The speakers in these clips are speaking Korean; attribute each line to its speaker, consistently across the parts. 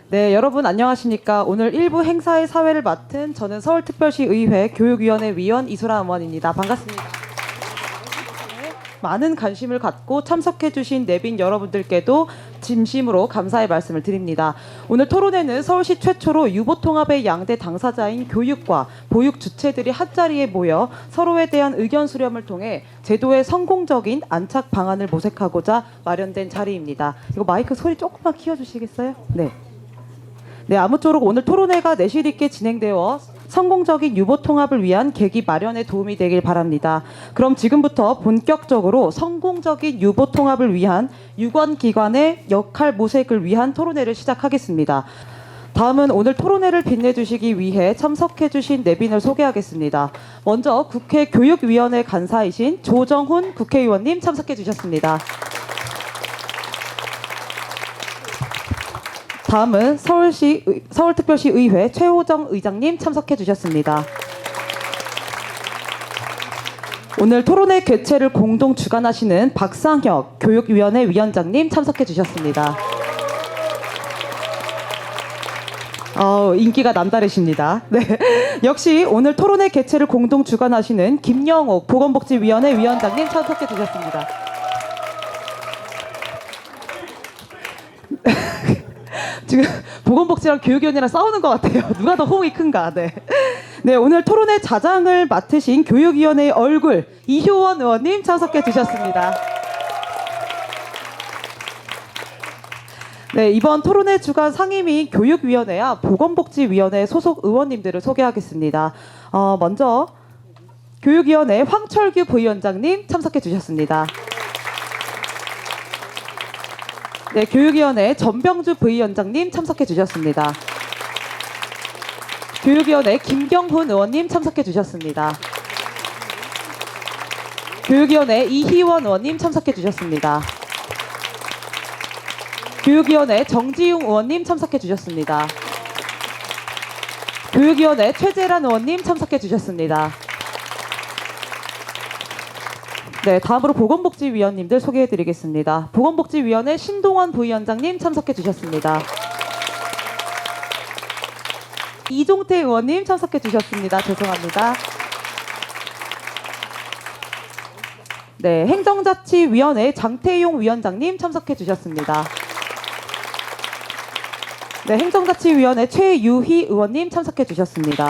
Speaker 1: 네, 여러분 안녕하십니까. 오늘 일부 행사의 사회를 맡은 저는 서울특별시 의회 교육위원회 위원 이소라 의원입니다. 반갑습니다. 네, 많은 관심을 갖고 참석해주신 내빈 여러분들께도 진심으로 감사의 말씀을 드립니다. 오늘 토론회는 서울시 최초로 유보통합의 양대 당사자인 교육과 보육 주체들이 한자리에 모여 서로에 대한 의견 수렴을 통해 제도의 성공적인 안착 방안을 모색하고자 마련된 자리입니다. 이거 마이크 소리 조금만 키워주시겠어요? 네. 네, 아무쪼록 오늘 토론회가 내실 있게 진행되어 성공적인 유보 통합을 위한 계기 마련에 도움이 되길 바랍니다. 그럼 지금부터 본격적으로 성공적인 유보 통합을 위한 유관기관의 역할 모색을 위한 토론회를 시작하겠습니다. 다음은 오늘 토론회를 빛내주시기 위해 참석해주신 내빈을 소개하겠습니다. 먼저 국회 교육위원회 간사이신 조정훈 국회의원님 참석해주셨습니다. 다음은 서울특별시 의회 최호정 의장님 참석해 주셨습니다. 오늘 토론회 개최를 공동 주관하시는 박상혁 교육위원회 위원장님 참석해 주셨습니다. 인기가 남다르십니다. 네. 역시 오늘 토론회 개최를 공동 주관하시는 김영옥 보건복지위원회 위원장님 참석해 주셨습니다. 지금 보건복지랑 교육위원회랑 싸우는 것 같아요. 누가 더 호응이 큰가. 네. 네, 오늘 토론회 자장을 맡으신 교육위원회의 얼굴 이효원 의원님 참석해 주셨습니다. 네, 이번 토론회 주관 상임위 교육위원회와 보건복지위원회 소속 의원님들을 소개하겠습니다. 먼저 교육위원회 황철규 부위원장님 참석해 주셨습니다. 네, 교육위원회 전병주 부위원장님 참석해 주셨습니다. 교육위원회 김경훈 의원님 참석해 주셨습니다. 교육위원회 이희원 의원님 참석해 주셨습니다. 교육위원회 정지용 의원님 참석해 주셨습니다. 교육위원회 최재란 의원님 참석해 주셨습니다. 네, 다음으로 보건복지위원님들 소개해드리겠습니다. 보건복지위원회 신동원 부위원장님 참석해 주셨습니다. 이종태 의원님 참석해 주셨습니다. 죄송합니다. 네, 행정자치위원회 장태용 위원장님 참석해 주셨습니다. 네, 행정자치위원회 최유희 의원님 참석해 주셨습니다.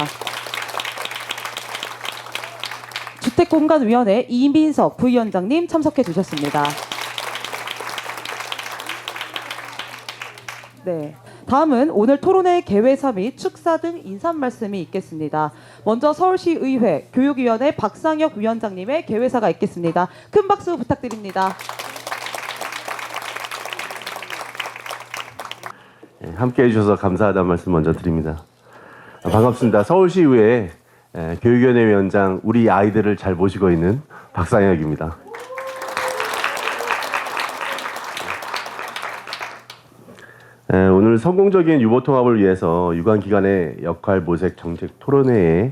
Speaker 1: 주택공간위원회 이민석 부위원장님 참석해 주셨습니다. 네, 다음은 오늘 토론회 개회사 및 축사 등 인사 말씀이 있겠습니다. 먼저 서울시의회 교육위원회 박상혁 위원장님의 개회사가 있겠습니다. 큰 박수 부탁드립니다.
Speaker 2: 네, 함께해 주셔서 감사하다는 말씀 먼저 드립니다. 반갑습니다. 서울시의회 교육위원회 위원장, 우리 아이들을 잘 모시고 있는 박상혁입니다. 오늘 성공적인 유보통합을 위해서 유관기관의 역할 모색 정책 토론회에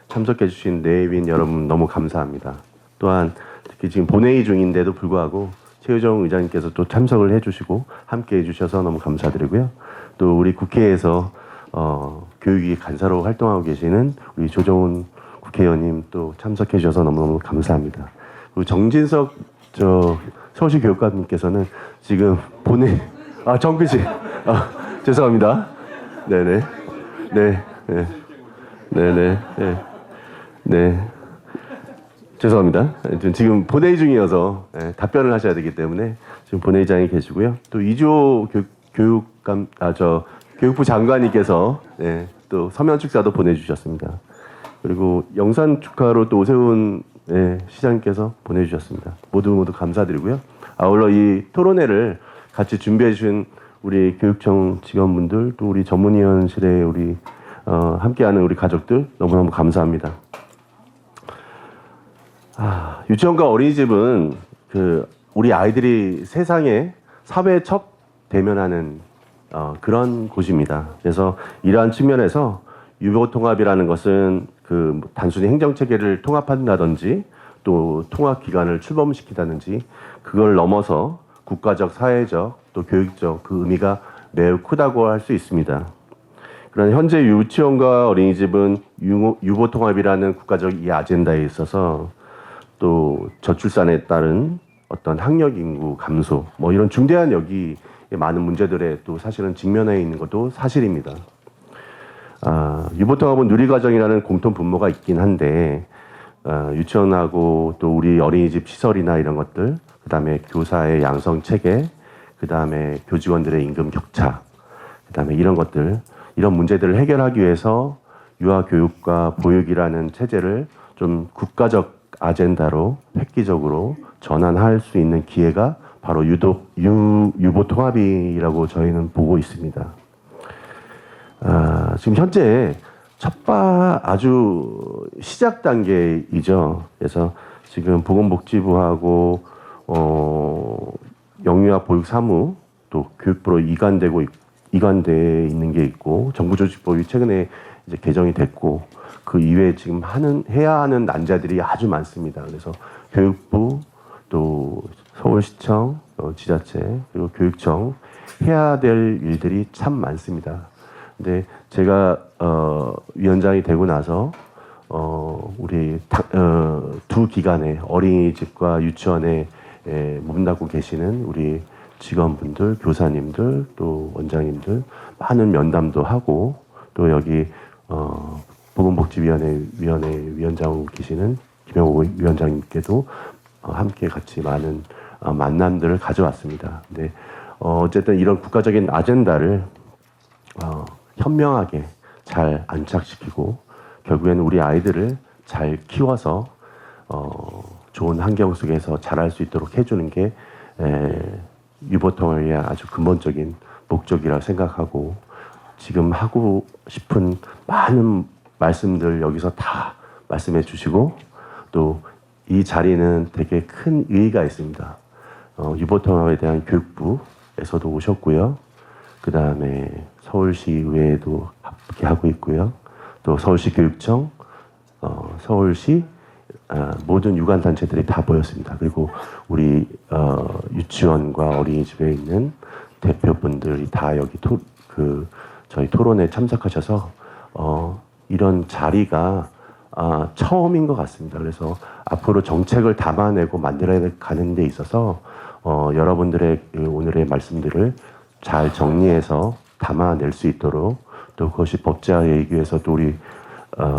Speaker 2: 참석해 주신 내빈 여러분 너무 감사합니다. 또한 특히 지금 본회의 중인데도 불구하고 최효정 의장님께서 또 참석을 해주시고 함께해 주셔서 너무 감사드리고요. 또 우리 국회에서 교육위 간사로 활동하고 계시는 우리 조정훈 국회의원님 또 참석해 주셔서 너무너무 감사합니다. 그리고 정진석 서울시 교육감님께서는 지금 정근 씨, 죄송합니다. 네네, 네, 죄송합니다. 지금 본회의 중이어서 답변을 하셔야 되기 때문에 지금 본회의장에 계시고요. 또 이주호 교육부 장관님께서 또 서면 축사도 보내주셨습니다. 그리고 영산 축하로 또 오세훈 시장님께서 보내주셨습니다. 모두 감사드리고요. 아울러 이 토론회를 같이 준비해 주신 우리 교육청 직원분들, 또 우리 전문위원실에 우리 함께하는 우리 가족들 너무너무 감사합니다. 유치원과 어린이집은 우리 아이들이 세상에 사회에 첫 대면하는 그런 곳입니다. 그래서 이러한 측면에서 유보통합이라는 것은 단순히 행정체계를 통합한다든지 또 통합기관을 출범시키다든지 그걸 넘어서 국가적, 사회적, 또 교육적 그 의미가 매우 크다고 할 수 있습니다. 그러나 현재 유치원과 어린이집은 유보통합이라는 국가적 이 아젠다에 있어서 또 저출산에 따른 어떤 학력 인구 감소, 뭐 이런 중대한 여기 많은 문제들에 또 사실은 직면해 있는 것도 사실입니다. 유보통합은 누리과정이라는 공통 분모가 있긴 한데 유치원하고 또 우리 어린이집 시설이나 이런 것들, 그 다음에 교사의 양성 체계, 그 다음에 교직원들의 임금 격차, 그 다음에 이런 것들, 이런 문제들을 해결하기 위해서 유아교육과 보육이라는 체제를 좀 국가적 아젠다로 획기적으로 전환할 수 있는 기회가 바로 유보통합이라고 저희는 보고 있습니다. 지금 현재 아주 시작 단계이죠. 그래서 지금 보건복지부하고 영유아 보육사무 또 교육부로 이관돼 있는 게 있고 정부조직법이 최근에 이제 개정이 됐고 그 이외에 지금 해야 하는 난자들이 아주 많습니다. 그래서 교육부 또 서울시청, 지자체 그리고 교육청 해야 될 일들이 참 많습니다. 근데 제가 위원장이 되고 나서 우리 두 기관에 어린이집과 유치원에 몸담고 계시는 우리 직원분들, 교사님들, 또 원장님들 많은 면담도 하고 또 여기 보건복지위원회 위원장 계시는 김영호 위원장님께도 함께 같이 많은 만남들을 가져왔습니다. 근데 어쨌든 이런 국가적인 아젠다를 현명하게 잘 안착시키고 결국에는 우리 아이들을 잘 키워서 좋은 환경 속에서 자랄 수 있도록 해주는 게 유보통합의 아주 근본적인 목적이라고 생각하고 지금 하고 싶은 많은 말씀들 여기서 다 말씀해 주시고 또 이 자리는 되게 큰 의의가 있습니다. 유보통합에 대한 교육부에서도 오셨고요. 그 다음에 서울시의회에도 함께 하고 있고요. 또 서울시 교육청, 서울시 모든 유관단체들이 다 모였습니다. 그리고 우리 유치원과 어린이집에 있는 대표분들이 다 여기 저희 토론에 참석하셔서 이런 자리가 처음인 것 같습니다. 그래서 앞으로 정책을 담아내고 만들어 가는 데 있어서 여러분들의 오늘의 말씀들을 잘 정리해서 담아낼 수 있도록 또 그것이 법제화에 위해서 또 우리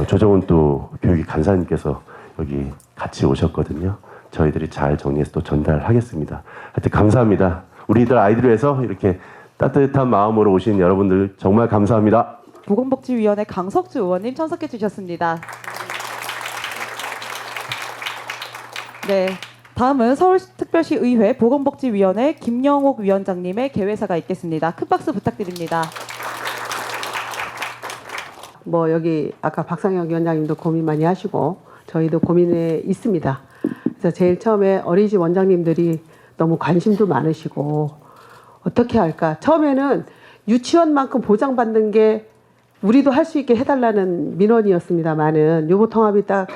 Speaker 2: 조정훈 또 교육위 간사님께서 여기 같이 오셨거든요. 저희들이 잘 정리해서 또 전달하겠습니다. 하여튼 감사합니다. 우리들 아이들을 위해서 이렇게 따뜻한 마음으로 오신 여러분들 정말 감사합니다.
Speaker 1: 보건복지위원회 강석주 의원님 참석해 주셨습니다. 네, 다음은 서울특별시 의회 보건복지위원회 김영옥 위원장님의 개회사가 있겠습니다. 큰 박수 부탁드립니다.
Speaker 3: 뭐 여기 아까 박상혁 위원장님도 고민 많이 하시고 저희도 고민에 있습니다. 그래서 제일 처음에 어린이집 원장님들이 너무 관심도 많으시고 어떻게 할까? 처음에는 유치원만큼 보장받는 게 우리도 할 수 있게 해달라는 민원이었습니다만은 유보통합이 딱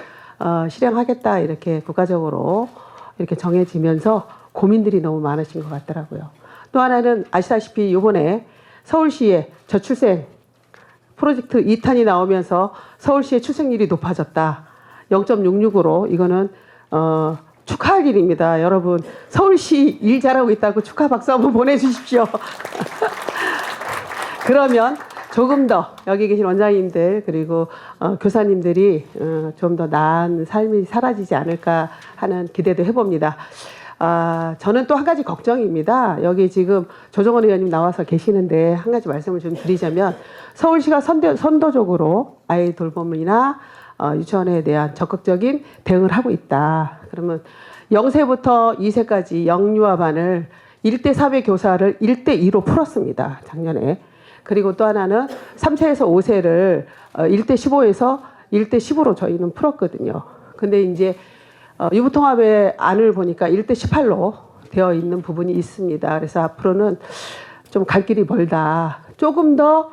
Speaker 3: 실행하겠다 이렇게 국가적으로 이렇게 정해지면서 고민들이 너무 많으신 것 같더라고요. 또 하나는 아시다시피 이번에 서울시에 저출생 프로젝트 2탄이 나오면서 서울시의 출생률이 높아졌다. 0.66으로 이거는 축하할 일입니다. 여러분 서울시 일 잘하고 있다고 축하 박수 한번 보내주십시오. 그러면 조금 더 여기 계신 원장님들 그리고 교사님들이 좀 더 나은 삶이 사라지지 않을까 하는 기대도 해봅니다. 저는 또 한 가지 걱정입니다. 여기 지금 조정원 의원님 나와서 계시는데 한 가지 말씀을 좀 드리자면 서울시가 선도적으로 아이 돌봄이나 유치원에 대한 적극적인 대응을 하고 있다. 그러면 0세부터 2세까지 영유아반을 1대3의 교사를 1대2로 풀었습니다. 작년에. 그리고 또 하나는 3세에서 5세를 1대15에서 1대10으로 저희는 풀었거든요. 근데 이제 유보통합의 안을 보니까 1대18로 되어 있는 부분이 있습니다. 그래서 앞으로는 좀 갈 길이 멀다. 조금 더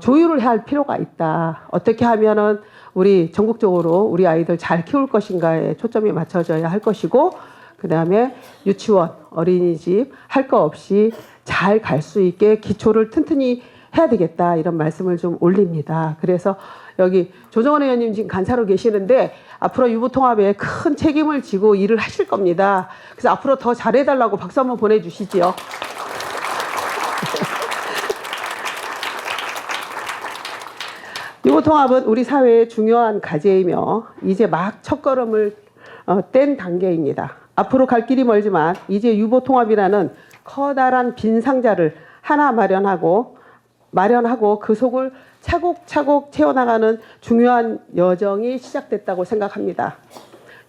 Speaker 3: 조율을 할 필요가 있다. 어떻게 하면은 우리 전국적으로 우리 아이들 잘 키울 것인가에 초점이 맞춰져야 할 것이고, 그 다음에 유치원, 어린이집 할 거 없이 잘 갈 수 있게 기초를 튼튼히 해야 되겠다 이런 말씀을 좀 올립니다. 그래서 여기 조정원 의원님 지금 간사로 계시는데 앞으로 유보통합에 큰 책임을 지고 일을 하실 겁니다. 그래서 앞으로 더 잘해달라고 박수 한번 보내주시지요. 유보통합은 우리 사회의 중요한 과제이며 이제 막 첫걸음을 뗀 단계입니다. 앞으로 갈 길이 멀지만 이제 유보통합이라는 커다란 빈 상자를 하나 마련하고 그 속을 차곡차곡 채워나가는 중요한 여정이 시작됐다고 생각합니다.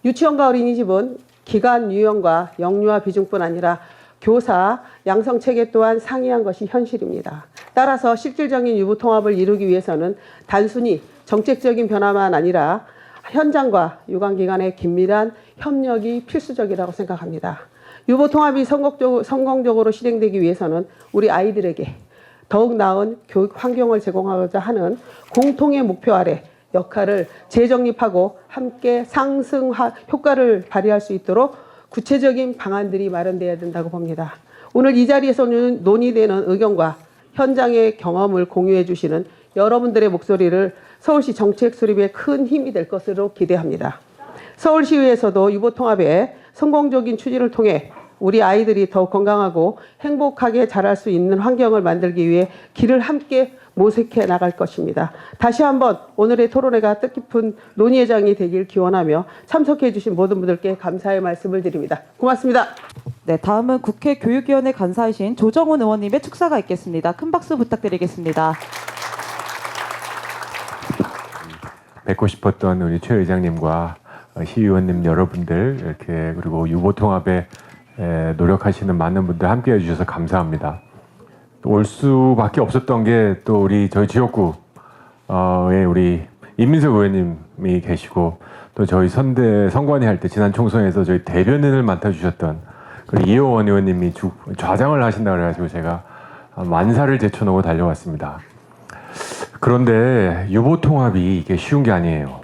Speaker 3: 유치원과 어린이집은 기간 유형과 영유아 비중뿐 아니라 교사, 양성체계 또한 상이한 것이 현실입니다. 따라서 실질적인 유보통합을 이루기 위해서는 단순히 정책적인 변화만 아니라 현장과 유관기관의 긴밀한 협력이 필수적이라고 생각합니다. 유보통합이 성공적으로 실행되기 위해서는 우리 아이들에게 더욱 나은 교육 환경을 제공하고자 하는 공통의 목표 아래 역할을 재정립하고 함께 상승 효과를 발휘할 수 있도록 구체적인 방안들이 마련되어야 된다고 봅니다. 오늘 이 자리에서 논의되는 의견과 현장의 경험을 공유해 주시는 여러분들의 목소리를 서울시 정책 수립에 큰 힘이 될 것으로 기대합니다. 서울시의회에서도 유보통합의 성공적인 추진을 통해 우리 아이들이 더 건강하고 행복하게 자랄 수 있는 환경을 만들기 위해 길을 함께 모색해 나갈 것입니다. 다시 한번 오늘의 토론회가 뜻깊은 논의회장이 되길 기원하며 참석해 주신 모든 분들께 감사의 말씀을 드립니다. 고맙습니다.
Speaker 1: 네, 다음은 국회 교육위원회 간사이신 조정훈 의원님의 축사가 있겠습니다. 큰 박수 부탁드리겠습니다.
Speaker 4: 뵙고 싶었던 우리 최 의장님과 시의원님 여러분들 이렇게 그리고 유보통합에 노력하시는 많은 분들 함께해 주셔서 감사합니다. 올 수밖에 없었던 게 또 저희 지역구에 우리 이민석 의원님이 계시고 또 저희 선관위 할 때 지난 총선에서 저희 대변인을 맡아주셨던 그리고 이호원 의원님이 좌장을 하신다 그래가지고 제가 만사를 제쳐놓고 달려왔습니다. 그런데 유보통합이 이게 쉬운 게 아니에요.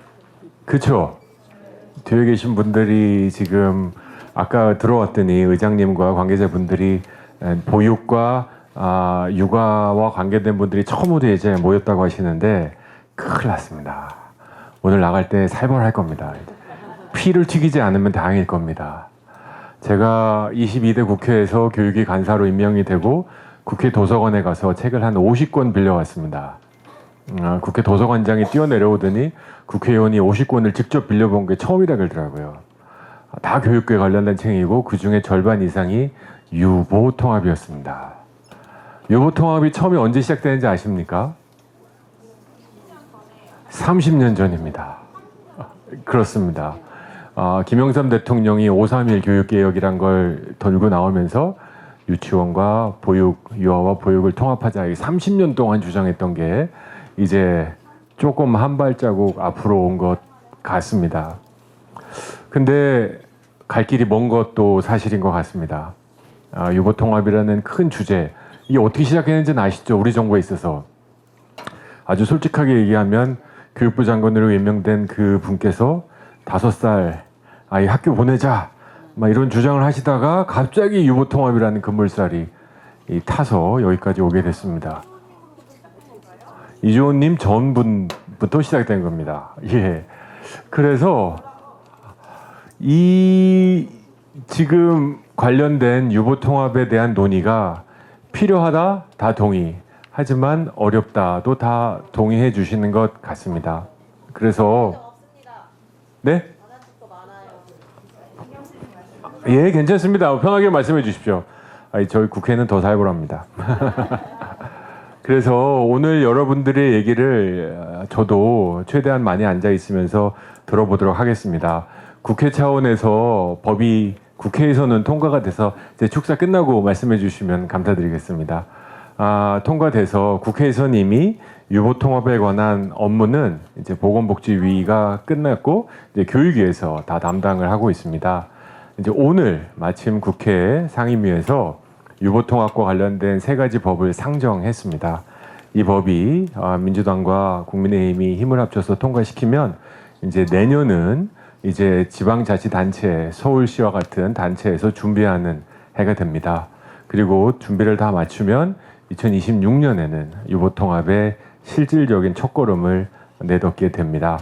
Speaker 4: 그렇죠? 뒤에 계신 분들이 지금 아까 들어왔더니 의장님과 관계자분들이 보육과 육아와 관계된 분들이 처음으로 이제 모였다고 하시는데 큰일 났습니다. 오늘 나갈 때 살벌할 겁니다. 피를 튀기지 않으면 다행일 겁니다. 제가 22대 국회에서 교육위 간사로 임명이 되고 국회 도서관에 가서 책을 한 50권 빌려왔습니다. 국회 도서관장이 뛰어내려오더니 국회의원이 50권을 직접 빌려본 게 처음이라 그러더라고요. 다 교육에 관련된 책이고 그 중에 절반 이상이 유보통합이었습니다. 유보통합이 처음에 언제 시작되는지 아십니까? 30년 전입니다. 그렇습니다. 김영삼 대통령이 5.3일 교육개혁이란 걸 들고 나오면서 유치원과 보육, 유아와 보육을 통합하자 30년 동안 주장했던 게 이제 조금 한 발자국 앞으로 온 것 같습니다. 근데 갈 길이 먼 것도 사실인 것 같습니다. 유보통합이라는 큰 주제, 이게 어떻게 시작했는지는 아시죠? 우리 정부에 있어서. 아주 솔직하게 얘기하면 교육부 장관으로 임명된 그 분께서 5살 아이 학교 보내자 막 이런 주장을 하시다가 갑자기 유보통합이라는 급물살이 타서 여기까지 오게 됐습니다. 이주호님 전분부터 시작된 겁니다. 예. 그래서 이 지금 관련된 유보통합에 대한 논의가 필요하다 다 동의. 하지만 어렵다도 다 동의해 주시는 것 같습니다. 그래서 네? 예, 괜찮습니다. 편하게 말씀해 주십시오. 저희 국회는 더 살벌합니다. 그래서 오늘 여러분들의 얘기를 저도 최대한 많이 앉아 있으면서 들어보도록 하겠습니다. 국회 차원에서 법이 국회에서는 통과가 돼서 이제 축사 끝나고 말씀해 주시면 감사드리겠습니다. 통과돼서 국회에서는 이미 유보통합에 관한 업무는 이제 보건복지위가 끝났고 이제 교육위에서 다 담당을 하고 있습니다. 이제 오늘 마침 국회 상임위에서 유보통합과 관련된 3가지 법을 상정했습니다. 이 법이 민주당과 국민의힘이 힘을 합쳐서 통과시키면 이제 내년은 이제 지방자치단체, 서울시와 같은 단체에서 준비하는 해가 됩니다. 그리고 준비를 다 맞추면 2026년에는 유보통합의 실질적인 첫걸음을 내딛게 됩니다.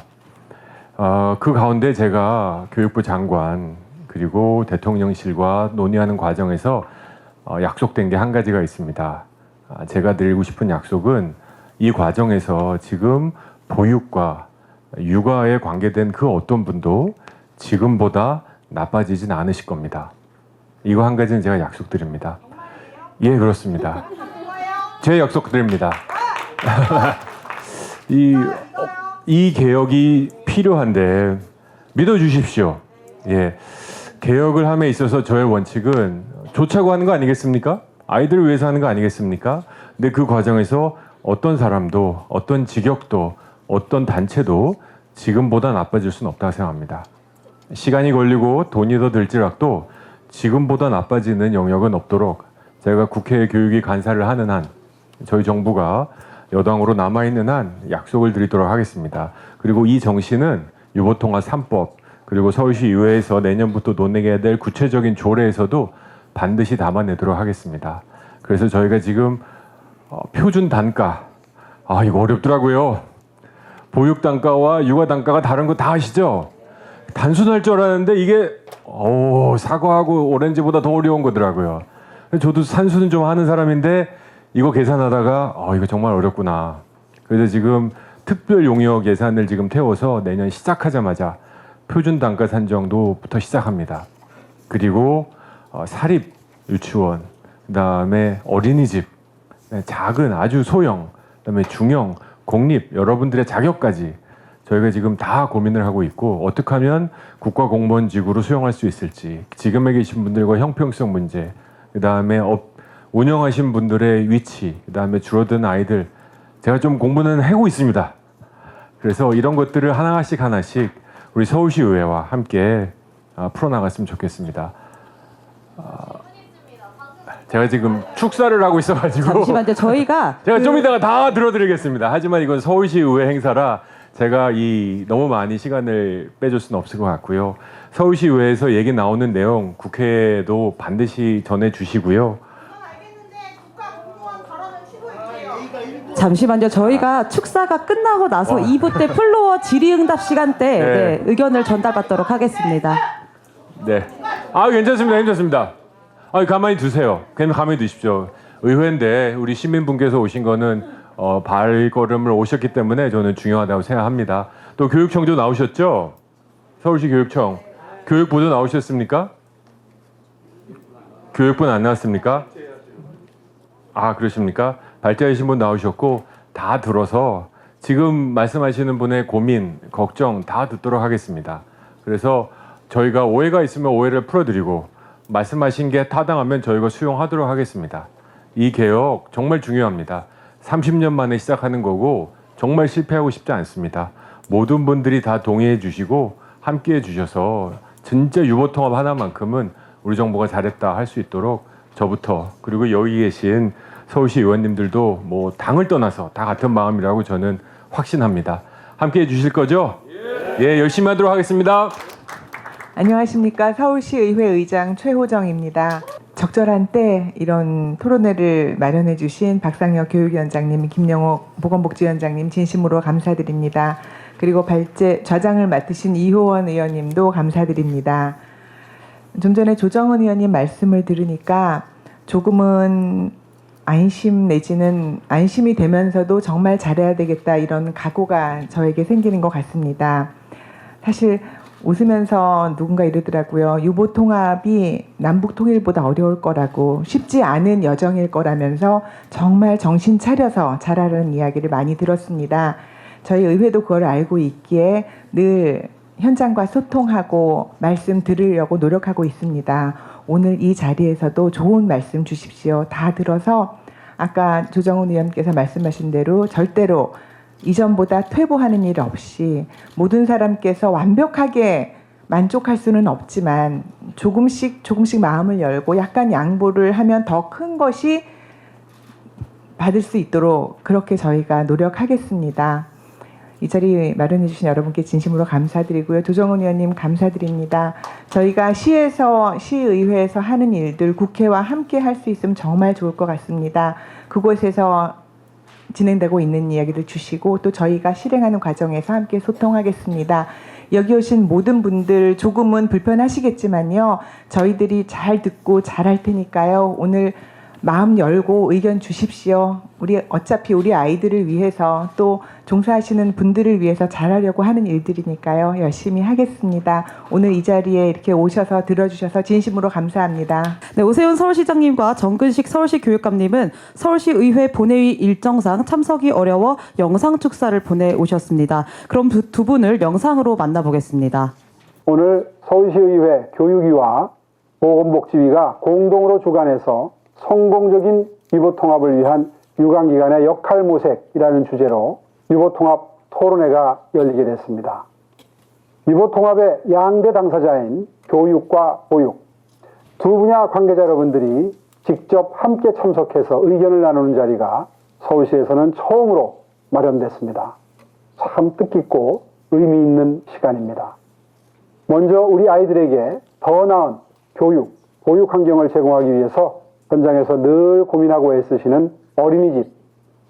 Speaker 4: 그 가운데 제가 교육부 장관 그리고 대통령실과 논의하는 과정에서 약속된 게 한 가지가 있습니다. 제가 드리고 싶은 약속은 이 과정에서 지금 보육과 육아에 관계된 그 어떤 분도 지금보다 나빠지진 않으실 겁니다. 이거 한 가지는 제가 약속드립니다. 예, 그렇습니다. 제 약속드립니다. 이 개혁이 필요한데 믿어주십시오. 예, 개혁을 함에 있어서 저의 원칙은 좋자고 하는 거 아니겠습니까? 아이들을 위해서 하는 거 아니겠습니까? 근데 그 과정에서 어떤 사람도, 어떤 직역도, 어떤 단체도 지금보다 나빠질 수는 없다고 생각합니다. 시간이 걸리고 돈이 더 들지라도 지금보다 나빠지는 영역은 없도록 제가 국회 교육위 간사를 하는 한, 저희 정부가 여당으로 남아있는 한 약속을 드리도록 하겠습니다. 그리고 이 정신은 유보통합 3법, 그리고 서울시 의회에서 내년부터 논의해야 될 구체적인 조례에서도 반드시 담아내도록 하겠습니다. 그래서 저희가 지금 표준 단가, 이거 어렵더라고요. 보육 단가와 육아 단가가 다른 거 다 아시죠? 단순할 줄 알았는데 이게 사과하고 오렌지보다 더 어려운 거더라고요. 저도 산수는 좀 하는 사람인데 이거 계산하다가 이거 정말 어렵구나. 그래서 지금 특별 용역 예산을 지금 태워서 내년 시작하자마자 표준 단가 산정도부터 시작합니다. 그리고 사립 유치원, 그다음에 어린이집, 작은 아주 소형, 그다음에 중형, 공립 여러분들의 자격까지 저희가 지금 다 고민을 하고 있고 어떻게 하면 국가공무원직으로 수용할 수 있을지, 지금에 계신 분들과 형평성 문제, 그다음에 운영하신 분들의 위치, 그다음에 줄어든 아이들, 제가 좀 공부는 하고 있습니다. 그래서 이런 것들을 하나씩 우리 서울시 의회와 함께 풀어나갔으면 좋겠습니다. 제가 지금 축사를 하고 있어가지고
Speaker 1: 잠시만요. 저희가
Speaker 4: 제가 좀 이따가 다 들어드리겠습니다. 하지만 이건 서울시 의회 행사라 제가 너무 많이 시간을 빼줄 수는 없을 것 같고요. 서울시 의회에서 얘기 나오는 내용 국회에도 반드시 전해주시고요.
Speaker 1: 잠시만요. 저희가 축사가 끝나고 나서 2부 때 플로어 질의응답 시간 때
Speaker 4: 네.
Speaker 1: 의견을 전달받도록 하겠습니다.
Speaker 4: 네. 괜찮습니다. 가만히 두세요. 그냥 가만히 두십시오. 의회인데 우리 시민분께서 오신 거는 발걸음을 오셨기 때문에 저는 중요하다고 생각합니다. 또 교육청도 나오셨죠? 서울시 교육청. 교육부도 나오셨습니까? 교육부는 안 나왔습니까? 그러십니까? 발제하신 분 나오셨고 다 들어서 지금 말씀하시는 분의 고민, 걱정 다 듣도록 하겠습니다. 그래서 저희가 오해가 있으면 오해를 풀어드리고 말씀하신 게 타당하면 저희가 수용하도록 하겠습니다. 이 개혁 정말 중요합니다. 30년 만에 시작하는 거고 정말 실패하고 싶지 않습니다. 모든 분들이 다 동의해 주시고 함께해 주셔서 진짜 유보통합 하나만큼은 우리 정부가 잘했다 할 수 있도록 저부터 그리고 여기 계신 서울시 의원님들도 뭐 당을 떠나서 다 같은 마음이라고 저는 확신합니다. 함께해 주실 거죠? 예, 열심히 하도록 하겠습니다.
Speaker 5: 안녕하십니까. 서울시 의회 의장 최호정입니다. 적절한 때 이런 토론회를 마련해 주신 박상혁 교육위원장님, 김영옥 보건복지위원장님 진심으로 감사드립니다. 그리고 발제 좌장을 맡으신 이호원 의원님도 감사드립니다. 좀 전에 조정은 의원님 말씀을 들으니까 조금은 안심 내지는 안심이 되면서도 정말 잘해야 되겠다 이런 각오가 저에게 생기는 것 같습니다. 사실 웃으면서 누군가 이러더라고요. 유보통합이 남북통일보다 어려울 거라고, 쉽지 않은 여정일 거라면서 정말 정신 차려서 잘하라는 이야기를 많이 들었습니다. 저희 의회도 그걸 알고 있기에 늘 현장과 소통하고 말씀 들으려고 노력하고 있습니다. 오늘 이 자리에서도 좋은 말씀 주십시오. 다 들어서 아까 조정훈 의원께서 말씀하신 대로 절대로 이전보다 퇴보하는 일 없이 모든 사람께서 완벽하게 만족할 수는 없지만 조금씩 마음을 열고 약간 양보를 하면 더 큰 것이 받을 수 있도록 그렇게 저희가 노력하겠습니다. 이 자리 마련해 주신 여러분께 진심으로 감사드리고요. 조정은 의원님 감사드립니다. 저희가 시의회에서 하는 일들 국회와 함께 할 수 있으면 정말 좋을 것 같습니다. 그곳에서 진행되고 있는 이야기를 주시고 또 저희가 실행하는 과정에서 함께 소통하겠습니다. 여기 오신 모든 분들 조금은 불편하시겠지만요. 저희들이 잘 듣고 잘 할 테니까요. 오늘 마음 열고 의견 주십시오. 어차피 우리 아이들을 위해서 또 종사하시는 분들을 위해서 잘하려고 하는 일들이니까요. 열심히 하겠습니다. 오늘 이 자리에 이렇게 오셔서 들어주셔서 진심으로 감사합니다.
Speaker 1: 네, 오세훈 서울시장님과 정근식 서울시 교육감님은 서울시 의회 본회의 일정상 참석이 어려워 영상 축사를 보내오셨습니다. 그럼 두 분을 영상으로 만나보겠습니다.
Speaker 6: 오늘 서울시의회 교육위와 보건복지위가 공동으로 주관해서 성공적인 유보통합을 위한 유관기관의 역할 모색이라는 주제로 유보통합 토론회가 열리게 됐습니다. 유보통합의 양대 당사자인 교육과 보육, 두 분야 관계자 여러분들이 직접 함께 참석해서 의견을 나누는 자리가 서울시에서는 처음으로 마련됐습니다. 참 뜻깊고 의미 있는 시간입니다. 먼저 우리 아이들에게 더 나은 교육, 보육 환경을 제공하기 위해서 현장에서 늘 고민하고 애쓰시는 어린이집,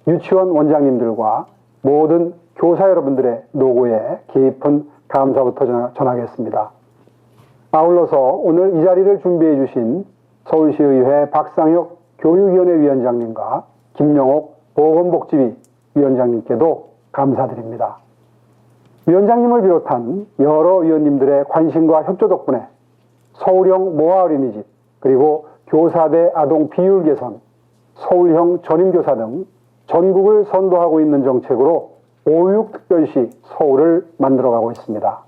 Speaker 6: 유치원 원장님들과 모든 교사 여러분들의 노고에 깊은 감사부터 전하겠습니다. 아울러서 오늘 이 자리를 위해 주신 서울시의회 박상혁 교육위원회 위원장님과 김영옥 보건복지위 위원장님께도 감사드립니다. 위원장님을 비롯한 여러 위원님들의 관심과 협조 덕분에 서울형 모아 어린이집, 그리고 교사대 아동 비율 개선, 서울형 전임교사 등 전국을 선도하고 있는 정책으로 보육특별시 서울을 만들어가고 있습니다.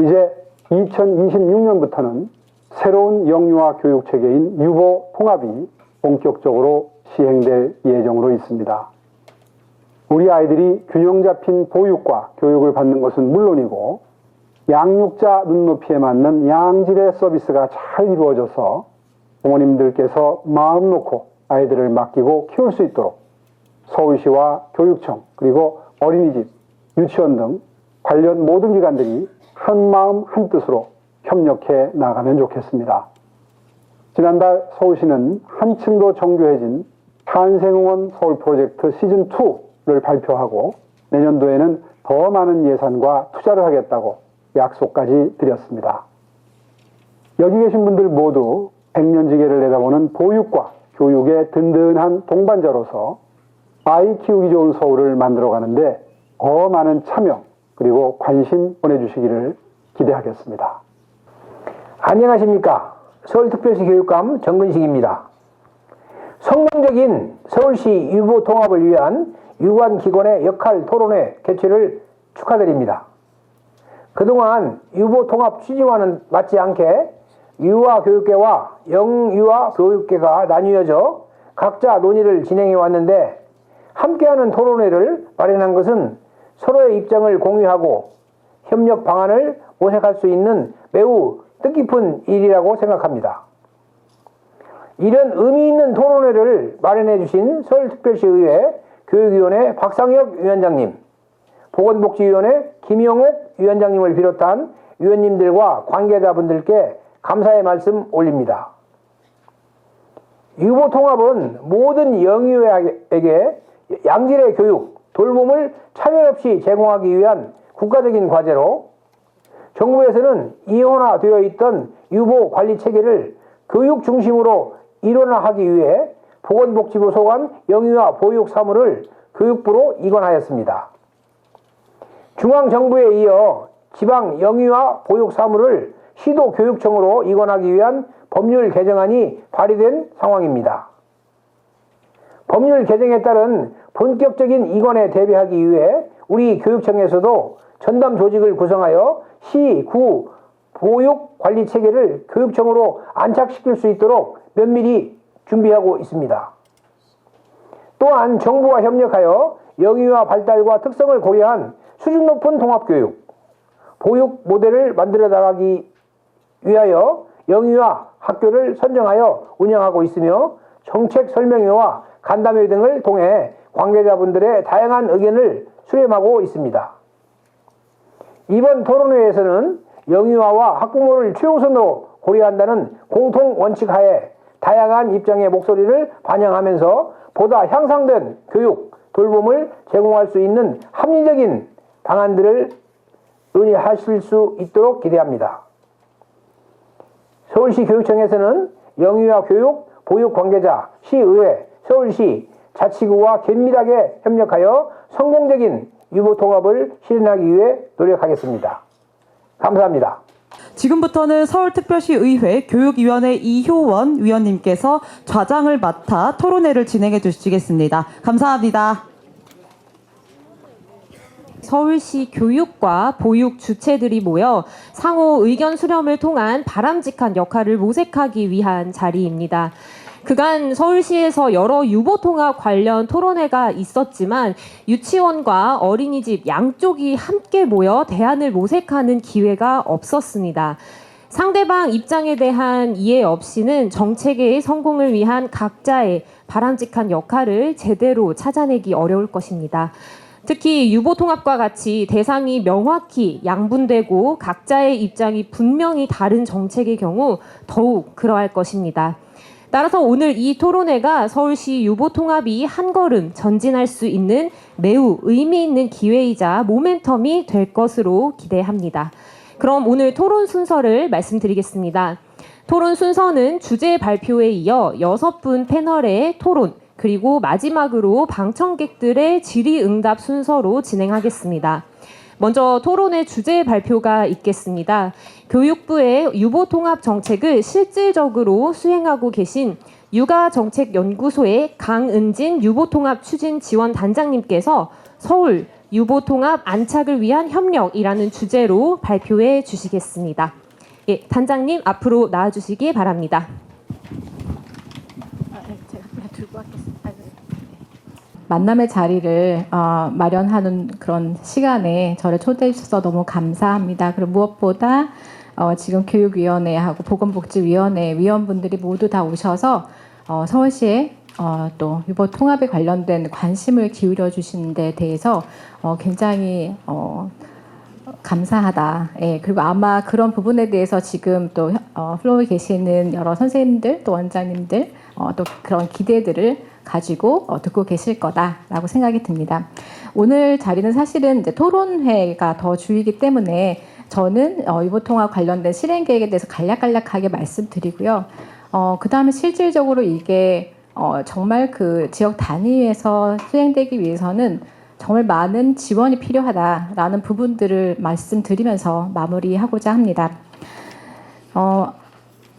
Speaker 6: 이제 2026년부터는 새로운 영유아 교육체계인 유보 통합이 본격적으로 시행될 예정으로 있습니다. 우리 아이들이 균형 잡힌 보육과 교육을 받는 것은 물론이고 양육자 눈높이에 맞는 양질의 서비스가 잘 이루어져서 부모님들께서 마음 놓고 아이들을 맡기고 키울 수 있도록 서울시와 교육청, 그리고 어린이집, 유치원 등 관련 모든 기관들이 한 마음 한 뜻으로 협력해 나가면 좋겠습니다. 지난달 서울시는 한층 더 정교해진 탄생응원 서울 프로젝트 시즌2를 발표하고 내년도에는 더 많은 예산과 투자를 하겠다고 약속까지 드렸습니다. 여기 계신 분들 모두 백년지계를 내다보는 보육과 교육의 든든한 동반자로서 아이 키우기 좋은 서울을 만들어가는데 더 많은 참여 그리고 관심 보내주시기를 기대하겠습니다.
Speaker 7: 안녕하십니까. 서울특별시 교육감 정근식입니다. 성공적인 서울시 유보 통합을 위한 유관기관의 역할 토론회 개최를 축하드립니다. 그동안 유보 통합 취지와는 맞지 않게 유아 교육계와 영유아 교육계가 나뉘어져 각자 논의를 진행해 왔는데 함께하는 토론회를 마련한 것은 서로의 입장을 공유하고 협력 방안을 모색할 수 있는 매우 뜻깊은 일이라고 생각합니다. 이런 의미 있는 토론회를 마련해 주신 서울특별시의회 교육위원회 박상혁 위원장님, 보건복지위원회 김영옥 위원장님을 비롯한 위원님들과 관계자분들께 감사의 말씀 올립니다. 유보통합은 모든 영유아에게 양질의 교육, 돌봄을 차별 없이 제공하기 위한 국가적인 과제로 정부에서는 이원화되어 있던 유보 관리 체계를 교육 중심으로 일원화하기 위해 보건복지부 소관 영유아 보육 사무를 교육부로 이관하였습니다. 중앙정부에 이어 지방 영유아 보육 사무를 시도교육청으로 이관하기 위한 법률 개정안이 발의된 상황입니다. 법률 개정에 따른 본격적인 이관에 대비하기 위해 우리 교육청에서도 전담 조직을 구성하여 시, 구 보육 관리 체계를 교육청으로 안착시킬 수 있도록 면밀히 준비하고 있습니다. 또한 정부와 협력하여 영유아 발달과 특성을 고려한 수준 높은 통합교육, 보육 모델을 만들어 나가기 위하여 영유아 학교를 선정하여 운영하고 있으며 정책 설명회와 간담회 등을 통해 관계자분들의 다양한 의견을 수렴하고 있습니다. 이번 토론회에서는 영유아와 학부모를 최우선으로 고려한다는 공통 원칙 하에 다양한 입장의 목소리를 반영하면서 보다 향상된 교육, 돌봄을 제공할 수 있는 합리적인 방안들을 논의하실 수 있도록 기대합니다. 서울시 교육청에서는 영유아 교육, 보육 관계자, 시의회, 서울시, 자치구와 긴밀하게 협력하여 성공적인 유보 통합을 실현하기 위해 노력하겠습니다. 감사합니다.
Speaker 1: 지금부터는 서울특별시 의회 교육위원회 이효원 위원님께서 좌장을 맡아 토론회를 진행해 주시겠습니다. 감사합니다.
Speaker 8: 서울시 교육과 보육 주체들이 모여 상호 의견 수렴을 통한 바람직한 역할을 모색하기 위한 자리입니다. 그간 서울시에서 여러 유보통합 관련 토론회가 있었지만 유치원과 어린이집 양쪽이 함께 모여 대안을 모색하는 기회가 없었습니다. 상대방 입장에 대한 이해 없이는 정책의 성공을 위한 각자의 바람직한 역할을 제대로 찾아내기 어려울 것입니다. 특히 유보통합과 같이 대상이 명확히 양분되고 각자의 입장이 분명히 다른 정책의 경우 더욱 그러할 것입니다. 따라서 오늘 이 토론회가 서울시 유보통합이 한 걸음 전진할 수 있는 매우 의미 있는 기회이자 모멘텀이 될 것으로 기대합니다. 그럼 오늘 토론 순서를 말씀드리겠습니다. 토론 순서는 주제 발표에 이어 6분 패널의 토론, 그리고 마지막으로 방청객들의 질의응답 순서로 진행하겠습니다. 먼저 토론의 주제 발표가 있겠습니다. 교육부의 유보통합 정책을 실질적으로 수행하고 계신 육아정책연구소의 강은진 유보통합 추진지원단장님께서 서울 유보통합 안착을 위한 협력이라는 주제로 발표해 주시겠습니다. 예, 단장님 앞으로 나와주시기 바랍니다.
Speaker 9: 만남의 자리를 마련하는 그런 시간에 저를 초대해 주셔서 너무 감사합니다. 그리고 무엇보다 지금 교육위원회하고 보건복지위원회 위원분들이 모두 다 오셔서 서울시에 또 유보 통합에 관련된 관심을 기울여 주신 데 대해서 굉장히 감사하다. 예, 그리고 아마 그런 부분에 대해서 지금 또 플로어에 계시는 여러 선생님들 또 원장님들 또 그런 기대들을 가지고 듣고 계실 거다라고 생각이 듭니다. 오늘 자리는 사실은 이제 토론회가 더 주이기 때문에 저는 유보통합 관련된 실행 계획에 대해서 간략하게 말씀드리고요. 그 다음에 실질적으로 이게 정말 그 지역 단위에서 수행되기 위해서는 정말 많은 지원이 필요하다라는 부분들을 말씀드리면서 마무리하고자 합니다.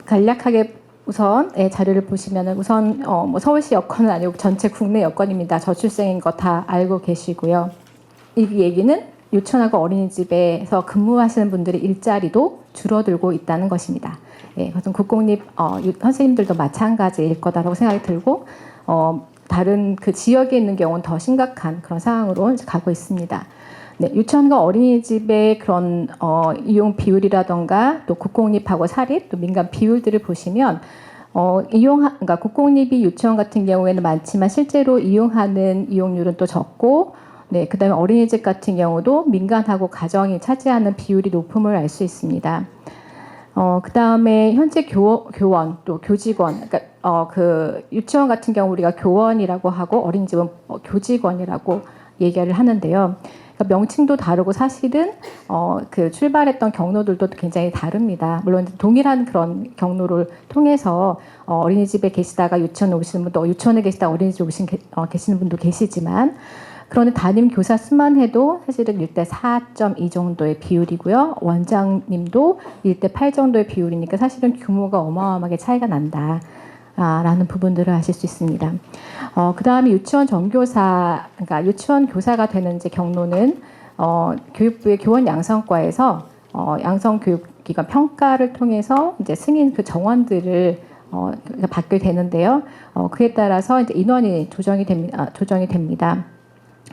Speaker 9: 간략하게 우선 자료를 보시면은 우선 뭐 서울시 여건은 아니고 전체 국내 여건입니다. 저출생인 거 다 알고 계시고요. 이 얘기는 유치원하고 어린이집에서 근무하시는 분들의 일자리도 줄어들고 있다는 것입니다. 그것은 국공립 선생님들도 마찬가지일 거다라고 생각이 들고 다른 그 지역에 있는 경우는 더 심각한 그런 상황으로 가고 있습니다. 네, 유치원과 어린이집의 그런 이용 비율이라던가 또 국공립하고 사립 또 민간 비율들을 보시면 그러니까 국공립이 유치원 같은 경우에는 많지만 실제로 이용하는 이용률은 또 적고, 네, 그다음에 어린이집 같은 경우도 민간하고 가정이 차지하는 비율이 높음을 알 수 있습니다. 그다음에 현재 교원 또 교직원, 그러니까 그 유치원 같은 경우 우리가 교원이라고 하고 어린이집은 교직원이라고 얘기를 하는데요. 그러니까 명칭도 다르고 사실은 그 출발했던 경로들도 굉장히 다릅니다. 물론 동일한 그런 경로를 통해서 어린이집에 계시다가 유치원에 오시는 분도, 유치원에 계시다가 어린이집에 계시는 분도 계시지만, 그런데 담임 교사 수만 해도 사실은 1대 4.2 정도의 비율이고요. 원장님도 1대 8 정도의 비율이니까 사실은 규모가 어마어마하게 차이가 난다. 라는 부분들을 아실 수 있습니다. 그 다음에 유치원 전교사, 그러니까 유치원 교사가 되는 이제 경로는 교육부의 교원 양성과에서 양성교육기관 평가를 통해서 이제 승인 그 정원들을 받게 되는데요. 그에 따라서 이제 인원이 조정이 됩니다.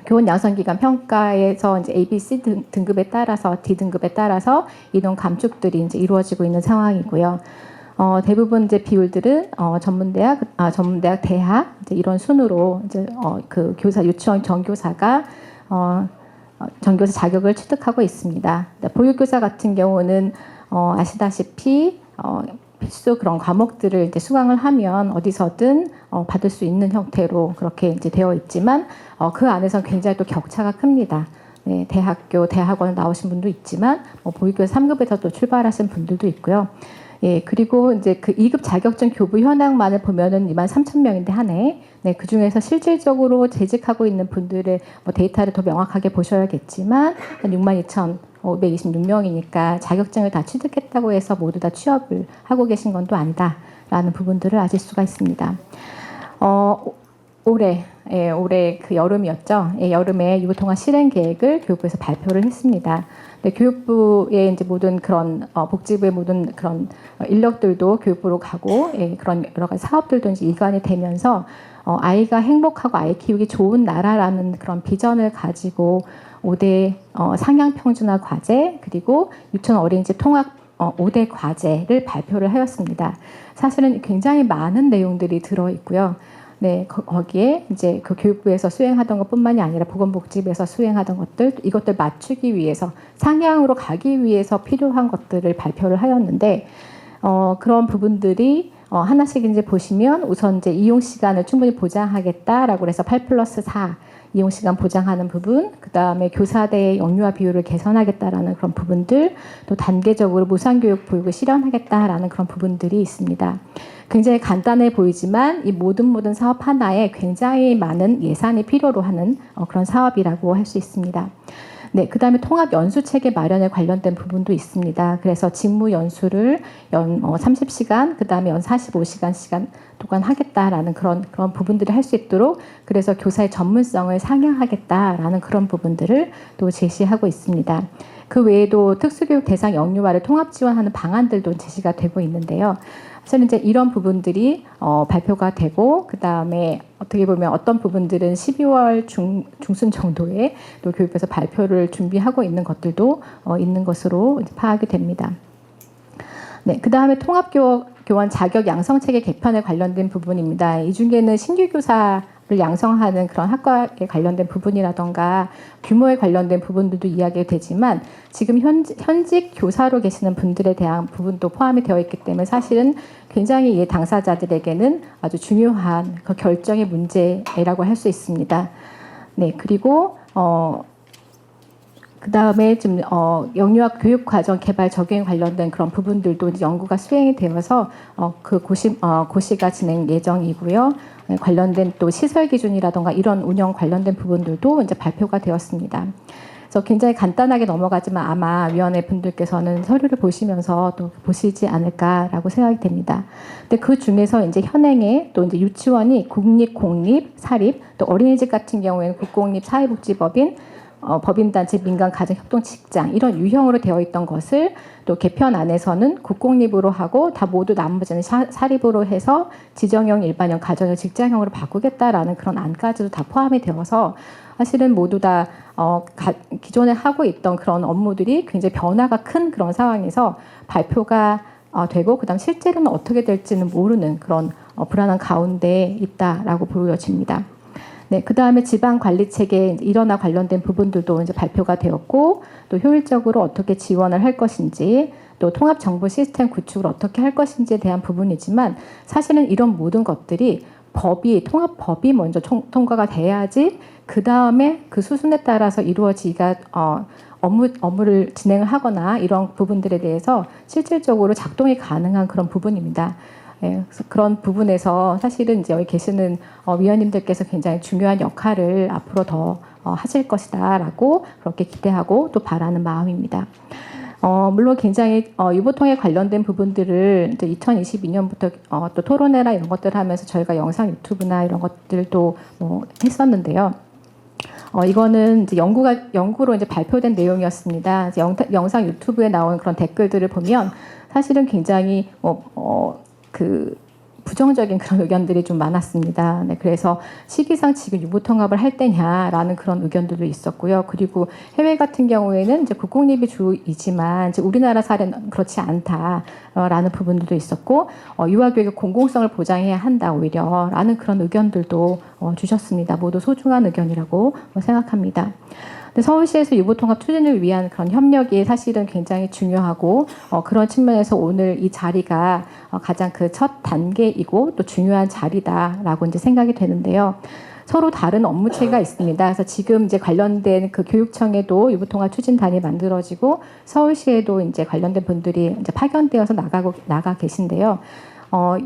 Speaker 9: 교원 양성기관 평가에서 이제 A, B, C 등급에 따라서 D 등급에 따라서 인원 감축들이 이제 이루어지고 있는 상황이고요. 대부분 이제 비율들은 전문대학, 대학 이제 이런 순으로 이제 그 교사 유치원 전교사가 전교사 자격을 취득하고 있습니다. 보육교사 같은 경우는 아시다시피 필수 그런 과목들을 이제 수강을 하면 어디서든 받을 수 있는 형태로 그렇게 이제 되어 있지만 그 안에서 굉장히 또 격차가 큽니다. 네, 대학원 나오신 분도 있지만 보육교사 3급에서 또 출발하신 분들도 있고요. 예, 그리고 이제 그 2급 자격증 교부 현황만을 보면은 23,000명인데 한 해. 네, 그 중에서 실질적으로 재직하고 있는 분들의 데이터를 더 명확하게 보셔야겠지만 한 62,526명이니까 자격증을 다 취득했다고 해서 모두 다 취업을 하고 계신 건 또 아니다라는 부분들을 아실 수가 있습니다. 올해 그 여름이었죠. 예, 여름에 유보통합 실행 계획을 교육부에서 발표를 했습니다. 네, 교육부의 이제 모든 그런 복지부의 모든 그런 인력들도 교육부로 가고 그런 여러 가지 사업들도 이제 일관이 되면서 아이가 행복하고 아이 키우기 좋은 나라라는 그런 비전을 가지고 5대 상향 평준화 과제 그리고 유치원 어린이집 통합 5대 과제를 발표를 하였습니다. 사실은 굉장히 많은 내용들이 들어 있고요. 네, 거기에 이제 그 교육부에서 수행하던 것뿐만이 아니라 보건복지부에서 수행하던 것들, 이것들 맞추기 위해서 상향으로 가기 위해서 필요한 것들을 발표를 하였는데, 그런 부분들이 하나씩 이제 보시면 우선 이제 이용 시간을 충분히 보장하겠다라고 해서 8+4 이용 시간 보장하는 부분, 그 다음에 교사대의 영유아 비율을 개선하겠다라는 그런 부분들, 또 단계적으로 무상교육 보육을 실현하겠다라는 그런 부분들이 있습니다. 굉장히 간단해 보이지만 이 모든 사업 하나에 굉장히 많은 예산이 필요로 하는 그런 사업이라고 할 수 있습니다. 네, 그 다음에 통합 연수 체계 마련에 관련된 부분도 있습니다. 그래서 직무 연수를 연 30시간, 그 다음에 연 45시간 동안 하겠다라는 그런 부분들을 할 수 있도록 그래서 교사의 전문성을 상향하겠다라는 그런 부분들을 또 제시하고 있습니다. 그 외에도 특수교육 대상 영유아를 통합 지원하는 방안들도 제시가 되고 있는데요. 사실 이제 이런 부분들이 발표가 되고 그 다음에 어떻게 보면 어떤 부분들은 12월 중순 정도에 또 교육부에서 발표를 준비하고 있는 것들도 있는 것으로 파악이 됩니다. 네, 그 다음에 통합교원 자격 양성 체계 개편에 관련된 부분입니다. 이 중에는 신규 교사를 양성하는 그런 학과에 관련된 부분이라던가 규모에 관련된 부분들도 이야기가 되지만 지금 현직 교사로 계시는 분들에 대한 부분도 포함이 되어 있기 때문에 사실은 굉장히 이 당사자들에게는 아주 중요한 그 결정의 문제라고 할 수 있습니다. 네, 그리고 그 다음에 좀 영유아 교육 과정 개발 적용에 관련된 그런 부분들도 이제 연구가 수행이 되어서 그 고시가 진행 예정이고요. 관련된 또 시설 기준이라던가 이런 운영 관련된 부분들도 이제 발표가 되었습니다. 그래서 굉장히 간단하게 넘어가지만 아마 위원회 분들께서는 서류를 보시면서 또 보시지 않을까라고 생각이 됩니다. 근데 그 중에서 이제 현행에 또 이제 유치원이 국립, 공립, 사립, 또 어린이집 같은 경우에는 국공립 사회복지법인 법인단체, 민간, 가정협동, 직장 이런 유형으로 되어 있던 것을 또 개편 안에서는 국공립으로 하고 다 모두 나머지는 사립으로 해서 지정형, 일반형, 가정형, 직장형으로 바꾸겠다라는 그런 안까지도 다 포함이 되어서 사실은 모두 다 기존에 하고 있던 그런 업무들이 굉장히 변화가 큰 그런 상황에서 발표가 되고 그다음 실제로는 어떻게 될지는 모르는 그런 불안한 가운데 있다라고 보여집니다. 네, 그 다음에 지방 관리 체계 일원화 관련된 부분들도 이제 발표가 되었고, 또 효율적으로 어떻게 지원을 할 것인지, 또 통합 정보 시스템 구축을 어떻게 할 것인지에 대한 부분이지만, 사실은 이런 모든 것들이 통합법이 먼저 통과가 돼야지, 그 다음에 그 수순에 따라서 이루어지기가 업무를 진행을 하거나 이런 부분들에 대해서 실질적으로 작동이 가능한 그런 부분입니다. 예, 그래서 그런 부분에서 사실은 이제 여기 계시는 위원님들께서 굉장히 중요한 역할을 앞으로 더 하실 것이다라고 그렇게 기대하고 또 바라는 마음입니다. 물론 굉장히 유보통에 관련된 부분들을 이제 2022년부터 또 토론회나 이런 것들을 하면서 저희가 영상 유튜브나 이런 것들도 했었는데요. 이거는 이제 연구로 이제 발표된 내용이었습니다. 이제 영상 유튜브에 나온 그런 댓글들을 보면 사실은 굉장히 부정적인 그런 의견들이 좀 많았습니다. 네, 그래서 시기상 지금 유보통합을 할 때냐라는 그런 의견들도 있었고요. 그리고 해외 같은 경우에는 이제 국공립이 주이지만 이제 우리나라 사례는 그렇지 않다라는 부분들도 있었고, 유아교육의 공공성을 보장해야 한다 오히려라는 그런 의견들도 주셨습니다. 모두 소중한 의견이라고 생각합니다. 근데 서울시에서 유보통합 추진을 위한 그런 협력이 사실은 굉장히 중요하고 그런 측면에서 오늘 이 자리가 가장 그 첫 단계이고 또 중요한 자리다라고 이제 생각이 되는데요. 서로 다른 업무체가 있습니다. 그래서 지금 이제 관련된 그 교육청에도 유보통합 추진단이 만들어지고 서울시에도 이제 관련된 분들이 이제 파견되어서 나가 계신데요.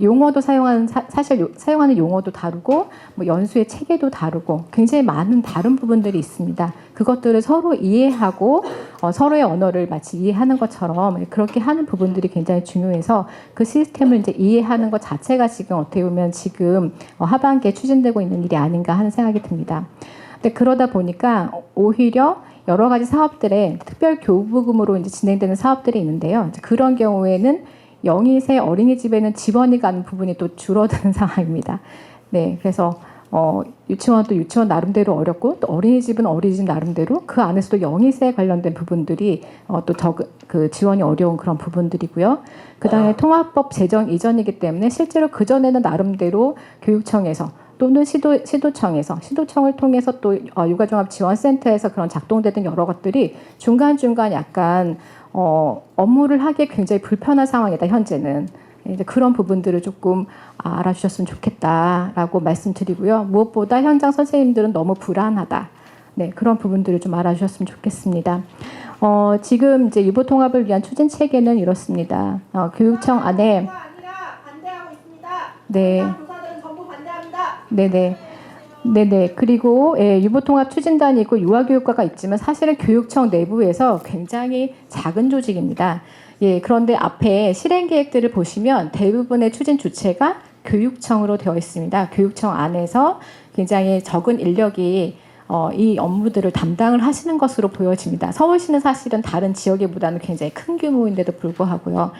Speaker 9: 용어도 사실 사용하는 용어도 다르고 뭐 연수의 체계도 다르고 굉장히 많은 다른 부분들이 있습니다. 그것들을 서로 이해하고 서로의 언어를 마치 이해하는 것처럼 그렇게 하는 부분들이 굉장히 중요해서 그 시스템을 이제 이해하는 것 자체가 지금 어떻게 보면 지금 하반기에 추진되고 있는 일이 아닌가 하는 생각이 듭니다. 근데 그러다 보니까 오히려 여러 가지 사업들에 특별 교부금으로 이제 진행되는 사업들이 있는데요. 이제 그런 경우에는 영희세 어린이집에는 지원이 가는 부분이 또 줄어드는 상황입니다. 네, 그래서 유치원도 유치원 나름대로 어렵고 또 어린이집은 어린이집 나름대로 그 안에서도 영희세에 관련된 부분들이 그 지원이 어려운 그런 부분들이고요. 그다음에 통합법 제정 이전이기 때문에 실제로 그 전에는 나름대로 교육청에서 또는 시도청을 통해서 또 육아종합지원센터에서 그런 작동되던 여러 것들이 중간중간 약간 업무를 하기에 굉장히 불편한 상황이다, 현재는. 이제 그런 부분들을 조금 알아주셨으면 좋겠다라고 말씀드리고요. 무엇보다 현장 선생님들은 너무 불안하다. 네, 그런 부분들을 좀 알아주셨으면 좋겠습니다. 지금 이제 유보통합을 위한 추진 체계는 이렇습니다. 교육청 안에
Speaker 10: 반대하고 있습니다.
Speaker 9: 네.
Speaker 10: 교사들은 전부 반대합니다.
Speaker 9: 네네. 네네. 그리고 유보통합 추진단이 있고 유아교육과가 있지만 사실은 교육청 내부에서 굉장히 작은 조직입니다. 예, 그런데 앞에 실행 계획들을 보시면 대부분의 추진 주체가 교육청으로 되어 있습니다. 교육청 안에서 굉장히 적은 인력이 이 업무들을 담당을 하시는 것으로 보여집니다. 서울시는 사실은 다른 지역에보다는 굉장히 큰 규모인데도 불구하고요.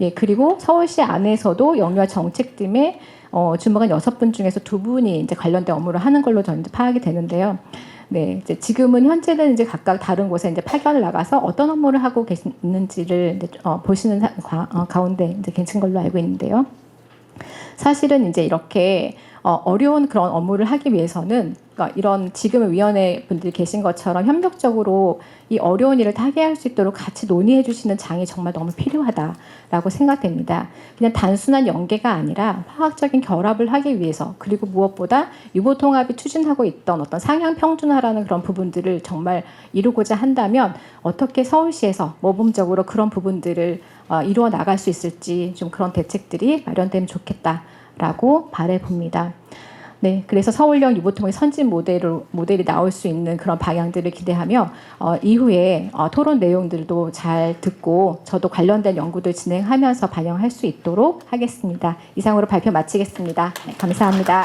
Speaker 9: 예, 그리고 서울시 안에서도 영유아 정책팀에 주무관 6분 중에서 2분이 이제 관련된 업무를 하는 걸로 저는 이제 파악이 되는데요. 네, 이제 지금은 현재는 이제 각각 다른 곳에 이제 파견을 나가서 어떤 업무를 하고 계시는지를 이제 보시는 가운데 이제 계신 걸로 알고 있는데요. 사실은 이제 이렇게 어려운 그런 업무를 하기 위해서는 그러니까 이런 지금 위원회 분들이 계신 것처럼 협력적으로 이 어려운 일을 타개할 수 있도록 같이 논의해 주시는 장이 정말 너무 필요하다라고 생각됩니다. 그냥 단순한 연계가 아니라 화학적인 결합을 하기 위해서 그리고 무엇보다 유보통합이 추진하고 있던 어떤 상향 평준화라는 그런 부분들을 정말 이루고자 한다면 어떻게 서울시에서 모범적으로 그런 부분들을 이루어 나갈 수 있을지 좀 그런 대책들이 마련되면 좋겠다라고 바라봅니다. 네, 그래서 서울형 유보통합의 선진 모델이 나올 수 있는 그런 방향들을 기대하며 이후에 토론 내용들도 잘 듣고 저도 관련된 연구들 진행하면서 반영할 수 있도록 하겠습니다. 이상으로 발표 마치겠습니다. 네, 감사합니다.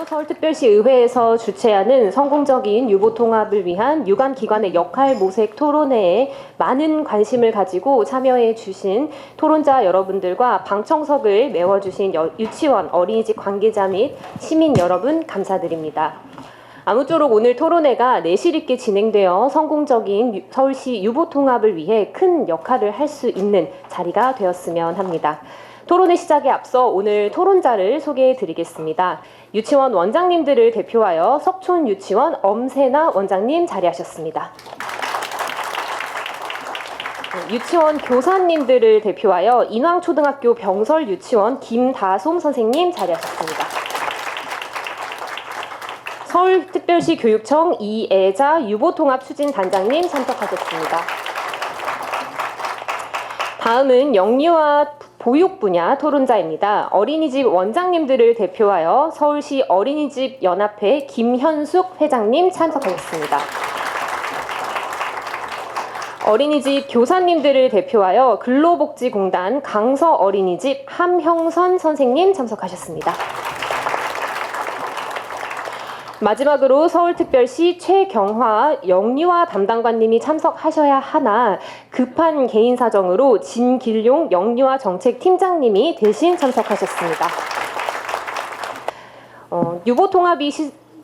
Speaker 8: 서울특별시 의회에서 주최하는 성공적인 유보통합을 위한 유관기관의 역할 모색 토론회에 많은 관심을 가지고 참여해 주신 토론자 여러분들과 방청석을 메워주신 유치원, 어린이집 관계자 및 시민 여러분 감사드립니다. 아무쪼록 오늘 토론회가 내실 있게 진행되어 성공적인 서울시 유보통합을 위해 큰 역할을 할 수 있는 자리가 되었으면 합니다. 토론회 시작에 앞서 오늘 토론자를 소개해 드리겠습니다. 유치원 원장님들을 대표하여 석촌 유치원 엄세나 원장님 자리하셨습니다. 유치원 교사님들을 대표하여 인왕초등학교 병설 유치원 김다솜 선생님 자리하셨습니다. 서울특별시 교육청 이애자 유보통합 추진단장님 참석하셨습니다. 다음은 영유아 보육 분야 토론자입니다. 어린이집 원장님들을 대표하여 서울시 어린이집 연합회 김현숙 회장님 참석하겠습니다. 어린이집 교사님들을 대표하여 근로복지공단 강서 어린이집 함형선 선생님 참석하셨습니다. 마지막으로 서울특별시 최경화 영유아 담당관님이 참석하셔야 하나 급한 개인 사정으로 진길용 영유아 정책팀장님이 대신 참석하셨습니다. 유보통합이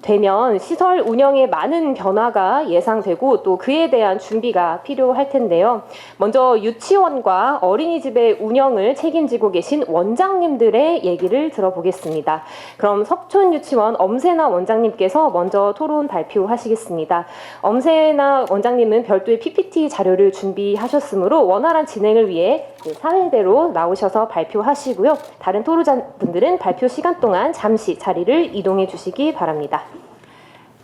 Speaker 8: 되면 시설 운영에 많은 변화가 예상되고 또 그에 대한 준비가 필요할 텐데요. 먼저 유치원과 어린이집의 운영을 책임지고 계신 원장님들의 얘기를 들어보겠습니다. 그럼 석촌유치원 엄세나 원장님께서 먼저 토론 발표하시겠습니다. 엄세나 원장님은 별도의 PPT 자료를 준비하셨으므로 원활한 진행을 위해 사회대로 나오셔서 발표하시고요. 다른 토론자분들은 발표 시간 동안 잠시 자리를 이동해 주시기 바랍니다.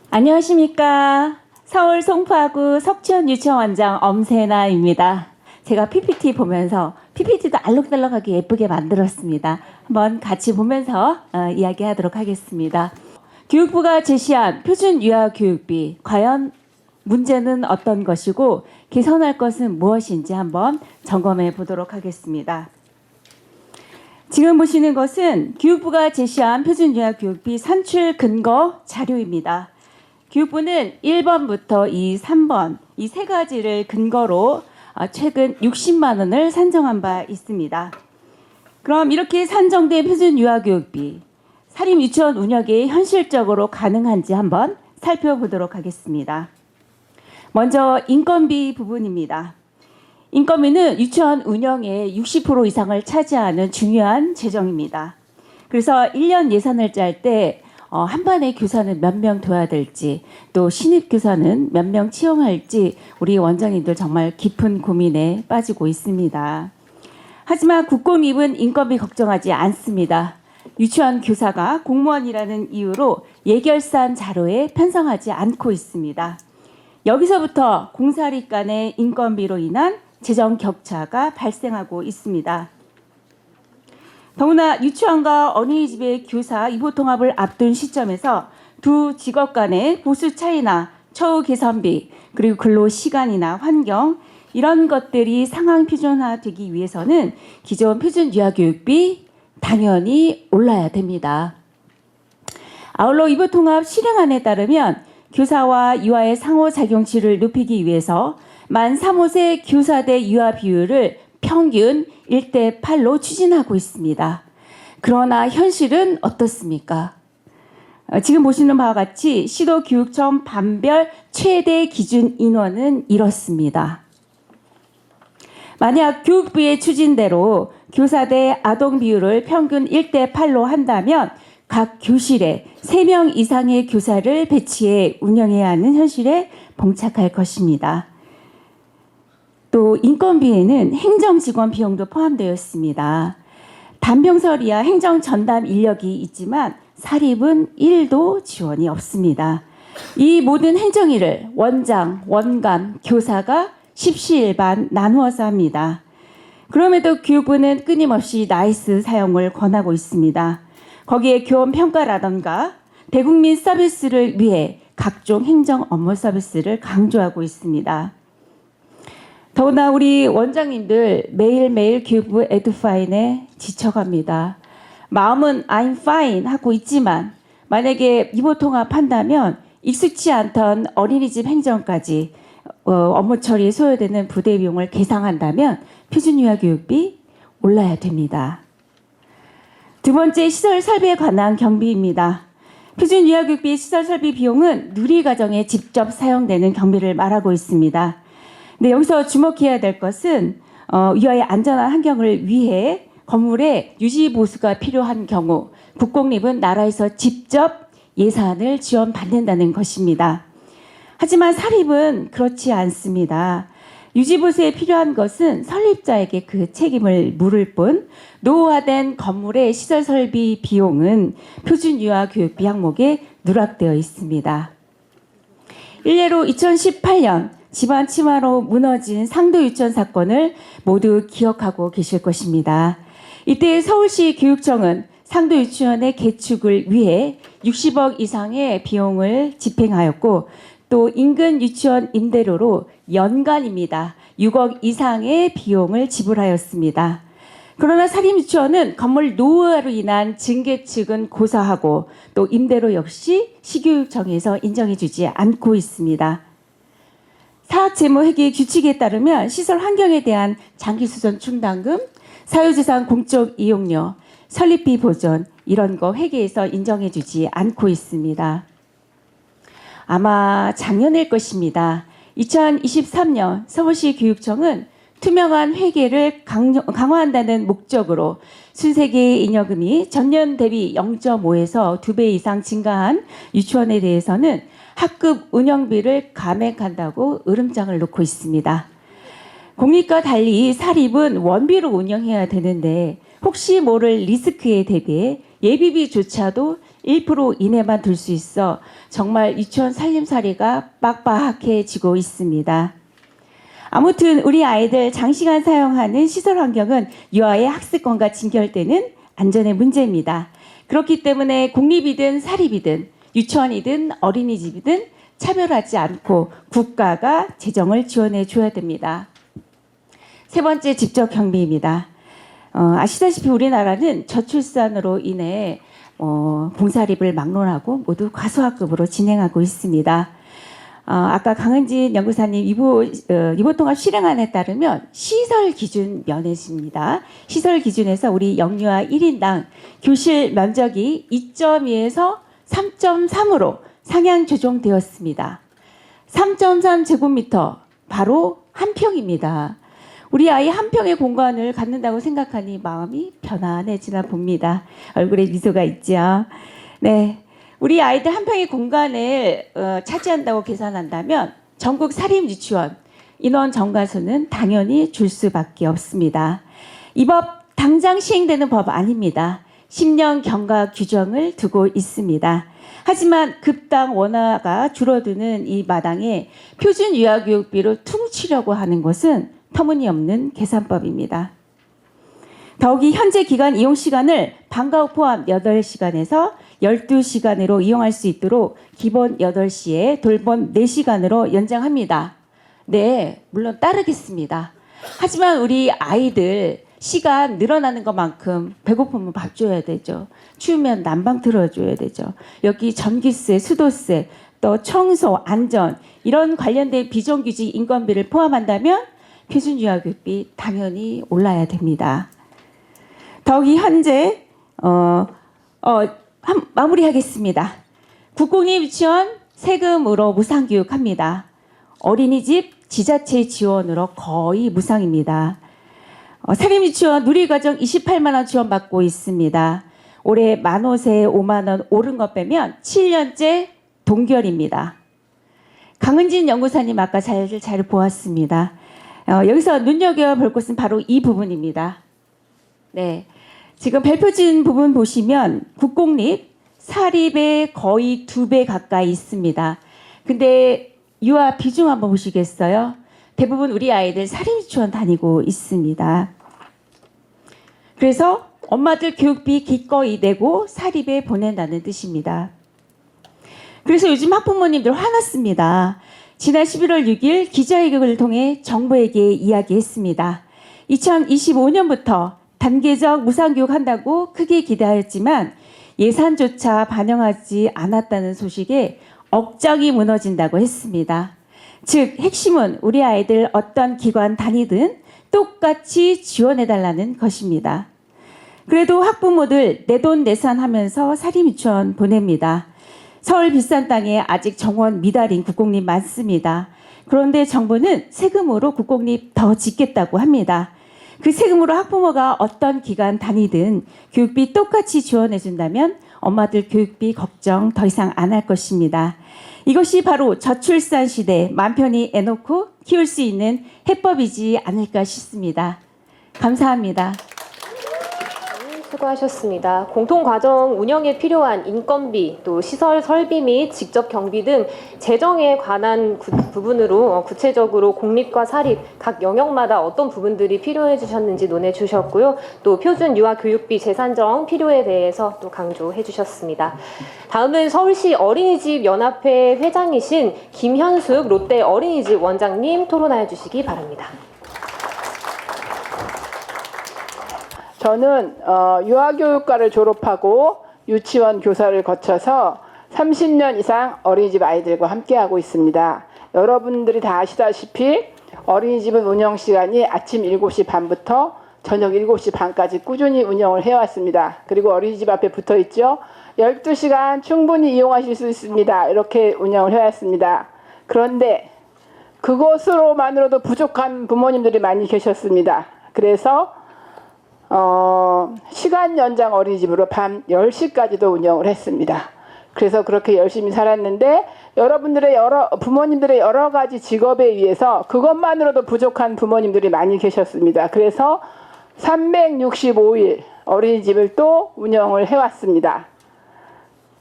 Speaker 11: 안녕하십니까. 서울 송파구 석촌유치원원장 엄세나입니다. 제가 PPT 보면서 PPT도 알록달록하게 예쁘게 만들었습니다. 한번 같이 보면서 이야기하도록 하겠습니다. 교육부가 제시한 표준 유아교육비, 과연 문제는 어떤 것이고 개선할 것은 무엇인지 한번 점검해 보도록 하겠습니다. 지금 보시는 것은 교육부가 제시한 표준 유아교육비 산출 근거 자료입니다. 교육부는 1번부터 3번 이 세 가지를 근거로 최근 60만 원을 산정한 바 있습니다. 그럼 이렇게 산정된 표준 유아교육비, 사립 유치원 운영이 현실적으로 가능한지 한번 살펴보도록 하겠습니다. 먼저 인건비 부분입니다. 인건비는 유치원 운영의 60% 이상을 차지하는 중요한 재정입니다. 그래서 1년 예산을 짤 때 한 반의 교사는 몇 명 둬야 될지, 또 신입 교사는 몇 명 채용할지 우리 원장님들 정말 깊은 고민에 빠지고 있습니다. 하지만 국공립은 인건비 걱정하지 않습니다. 유치원 교사가 공무원이라는 이유로 예결산 자료에 편성하지 않고 있습니다. 여기서부터 공사립 간의 인건비로 인한 재정 격차가 발생하고 있습니다. 더구나 유치원과 어린이집의 교사 이보 통합을 앞둔 시점에서 두 직업 간의 보수 차이나 처우 개선비, 그리고 근로 시간이나 환경, 이런 것들이 상황 표준화되기 위해서는 기존 표준 유아교육비 당연히 올라야 됩니다. 아울러 이보 통합 실행안에 따르면 교사와 유아의 상호작용치를 높이기 위해서 만 3, 5세 교사 대 유아 비율을 평균 1대8로 추진하고 있습니다. 그러나 현실은 어떻습니까? 지금 보시는 바와 같이 시도교육청 반별 최대 기준 인원은 이렇습니다. 만약 교육부의 추진대로 교사 대 아동 비율을 평균 1대8로 한다면 각 교실에 3명 이상의 교사를 배치해 운영해야 하는 현실에 봉착할 것입니다. 또 인건비에는 행정직원 비용도 포함되어 있습니다. 단병설 이하 행정 전담 인력이 있지만 사립은 1도 지원이 없습니다. 이 모든 행정일을 원장, 원감, 교사가 십시일반 나누어서 합니다. 그럼에도 교육부는 끊임없이 나이스 사용을 권하고 있습니다. 거기에 교원 평가라던가 대국민 서비스를 위해 각종 행정 업무 서비스를 강조하고 있습니다. 더구나 우리 원장님들 매일매일 교육부 에듀파인에 지쳐갑니다. 마음은 I'm fine 하고 있지만 만약에 이보 통합한다면 익숙치 않던 어린이집 행정까지 업무 처리에 소요되는 부대 비용을 계상한다면 표준 유아교육비 올라야 됩니다. 두 번째, 시설 설비에 관한 경비입니다. 표준 유아교육비 시설 설비 비용은 누리과정에 직접 사용되는 경비를 말하고 있습니다. 네, 여기서 주목해야 될 것은 유아의 안전한 환경을 위해 건물에 유지 보수가 필요한 경우 국공립은 나라에서 직접 예산을 지원받는다는 것입니다. 하지만 사립은 그렇지 않습니다. 유지 보수에 필요한 것은 설립자에게 그 책임을 물을 뿐 노후화된 건물의 시설 설비 비용은 표준 유아 교육비 항목에 누락되어 있습니다. 일례로 2018년 집안 침하로 무너진 상도 유치원 사건을 모두 기억하고 계실 것입니다. 이때 서울시 교육청은 상도 유치원의 개축을 위해 60억 이상의 비용을 집행하였고 또 인근 유치원 임대료로 연간입니다. 6억 이상의 비용을 지불하였습니다. 그러나 사립유치원은 건물 노후화로 인한 증개측은 고사하고 또 임대료 역시 시교육청에서 인정해주지 않고 있습니다. 사학재무회계 규칙에 따르면 시설 환경에 대한 장기수선 충당금, 사유재산 공적 이용료, 설립비 보전 이런 거 회계에서 인정해주지 않고 있습니다. 아마 작년일 것입니다. 2023년 서울시 교육청은 투명한 회계를 강화한다는 목적으로 순세계 잉여금이 전년 대비 0.5에서 2배 이상 증가한 유치원에 대해서는 학급 운영비를 감액한다고 으름장을 놓고 있습니다. 공립과 달리 사립은 원비로 운영해야 되는데 혹시 모를 리스크에 대비해 예비비조차도 1% 이내만 둘 수 있어 정말 유치원 살림살이가 빡빡해지고 있습니다. 아무튼 우리 아이들 장시간 사용하는 시설 환경은 유아의 학습권과 직결되는 안전의 문제입니다. 그렇기 때문에 공립이든 사립이든 유치원이든 어린이집이든 차별하지 않고 국가가 재정을 지원해 줘야 됩니다. 세 번째, 직접 경비입니다. 아시다시피 우리나라는 저출산으로 인해 봉사립을 막론하고 모두 과소학급으로 진행하고 있습니다. 아까 강은진 연구사님 이보통합 실행안에 따르면 시설 기준 면에십니다. 시설 기준에서 우리 영유아 1인당 교실 면적이 2.2에서 3.3으로 상향 조정되었습니다. 3.3제곱미터 바로 한 평입니다. 우리 아이 한 평의 공간을 갖는다고 생각하니 마음이 편안해지나 봅니다. 얼굴에 미소가 있죠. 네, 우리 아이들 한 평의 공간을 차지한다고 계산한다면 전국 사립 유치원 인원 정가수는 당연히 줄 수밖에 없습니다. 이 법 당장 시행되는 법 아닙니다. 10년 경과 규정을 두고 있습니다. 하지만 급당 원화가 줄어드는 이 마당에 표준 유아교육비를 퉁치려고 하는 것은 터무니없는 계산법입니다. 더욱이 현재 기간 이용 시간을 방과 후 포함 8시간에서 12시간으로 이용할 수 있도록 기본 8시에 돌봄 4시간으로 연장합니다. 네, 물론 따르겠습니다. 하지만 우리 아이들 시간 늘어나는 것만큼 배고프면 밥 줘야 되죠. 추우면 난방 틀어줘야 되죠. 여기 전기세, 수도세, 또 청소, 안전 이런 관련된 비정규직 인건비를 포함한다면 표준 유아교육비 당연히 올라야 됩니다. 더욱이 현재 마무리하겠습니다. 국공립 유치원 세금으로 무상교육합니다. 어린이집 지자체 지원으로 거의 무상입니다. 사립 유치원 누리과정 28만 원 지원받고 있습니다. 올해 만호세 5만 원 오른 것 빼면 7년째 동결입니다. 강은진 연구사님 아까 잘 보았습니다. 여기서 눈여겨볼 것은 바로 이 부분입니다. 네, 지금 발표진 부분 보시면 국공립, 사립의 거의 2배 가까이 있습니다. 근데 유아 비중 한번 보시겠어요? 대부분 우리 아이들 사립유치원 다니고 있습니다. 그래서 엄마들 교육비 기꺼이 내고 사립에 보낸다는 뜻입니다. 그래서 요즘 학부모님들 화났습니다. 지난 11월 6일 기자회견을 통해 정부에게 이야기했습니다. 2025년부터 단계적 무상교육 한다고 크게 기대하였지만 예산조차 반영하지 않았다는 소식에 억장이 무너진다고 했습니다. 즉 핵심은 우리 아이들 어떤 기관 다니든 똑같이 지원해달라는 것입니다. 그래도 학부모들 내돈내산하면서 사립유치원 보냅니다. 서울 비싼 땅에 아직 정원 미달인 국공립 많습니다. 그런데 정부는 세금으로 국공립 더 짓겠다고 합니다. 그 세금으로 학부모가 어떤 기관 다니든 교육비 똑같이 지원해준다면 엄마들 교육비 걱정 더 이상 안 할 것입니다. 이것이 바로 저출산 시대 맘 편히 애놓고 키울 수 있는 해법이지 않을까 싶습니다. 감사합니다.
Speaker 8: 수고하셨습니다. 공통과정 운영에 필요한 인건비, 또 시설 설비 및 직접 경비 등 재정에 관한 부분으로 구체적으로 공립과 사립 각 영역마다 어떤 부분들이 필요해 주셨는지 논해 주셨고요. 또 표준 유아 교육비 재산정 필요에 대해서 또 강조해 주셨습니다. 다음은 서울시 어린이집 연합회 회장이신 김현숙 롯데 어린이집 원장님 토론하여 주시기 바랍니다.
Speaker 12: 저는 유아교육과를 졸업하고 유치원 교사를 거쳐서 30년 이상 어린이집 아이들과 함께하고 있습니다. 여러분들이 다 아시다시피 어린이집은 운영시간이 아침 7시 반부터 저녁 7시 반까지 꾸준히 운영을 해왔습니다. 그리고 어린이집 앞에 붙어있죠. 12시간 충분히 이용하실 수 있습니다. 이렇게 운영을 해왔습니다. 그런데 그것으로만으로도 부족한 부모님들이 많이 계셨습니다. 그래서 시간 연장 어린이집으로 밤 10시까지도 운영을 했습니다. 그래서 그렇게 열심히 살았는데 여러분들의 부모님들의 여러 가지 직업에 의해서 그것만으로도 부족한 부모님들이 많이 계셨습니다. 그래서 365일 어린이집을 또 운영을 해왔습니다.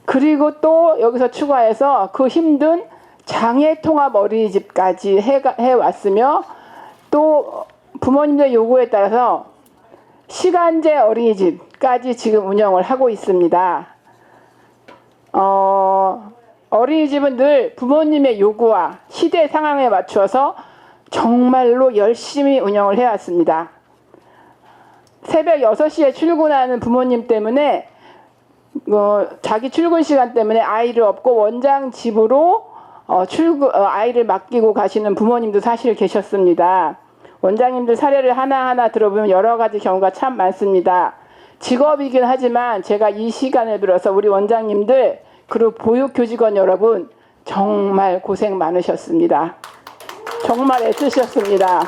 Speaker 12: 그리고 또 여기서 추가해서 그 힘든 장애통합 어린이집까지 해왔으며 또 부모님들 요구에 따라서 시간제 어린이집까지 지금 운영을 하고 있습니다. 어린이집은 늘 부모님의 요구와 시대 상황에 맞추어서 정말로 열심히 운영을 해왔습니다. 새벽 6시에 출근하는 부모님 때문에 자기 출근 시간 때문에 아이를 업고 원장 집으로 아이를 맡기고 가시는 부모님도 사실 계셨습니다. 원장님들 사례를 하나하나 들어보면 여러 가지 경우가 참 많습니다. 직업이긴 하지만 제가 이 시간을 빌어서 우리 원장님들 그리고 보육교직원 여러분 정말 고생 많으셨습니다. 정말 애쓰셨습니다.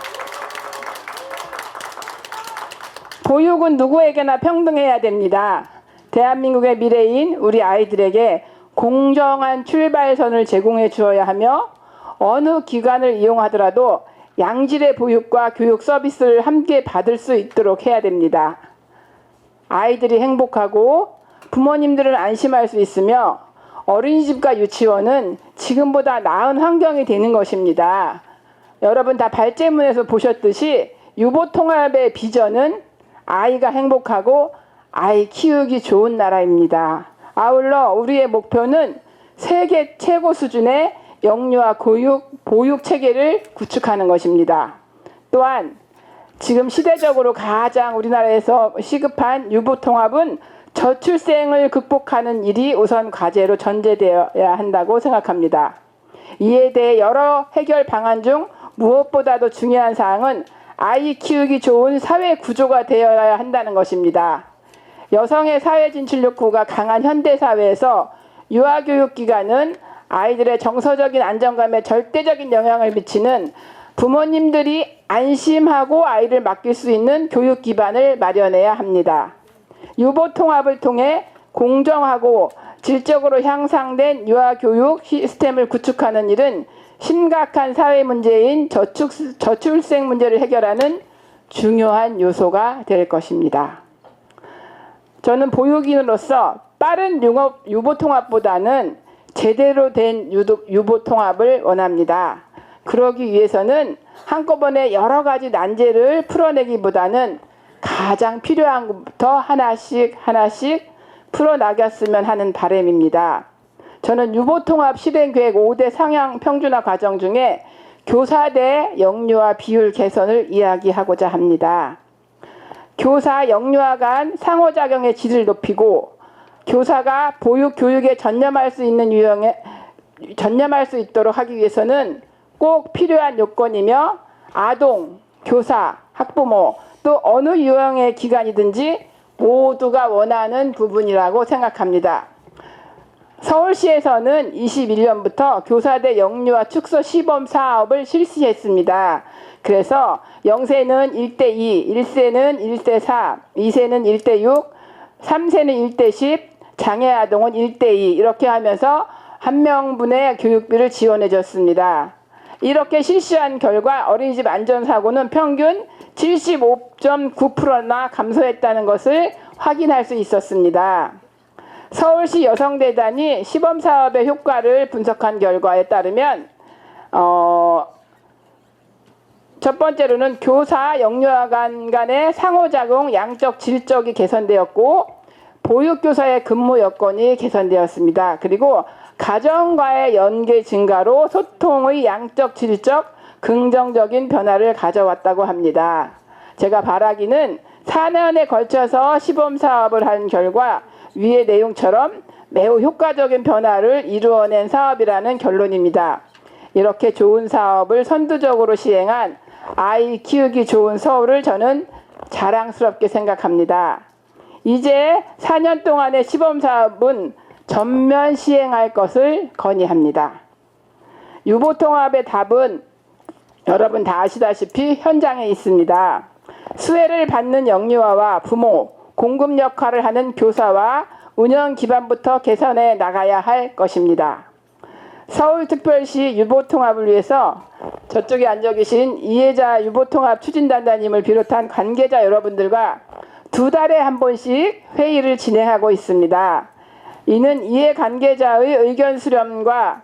Speaker 12: 보육은 누구에게나 평등해야 됩니다. 대한민국의 미래인 우리 아이들에게 공정한 출발선을 제공해 주어야 하며 어느 기관을 이용하더라도 양질의 보육과 교육 서비스를 함께 받을 수 있도록 해야 됩니다. 아이들이 행복하고 부모님들은 안심할 수 있으며 어린이집과 유치원은 지금보다 나은 환경이 되는 것입니다. 여러분 다 발제문에서 보셨듯이 유보통합의 비전은 아이가 행복하고 아이 키우기 좋은 나라입니다. 아울러 우리의 목표는 세계 최고 수준의 영유아 보육 체계를 구축하는 것입니다. 또한 지금 시대적으로 가장 우리나라에서 시급한 유보통합은 저출생을 극복하는 일이 우선 과제로 전제되어야 한다고 생각합니다. 이에 대해 여러 해결 방안 중 무엇보다도 중요한 사항은 아이 키우기 좋은 사회 구조가 되어야 한다는 것입니다. 여성의 사회 진출 욕구가 강한 현대 사회에서 유아교육기관은 아이들의 정서적인 안정감에 절대적인 영향을 미치는 부모님들이 안심하고 아이를 맡길 수 있는 교육 기반을 마련해야 합니다. 유보통합을 통해 공정하고 질적으로 향상된 유아교육 시스템을 구축하는 일은 심각한 사회 문제인 저출생 문제를 해결하는 중요한 요소가 될 것입니다. 저는 보육인으로서 빠른 유보통합보다는 제대로 된 유보통합을 원합니다. 그러기 위해서는 한꺼번에 여러 가지 난제를 풀어내기보다는 가장 필요한 것부터 하나씩 풀어나갔으면 하는 바람입니다. 저는 유보통합 실행계획 5대 상향 평준화 과정 중에 교사 대 영유아 비율 개선을 이야기하고자 합니다. 교사, 영유아 간 상호작용의 질을 높이고 교사가 보육 교육에 전념할 수 있도록 하기 위해서는 꼭 필요한 요건이며 아동, 교사, 학부모 또 어느 유형의 기관이든지 모두가 원하는 부분이라고 생각합니다. 서울시에서는 21년부터 교사대 영유아 축소 시범 사업을 실시했습니다. 그래서 0세는 1:2, 1세는 1:4, 2세는 1:6, 3세는 1:10, 장애아동은 1:2 이렇게 하면서 1명분의 교육비를 지원해 줬습니다. 이렇게 실시한 결과 어린이집 안전사고는 평균 75.9%나 감소했다는 것을 확인할 수 있었습니다. 서울시 여성대단이 시범사업의 효과를 분석한 결과에 따르면 첫 번째로는 교사, 영유아 간의 상호작용, 양적, 질적이 개선되었고 보육교사의 근무 여건이 개선되었습니다. 그리고 가정과의 연계 증가로 소통의 양적, 질적, 긍정적인 변화를 가져왔다고 합니다. 제가 바라기는 4년에 걸쳐서 시범사업을 한 결과 위의 내용처럼 매우 효과적인 변화를 이루어낸 사업이라는 결론입니다. 이렇게 좋은 사업을 선두적으로 시행한 아이 키우기 좋은 서울을 저는 자랑스럽게 생각합니다. 이제 4년 동안의 시범사업은 전면 시행할 것을 건의합니다. 유보통합의 답은 여러분 다 아시다시피 현장에 있습니다. 수혜를 받는 영유아와 부모, 공급 역할을 하는 교사와 운영 기반부터 개선해 나가야 할 것입니다. 서울특별시 유보통합을 위해서 저쪽에 앉아 계신 이혜자 유보통합 추진단장님을 비롯한 관계자 여러분들과 2달에 한 번씩 회의를 진행하고 있습니다. 이는 이해 관계자의 의견 수렴과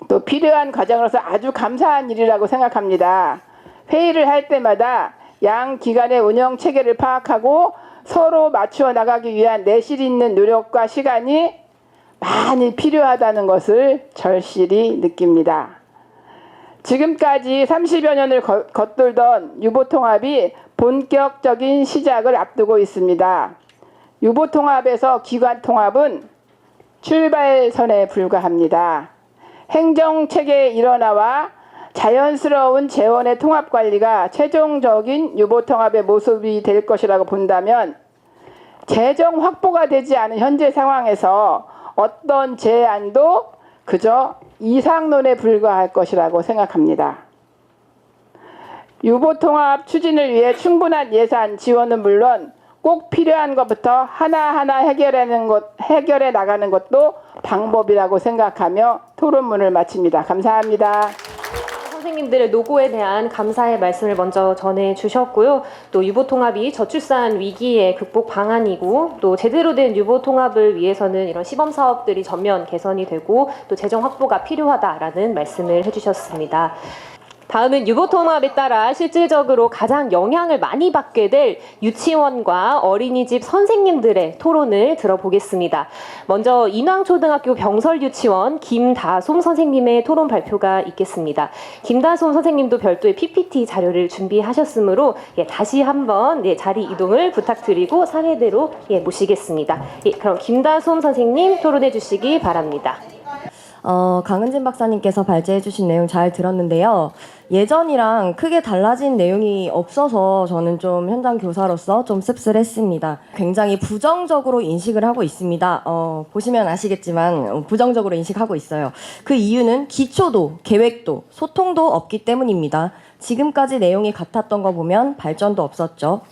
Speaker 12: 또 필요한 과정으로서 아주 감사한 일이라고 생각합니다. 회의를 할 때마다 양 기관의 운영 체계를 파악하고 서로 맞추어 나가기 위한 내실 있는 노력과 시간이 많이 필요하다는 것을 절실히 느낍니다. 지금까지 30여 년을 겉돌던 유보통합이 본격적인 시작을 앞두고 있습니다. 유보통합에서 기관통합은 출발선에 불과합니다. 행정체계의 일원화와 자연스러운 재원의 통합관리가 최종적인 유보통합의 모습이 될 것이라고 본다면 재정 확보가 되지 않은 현재 상황에서 어떤 제안도 그저 이상론에 불과할 것이라고 생각합니다. 유보통합 추진을 위해 충분한 예산 지원은 물론 꼭 필요한 것부터 하나하나 해결해 나가는 것도 방법이라고 생각하며 토론문을 마칩니다. 감사합니다.
Speaker 8: 선생님들의 노고에 대한 감사의 말씀을 먼저 전해주셨고요. 또 유보통합이 저출산 위기의 극복 방안이고 또 제대로 된 유보통합을 위해서는 이런 시범사업들이 전면 개선이 되고 또 재정 확보가 필요하다라는 말씀을 해주셨습니다. 다음은 유보통합에 따라 실질적으로 가장 영향을 많이 받게 될 유치원과 어린이집 선생님들의 토론을 들어보겠습니다. 먼저 인왕초등학교 병설유치원 김다솜 선생님의 토론 발표가 있겠습니다. 김다솜 선생님도 별도의 PPT 자료를 준비하셨으므로 다시 한번 자리 이동을 부탁드리고 사례대로 모시겠습니다. 그럼 김다솜 선생님 토론해 주시기 바랍니다.
Speaker 13: 강은진 박사님께서 발제해 주신 내용 잘 들었는데요. 예전이랑 크게 달라진 내용이 없어서 저는 좀 현장 교사로서 좀 씁쓸했습니다. 굉장히 부정적으로 인식을 하고 있습니다. 보시면 아시겠지만 부정적으로 인식하고 있어요. 그 이유는 기초도, 계획도, 소통도 없기 때문입니다. 지금까지 내용이 같았던 거 보면 발전도 없었죠.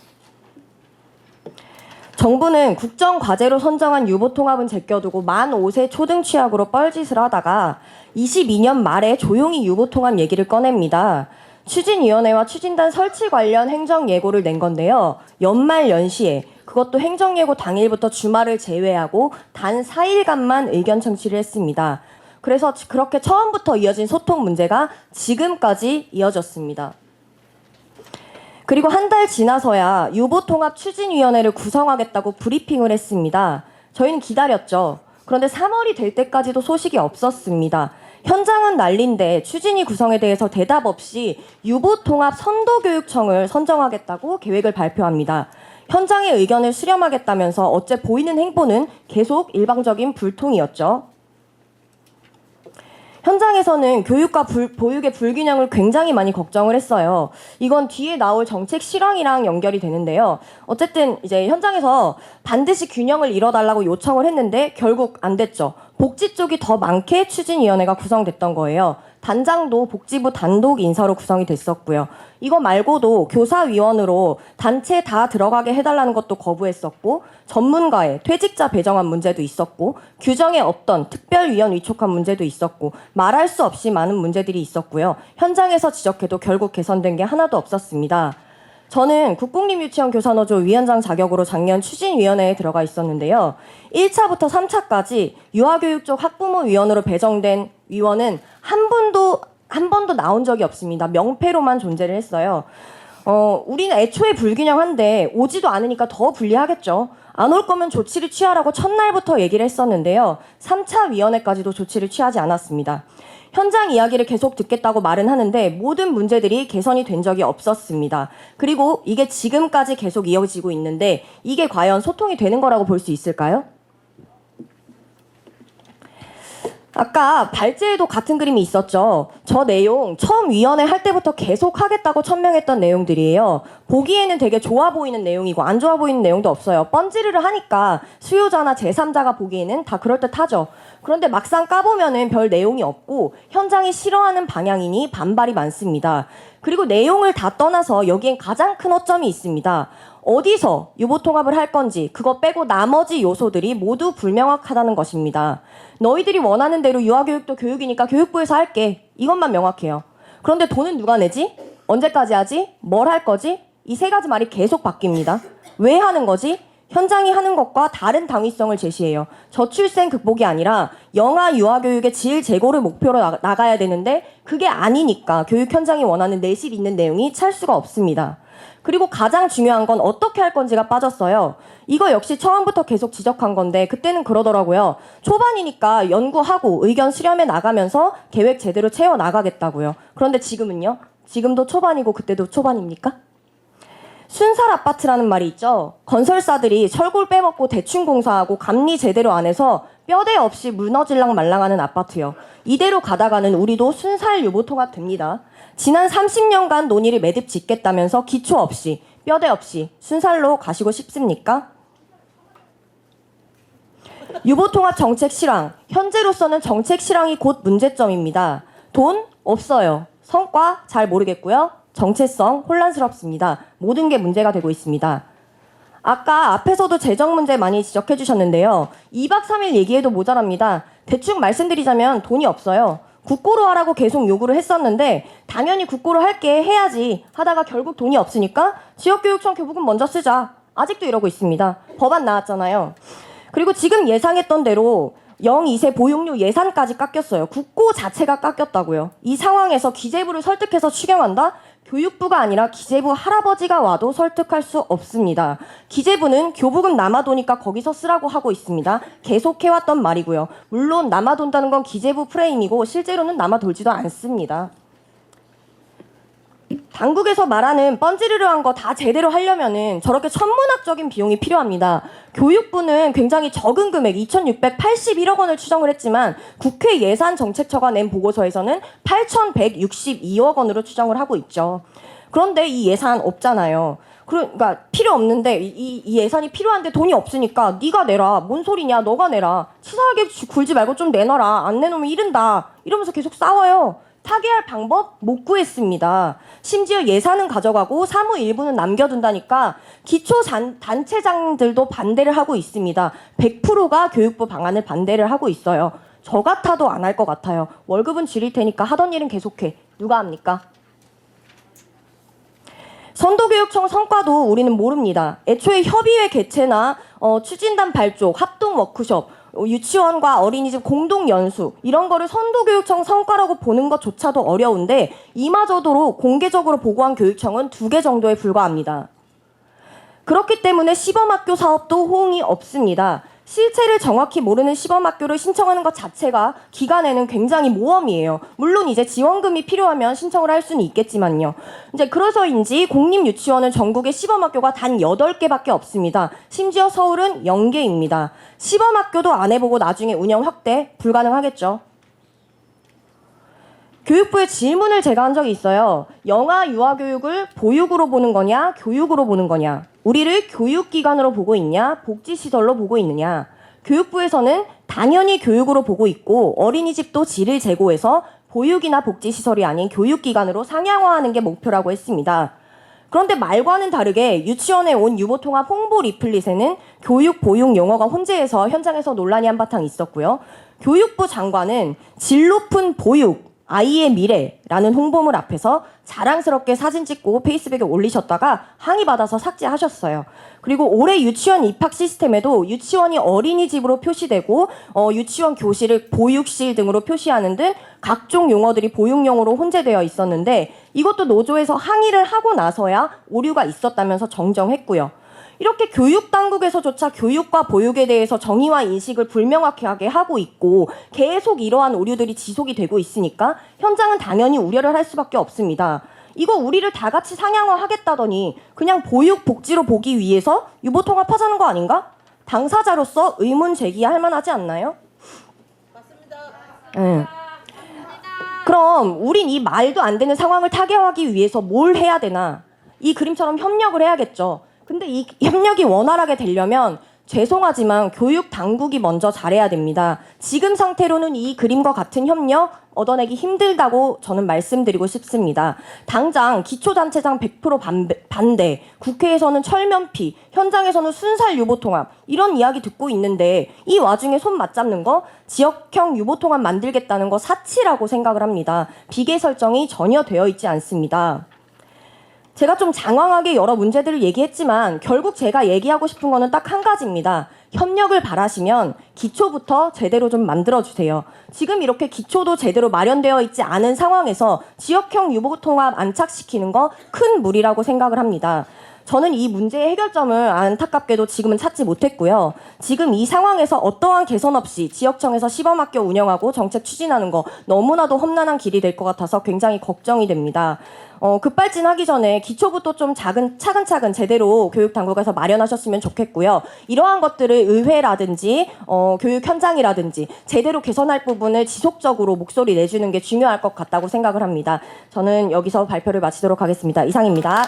Speaker 13: 정부는 국정과제로 선정한 유보통합은 제껴두고 만 5세 초등 취약으로 뻘짓을 하다가 22년 말에 조용히 유보통합 얘기를 꺼냅니다. 추진위원회와 추진단 설치 관련 행정예고를 낸 건데요. 연말 연시에 그것도 행정예고 당일부터 주말을 제외하고 단 4일간만 의견 청취를 했습니다. 그래서 그렇게 처음부터 이어진 소통 문제가 지금까지 이어졌습니다. 그리고 한 달 지나서야 유보통합 추진위원회를 구성하겠다고 브리핑을 했습니다. 저희는 기다렸죠. 그런데 3월이 될 때까지도 소식이 없었습니다. 현장은 난리인데 추진위 구성에 대해서 대답 없이 유보통합 선도교육청을 선정하겠다고 계획을 발표합니다. 현장의 의견을 수렴하겠다면서 어째 보이는 행보는 계속 일방적인 불통이었죠. 현장에서는 교육과 보육의 불균형을 굉장히 많이 걱정을 했어요. 이건 뒤에 나올 정책 실황이랑 연결이 되는데요. 어쨌든 이제 현장에서 반드시 균형을 이뤄달라고 요청을 했는데 결국 안 됐죠. 복지 쪽이 더 많게 추진위원회가 구성됐던 거예요. 단장도 복지부 단독 인사로 구성이 됐었고요. 이거 말고도 교사위원으로 단체 다 들어가게 해달라는 것도 거부했었고, 전문가의 퇴직자 배정안 문제도 있었고, 규정에 없던 특별위원 위촉한 문제도 있었고, 말할 수 없이 많은 문제들이 있었고요. 현장에서 지적해도 결국 개선된 게 하나도 없었습니다. 저는 국공립유치원 교사노조 위원장 자격으로 작년 추진위원회에 들어가 있었는데요. 1차부터 3차까지 유아교육 쪽 학부모위원으로 배정된 위원은 한 번도 나온 적이 없습니다. 명패로만 존재를 했어요. 우리는 애초에 불균형한데 오지도 않으니까 더 불리하겠죠. 안 올 거면 조치를 취하라고 첫날부터 얘기를 했었는데요. 3차 위원회까지도 조치를 취하지 않았습니다. 현장 이야기를 계속 듣겠다고 말은 하는데 모든 문제들이 개선이 된 적이 없었습니다. 그리고 이게 지금까지 계속 이어지고 있는데 이게 과연 소통이 되는 거라고 볼 수 있을까요? 아까 발제에도 같은 그림이 있었죠. 저 내용 처음 위원회 할 때부터 계속 하겠다고 천명했던 내용들이에요. 보기에는 되게 좋아 보이는 내용이고 안 좋아 보이는 내용도 없어요. 뻔지르르 하니까 수요자나 제3자가 보기에는 다 그럴듯하죠. 그런데 막상 까보면은 별 내용이 없고 현장이 싫어하는 방향이니 반발이 많습니다. 그리고 내용을 다 떠나서 여기엔 가장 큰 허점이 있습니다. 어디서 유보통합을 할 건지 그거 빼고 나머지 요소들이 모두 불명확하다는 것입니다. 너희들이 원하는 대로 유아교육도 교육이니까 교육부에서 할게. 이것만 명확해요. 그런데 돈은 누가 내지? 언제까지 하지? 뭘 할 거지? 이 세 가지 말이 계속 바뀝니다. 왜 하는 거지? 현장이 하는 것과 다른 당위성을 제시해요. 저출생 극복이 아니라 영아 유아교육의 질 제고를 목표로 나가야 되는데 그게 아니니까 교육 현장이 원하는 내실 있는 내용이 찰 수가 없습니다. 그리고 가장 중요한 건 어떻게 할 건지가 빠졌어요. 이거 역시 처음부터 계속 지적한 건데 그때는 그러더라고요. 초반이니까 연구하고 의견 수렴해 나가면서 계획 제대로 채워 나가겠다고요. 그런데 지금은요? 지금도 초반이고 그때도 초반입니까? 순살 아파트라는 말이 있죠. 건설사들이 철골 빼먹고 대충 공사하고 감리 제대로 안 해서 뼈대 없이 무너질랑 말랑하는 아파트요. 이대로 가다가는 우리도 순살 유보통합 됩니다. 지난 30년간 논의를 매듭 짓겠다면서 기초 없이 뼈대 없이 순살로 가시고 싶습니까? 유보통합 정책 실황. 현재로서는 정책 실황이 곧 문제점입니다. 돈 없어요. 성과 잘 모르겠고요. 정체성 혼란스럽습니다. 모든 게 문제가 되고 있습니다. 아까 앞에서도 재정 문제 많이 지적해 주셨는데요. 2박 3일 얘기해도 모자랍니다. 대충 말씀드리자면 돈이 없어요. 국고로 하라고 계속 요구를 했었는데 당연히 국고로 할게 해야지 하다가 결국 돈이 없으니까 지역교육청 교부금 먼저 쓰자. 아직도 이러고 있습니다. 법안 나왔잖아요. 그리고 지금 예상했던 대로 0-2세 보육료 예산까지 깎였어요. 국고 자체가 깎였다고요. 이 상황에서 기재부를 설득해서 추경한다? 교육부가 아니라 기재부 할아버지가 와도 설득할 수 없습니다. 기재부는 교부금 남아도니까 거기서 쓰라고 하고 있습니다. 계속 해왔던 말이고요. 물론 남아돈다는 건 기재부 프레임이고 실제로는 남아돌지도 않습니다. 당국에서 말하는 뻔지르르한 거 다 제대로 하려면은 저렇게 천문학적인 비용이 필요합니다. 교육부는 굉장히 적은 금액 2,681억 원을 추정을 했지만 국회 예산정책처가 낸 보고서에서는 8,162억 원으로 추정을 하고 있죠. 그런데 이 예산 없잖아요. 그러니까 필요 없는데 이 예산이 필요한데 돈이 없으니까 네가 내라. 뭔 소리냐. 너가 내라. 치사하게 굴지 말고 좀 내놔라. 안 내놓으면 이른다. 이러면서 계속 싸워요. 타개할 방법 못 구했습니다. 심지어 예산은 가져가고 사무 일부는 남겨둔다니까 기초 단체장들도 반대를 하고 있습니다. 100%가 교육부 방안을 반대를 하고 있어요. 저 같아도 안 할 것 같아요. 월급은 줄일 테니까 하던 일은 계속해. 누가 합니까? 선도교육청 성과도 우리는 모릅니다. 애초에 협의회 개최나 추진단 발족, 합동 워크숍, 유치원과 어린이집 공동 연수 이런 거를 선도교육청 성과라고 보는 것조차도 어려운데 이마저도 공개적으로 보고한 교육청은 2개 정도에 불과합니다. 그렇기 때문에 시범학교 사업도 호응이 없습니다. 실체를 정확히 모르는 시범학교를 신청하는 것 자체가 기간에는 굉장히 모험이에요. 물론 이제 지원금이 필요하면 신청을 할 수는 있겠지만요. 이제 그래서인지 공립유치원은 전국에 시범학교가 단 8개밖에 없습니다. 심지어 서울은 0개입니다. 시범학교도 안 해보고 나중에 운영 확대 불가능하겠죠. 교육부에 질문을 제가 한 적이 있어요. 영아 유아교육을 보육으로 보는 거냐, 교육으로 보는 거냐. 우리를 교육기관으로 보고 있냐, 복지시설로 보고 있느냐. 교육부에서는 당연히 교육으로 보고 있고 어린이집도 질을 제고해서 보육이나 복지시설이 아닌 교육기관으로 상향화하는 게 목표라고 했습니다. 그런데 말과는 다르게 유치원에 온 유보통합 홍보 리플릿에는 교육, 보육 용어가 혼재해서 현장에서 논란이 한바탕 있었고요. 교육부 장관은 질 높은 보육, 아이의 미래라는 홍보물 앞에서 자랑스럽게 사진 찍고 페이스북에 올리셨다가 항의받아서 삭제하셨어요. 그리고 올해 유치원 입학 시스템에도 유치원이 어린이집으로 표시되고 유치원 교실을 보육실 등으로 표시하는 등 각종 용어들이 보육용어로 혼재되어 있었는데 이것도 노조에서 항의를 하고 나서야 오류가 있었다면서 정정했고요. 이렇게 교육당국에서조차 교육과 보육에 대해서 정의와 인식을 불명확하게 하고 있고 계속 이러한 오류들이 지속이 되고 있으니까 현장은 당연히 우려를 할 수밖에 없습니다. 이거 우리를 다 같이 상향화하겠다더니 그냥 보육, 복지로 보기 위해서 유보통합하자는 거 아닌가? 당사자로서 의문 제기할 만하지 않나요? 그럼 우린 이 말도 안 되는 상황을 타개하기 위해서 뭘 해야 되나? 이 그림처럼 협력을 해야겠죠. 근데 이 협력이 원활하게 되려면 죄송하지만 교육 당국이 먼저 잘해야 됩니다. 지금 상태로는 이 그림과 같은 협력 얻어내기 힘들다고 저는 말씀드리고 싶습니다. 당장 기초단체장 100% 반대, 국회에서는 철면피, 현장에서는 순살 유보통합 이런 이야기 듣고 있는데 이 와중에 손 맞잡는 거 지역형 유보통합 만들겠다는 거 사치라고 생각을 합니다. 비계 설정이 전혀 되어 있지 않습니다. 제가 좀 장황하게 여러 문제들을 얘기했지만 결국 제가 얘기하고 싶은 거는 딱 한 가지입니다. 협력을 바라시면 기초부터 제대로 좀 만들어주세요. 지금 이렇게 기초도 제대로 마련되어 있지 않은 상황에서 지역형 유보통합 안착시키는 거 큰 무리라고 생각을 합니다. 저는 이 문제의 해결점을 안타깝게도 지금은 찾지 못했고요. 지금 이 상황에서 어떠한 개선 없이 지역청에서 시범학교 운영하고 정책 추진하는 거 너무나도 험난한 길이 될 것 같아서 굉장히 걱정이 됩니다. 급발진하기 전에 기초부터 좀 차근차근 제대로 교육 당국에서 마련하셨으면 좋겠고요. 이러한 것들을 의회라든지 교육 현장이라든지 제대로 개선할 부분을 지속적으로 목소리 내주는 게 중요할 것 같다고 생각을 합니다. 저는 여기서 발표를 마치도록 하겠습니다. 이상입니다.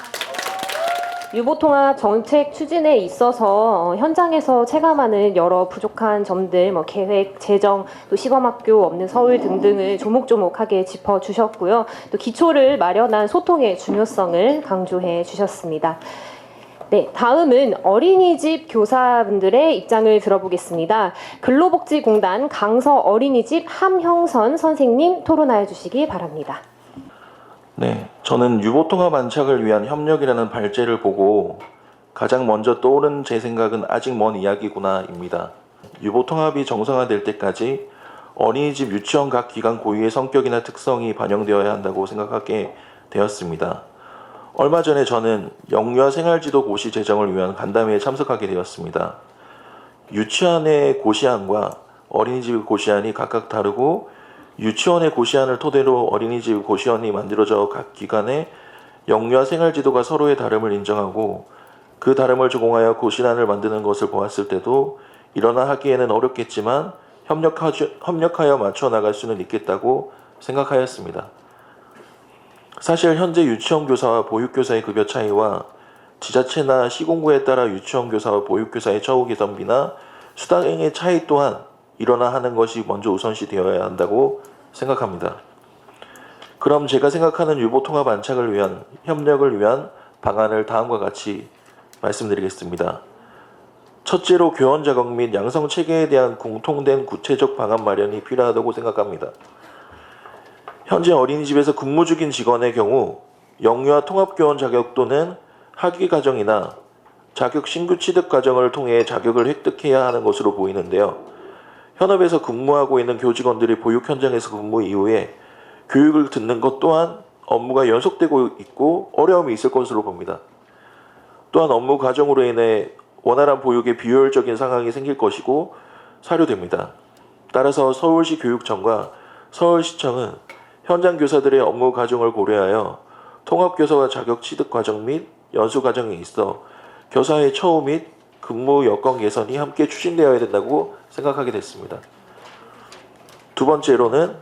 Speaker 8: 유보통합 정책 추진에 있어서 현장에서 체감하는 여러 부족한 점들, 계획, 재정, 또 시범학교 없는 서울 등등을 조목조목하게 짚어주셨고요. 또 기초를 마련한 소통의 중요성을 강조해 주셨습니다. 네, 다음은 어린이집 교사분들의 입장을 들어보겠습니다. 근로복지공단 강서 어린이집 함형선 선생님 토론하여 주시기 바랍니다.
Speaker 14: 네, 저는 유보통합 안착을 위한 협력이라는 발제를 보고 가장 먼저 떠오른 제 생각은 아직 먼 이야기구나입니다. 유보통합이 정상화될 때까지 어린이집, 유치원 각 기관 고유의 성격이나 특성이 반영되어야 한다고 생각하게 되었습니다. 얼마 전에 저는 영유아 생활지도 고시 제정을 위한 간담회에 참석하게 되었습니다. 유치원의 고시안과 어린이집 고시안이 각각 다르고 유치원의 고시안을 토대로 어린이집 고시원이 만들어져 각 기관의 영유아 생활지도가 서로의 다름을 인정하고 그 다름을 제공하여 고시안을 만드는 것을 보았을 때도 일어나 하기에는 어렵겠지만 협력하여 맞춰 나갈 수는 있겠다고 생각하였습니다. 사실 현재 유치원 교사와 보육교사의 급여 차이와 지자체나 시공구에 따라 유치원 교사와 보육교사의 처우 개선비나 수당의 차이 또한 일어나 하는 것이 먼저 우선시 되어야 한다고 생각합니다. 그럼 제가 생각하는 유보통합 안착을 위한 협력을 위한 방안을 다음과 같이 말씀드리겠습니다. 첫째로 교원 자격 및 양성 체계에 대한 공통된 구체적 방안 마련이 필요하다고 생각합니다. 현재 어린이집에서 근무 중인 직원의 경우 영유아 통합교원 자격 또는 학위 과정이나 자격 신규 취득 과정을 통해 자격을 획득해야 하는 것으로 보이는데요. 현업에서 근무하고 있는 교직원들이 보육 현장에서 근무 이후에 교육을 듣는 것 또한 업무가 연속되고 있고 어려움이 있을 것으로 봅니다. 또한 업무 과정으로 인해 원활한 보육에 비효율적인 상황이 생길 것이고 사료됩니다. 따라서 서울시 교육청과 서울시청은 현장 교사들의 업무 과정을 고려하여 통합교사와 자격 취득 과정 및 연수 과정에 있어 교사의 처우 및 근무 여건 개선이 함께 추진되어야 된다고 생각하게 됐습니다. 두 번째로는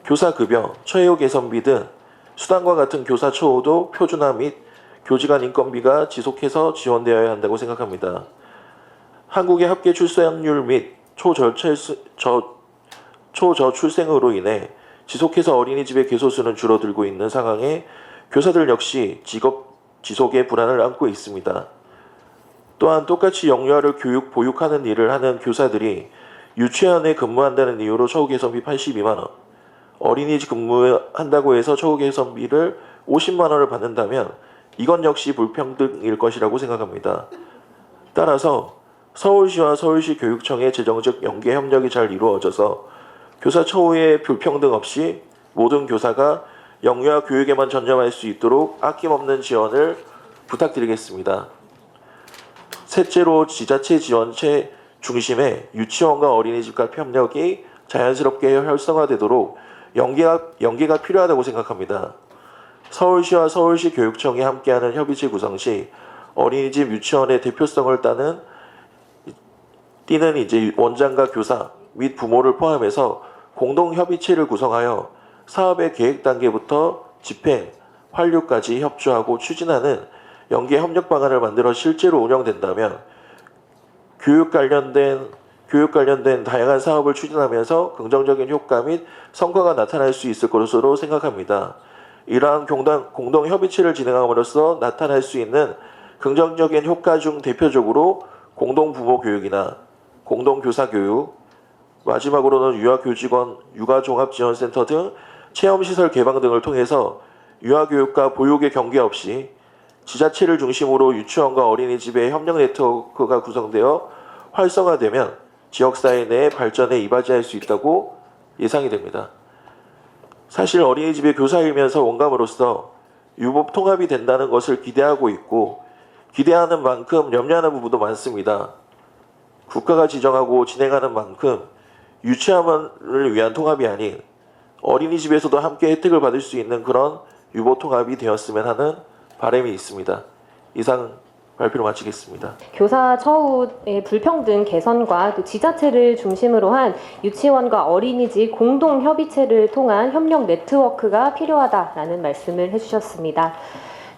Speaker 14: 교사급여, 처우 개선비 등 수당과 같은 교사 처우도 표준화 및 교직원 인건비가 지속해서 지원되어야 한다고 생각합니다. 한국의 합계 출산율 및 초저출생으로 인해 지속해서 어린이집의 개소수는 줄어들고 있는 상황에 교사들 역시 직업 지속의 불안을 안고 있습니다. 또한 똑같이 영유아를 보육하는 일을 하는 교사들이 유치원에 근무한다는 이유로 처우 개선비 82만 원, 어린이집 근무한다고 해서 처우 개선비를 50만 원을 받는다면 이건 역시 불평등일 것이라고 생각합니다. 따라서 서울시와 서울시 교육청의 재정적 연계 협력이 잘 이루어져서 교사 처우의 불평등 없이 모든 교사가 영유아 교육에만 전념할 수 있도록 아낌없는 지원을 부탁드리겠습니다. 셋째로 지자체 지원체 중심의 유치원과 어린이집과 협력이 자연스럽게 활성화되도록 연계가 필요하다고 생각합니다. 서울시와 서울시 교육청이 함께하는 협의체 구성 시 어린이집 유치원의 대표성을 띠는 이제 원장과 교사 및 부모를 포함해서 공동협의체를 구성하여 사업의 계획 단계부터 집행, 환류까지 협조하고 추진하는 연계 협력 방안을 만들어 실제로 운영된다면 교육 관련된 다양한 사업을 추진하면서 긍정적인 효과 및 성과가 나타날 수 있을 것으로 생각합니다. 이러한 공동협의체를 진행함으로써 나타날 수 있는 긍정적인 효과 중 대표적으로 공동부모 교육이나 공동교사 교육, 마지막으로는 유아교직원, 육아종합지원센터 등 체험시설 개방 등을 통해서 유아교육과 보육에 경계없이 지자체를 중심으로 유치원과 어린이집의 협력 네트워크가 구성되어 활성화되면 지역사회 내 발전에 이바지할 수 있다고 예상이 됩니다. 사실 어린이집의 교사이면서 원감으로서 유법 통합이 된다는 것을 기대하고 있고 기대하는 만큼 염려하는 부분도 많습니다. 국가가 지정하고 진행하는 만큼 유치원을 위한 통합이 아닌 어린이집에서도 함께 혜택을 받을 수 있는 그런 유보 통합이 되었으면 하는 바람이 있습니다. 이상 발표를 마치겠습니다.
Speaker 8: 교사 처우의 불평등 개선과 또 지자체를 중심으로 한 유치원과 어린이집 공동협의체를 통한 협력 네트워크가 필요하다라는 말씀을 해주셨습니다.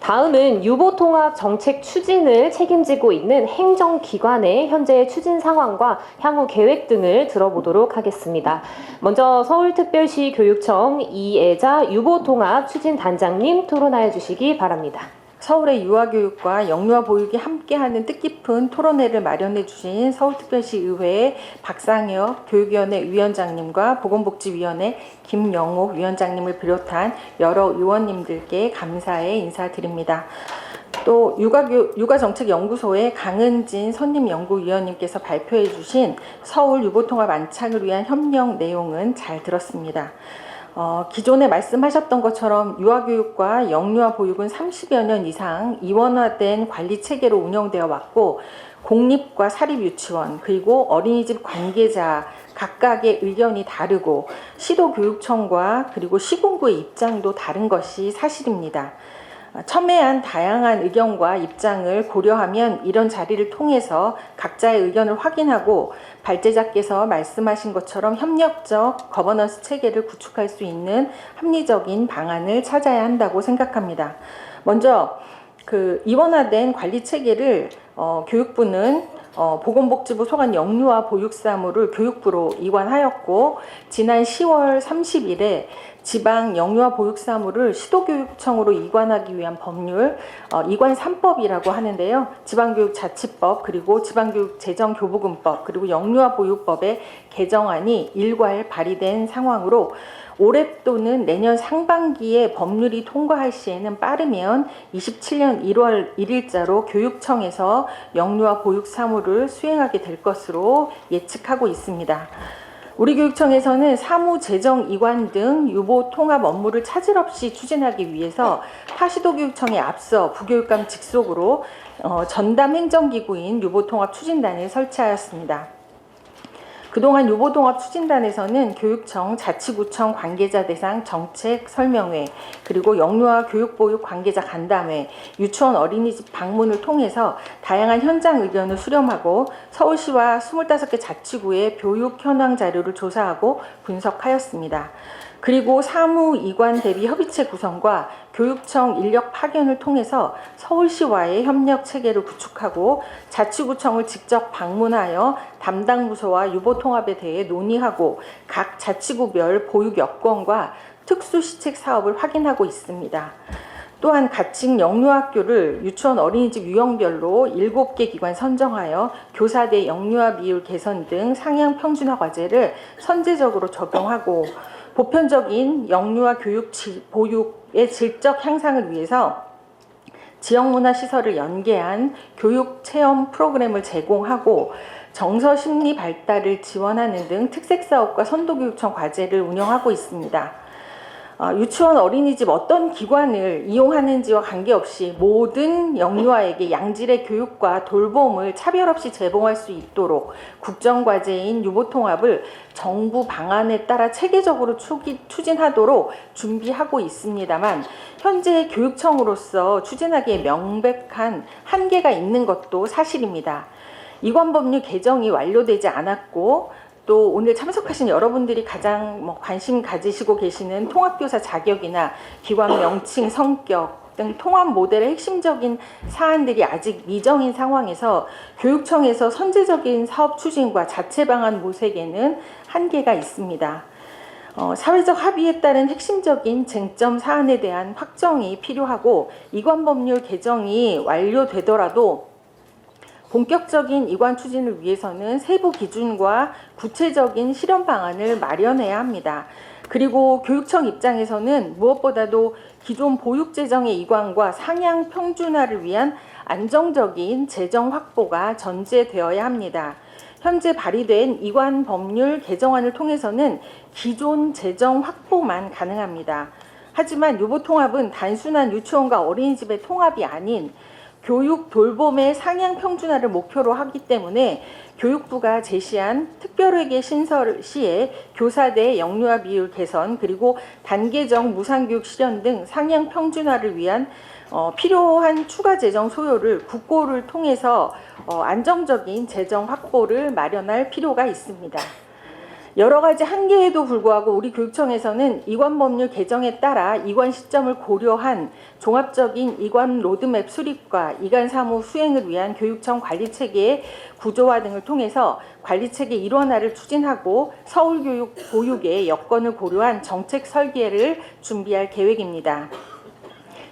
Speaker 8: 다음은 유보통합 정책 추진을 책임지고 있는 행정기관의 현재 추진 상황과 향후 계획 등을 들어보도록 하겠습니다. 먼저 서울특별시 교육청 이애자 유보통합 추진단장님 토론하여 주시기 바랍니다.
Speaker 15: 서울의 유아교육과 영유아 보육이 함께하는 뜻깊은 토론회를 마련해 주신 서울특별시의회 박상혁 교육위원회 위원장님과 보건복지위원회 김영옥 위원장님을 비롯한 여러 의원님들께 감사의 인사드립니다. 또 육아정책연구소의 강은진 선임연구위원님께서 발표해 주신 서울 유보통합 안착을 위한 협력 내용은 잘 들었습니다. 기존에 말씀하셨던 것처럼 유아교육과 영유아 보육은 30여 년 이상 이원화된 관리체계로 운영되어 왔고 공립과 사립유치원 그리고 어린이집 관계자 각각의 의견이 다르고 시도교육청과 그리고 시군구의 입장도 다른 것이 사실입니다. 첨예한 다양한 의견과 입장을 고려하면 이런 자리를 통해서 각자의 의견을 확인하고 발제자께서 말씀하신 것처럼 협력적 거버넌스 체계를 구축할 수 있는 합리적인 방안을 찾아야 한다고 생각합니다. 먼저 이원화된 관리 체계를 교육부는 보건복지부 소관 영유아 보육 사무를 교육부로 이관하였고 지난 10월 30일에 지방 영유아 보육 사무를 시도교육청으로 이관하기 위한 법률 이관 3법이라고 하는데요. 지방교육자치법 그리고 지방교육재정교부금법 그리고 영유아 보육법의 개정안이 일괄 발의된 상황으로 올해 또는 내년 상반기에 법률이 통과할 시에는 빠르면 27년 1월 1일자로 교육청에서 영유아 보육 사무를 수행하게 될 것으로 예측하고 있습니다. 우리 교육청에서는 사무 재정 이관 등 유보 통합 업무를 차질 없이 추진하기 위해서 타시도교육청에 앞서 부교육감 직속으로 전담 행정기구인 유보통합 추진단을 설치하였습니다. 그동안 유보통합 추진단에서는 교육청, 자치구청 관계자 대상 정책 설명회, 그리고 영유아 교육보육 관계자 간담회, 유치원 어린이집 방문을 통해서 다양한 현장 의견을 수렴하고 서울시와 25개 자치구의 교육 현황 자료를 조사하고 분석하였습니다. 그리고 사무 이관 대비 협의체 구성과 교육청 인력 파견을 통해서 서울시와의 협력 체계를 구축하고 자치구청을 직접 방문하여 담당 부서와 유보 통합에 대해 논의하고 각 자치구별 보육 여건과 특수시책 사업을 확인하고 있습니다. 또한 가칭 영유아학교를 유치원 어린이집 유형별로 7개 기관 선정하여 교사 대 영유아 비율 개선 등 상향 평준화 과제를 선제적으로 적용하고 보편적인 영유아 교육 보육의 질적 향상을 위해서 지역문화시설을 연계한 교육 체험 프로그램을 제공하고 정서 심리 발달을 지원하는 등 특색사업과 선도교육청 과제를 운영하고 있습니다. 유치원 어린이집 어떤 기관을 이용하는지와 관계없이 모든 영유아에게 양질의 교육과 돌봄을 차별 없이 제공할 수 있도록 국정과제인 유보통합을 정부 방안에 따라 체계적으로 추진하도록 준비하고 있습니다만 현재 교육청으로서 추진하기에 명백한 한계가 있는 것도 사실입니다. 이관법률 개정이 완료되지 않았고 또 오늘 참석하신 여러분들이 가장 관심 가지시고 계시는 통합교사 자격이나 기관 명칭, 성격 등 통합 모델의 핵심적인 사안들이 아직 미정인 상황에서 교육청에서 선제적인 사업 추진과 자체 방안 모색에는 한계가 있습니다. 사회적 합의에 따른 핵심적인 쟁점 사안에 대한 확정이 필요하고 이관 법률 개정이 완료되더라도 본격적인 이관 추진을 위해서는 세부 기준과 구체적인 실현 방안을 마련해야 합니다. 그리고 교육청 입장에서는 무엇보다도 기존 보육 재정의 이관과 상향 평준화를 위한 안정적인 재정 확보가 전제되어야 합니다. 현재 발의된 이관 법률 개정안을 통해서는 기존 재정 확보만 가능합니다. 하지만 유보통합은 단순한 유치원과 어린이집의 통합이 아닌 교육 돌봄의 상향 평준화를 목표로 하기 때문에 교육부가 제시한 특별회계 신설 시에 교사대 영유아 비율 개선 그리고 단계적 무상교육 실현 등 상향 평준화를 위한 필요한 추가 재정 소요를 국고를 통해서 안정적인 재정 확보를 마련할 필요가 있습니다. 여러 가지 한계에도 불구하고 우리 교육청에서는 이관 법률 개정에 따라 이관 시점을 고려한 종합적인 이관 로드맵 수립과 이관 사무 수행을 위한 교육청 관리체계의 구조화 등을 통해서 관리체계 일원화를 추진하고 서울교육 보육의 여건을 고려한 정책 설계를 준비할 계획입니다.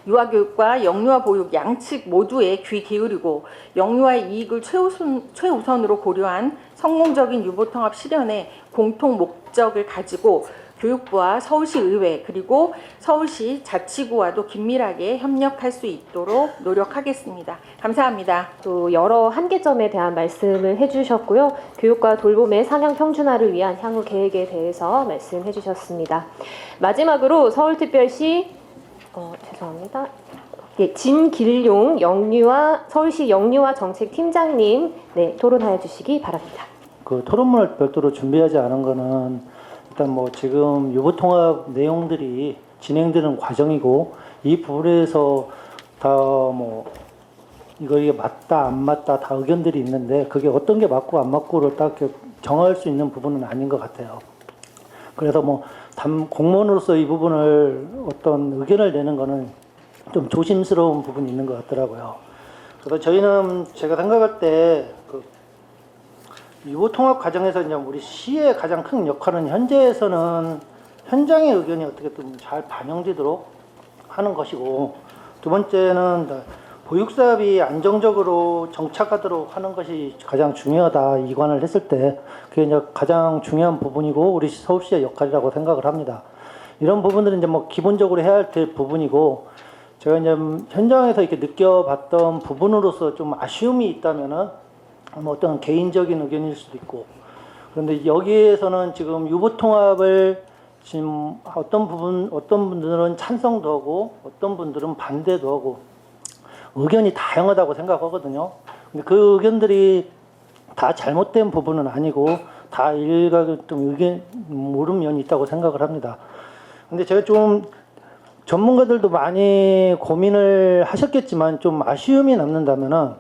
Speaker 15: 유아교육과 영유아 보육 양측 모두에 귀 기울이고 영유아의 이익을 최우선으로 고려한 성공적인 유보통합 실현에 공통 목적을 가지고 교육부와 서울시 의회 그리고 서울시 자치구와도 긴밀하게 협력할 수 있도록 노력하겠습니다. 감사합니다.
Speaker 8: 또 여러 한계점에 대한 말씀을 해주셨고요. 교육과 돌봄의 상향 평준화를 위한 향후 계획에 대해서 말씀해 주셨습니다. 마지막으로 서울특별시 죄송합니다. 진길용 서울시 영유아 정책팀장님 토론하여 주시기 바랍니다.
Speaker 16: 그 토론문을 별도로 준비하지 않은 거는 일단 뭐 지금 유보통합 내용들이 진행되는 과정이고 이 부분에서 다 뭐 이게 맞다 안 맞다 다 의견들이 있는데 그게 어떤 게 맞고 안 맞고를 딱 정할 수 있는 부분은 아닌 것 같아요. 그래서 뭐 공무원으로서 이 부분을 어떤 의견을 내는 거는 좀 조심스러운 부분이 있는 것 같더라고요. 그래서 저희는 제가 생각할 때 유보통합 과정에서 이제 우리 시의 가장 큰 역할은 현재에서는 현장의 의견이 어떻게 좀 잘 반영되도록 하는 것이고 두 번째는 보육사업이 안정적으로 정착하도록 하는 것이 가장 중요하다 이관을 했을 때 그게 이제 가장 중요한 부분이고 우리 서울시의 역할이라고 생각을 합니다. 이런 부분들은 이제 뭐 기본적으로 해야 될 부분이고 제가 이제 현장에서 이렇게 느껴봤던 부분으로서 좀 아쉬움이 있다면은 뭐 어떤 개인적인 의견일 수도 있고 그런데 여기에서는 지금 유보통합을 지금 어떤 분들은 찬성도 하고 어떤 분들은 반대도 하고 의견이 다양하다고 생각하거든요. 근데 그 의견들이 다 잘못된 부분은 아니고 다 일각의 좀 의견 모르는 면이 있다고 생각을 합니다. 근데 제가 좀 전문가들도 많이 고민을 하셨겠지만 좀 아쉬움이 남는다면은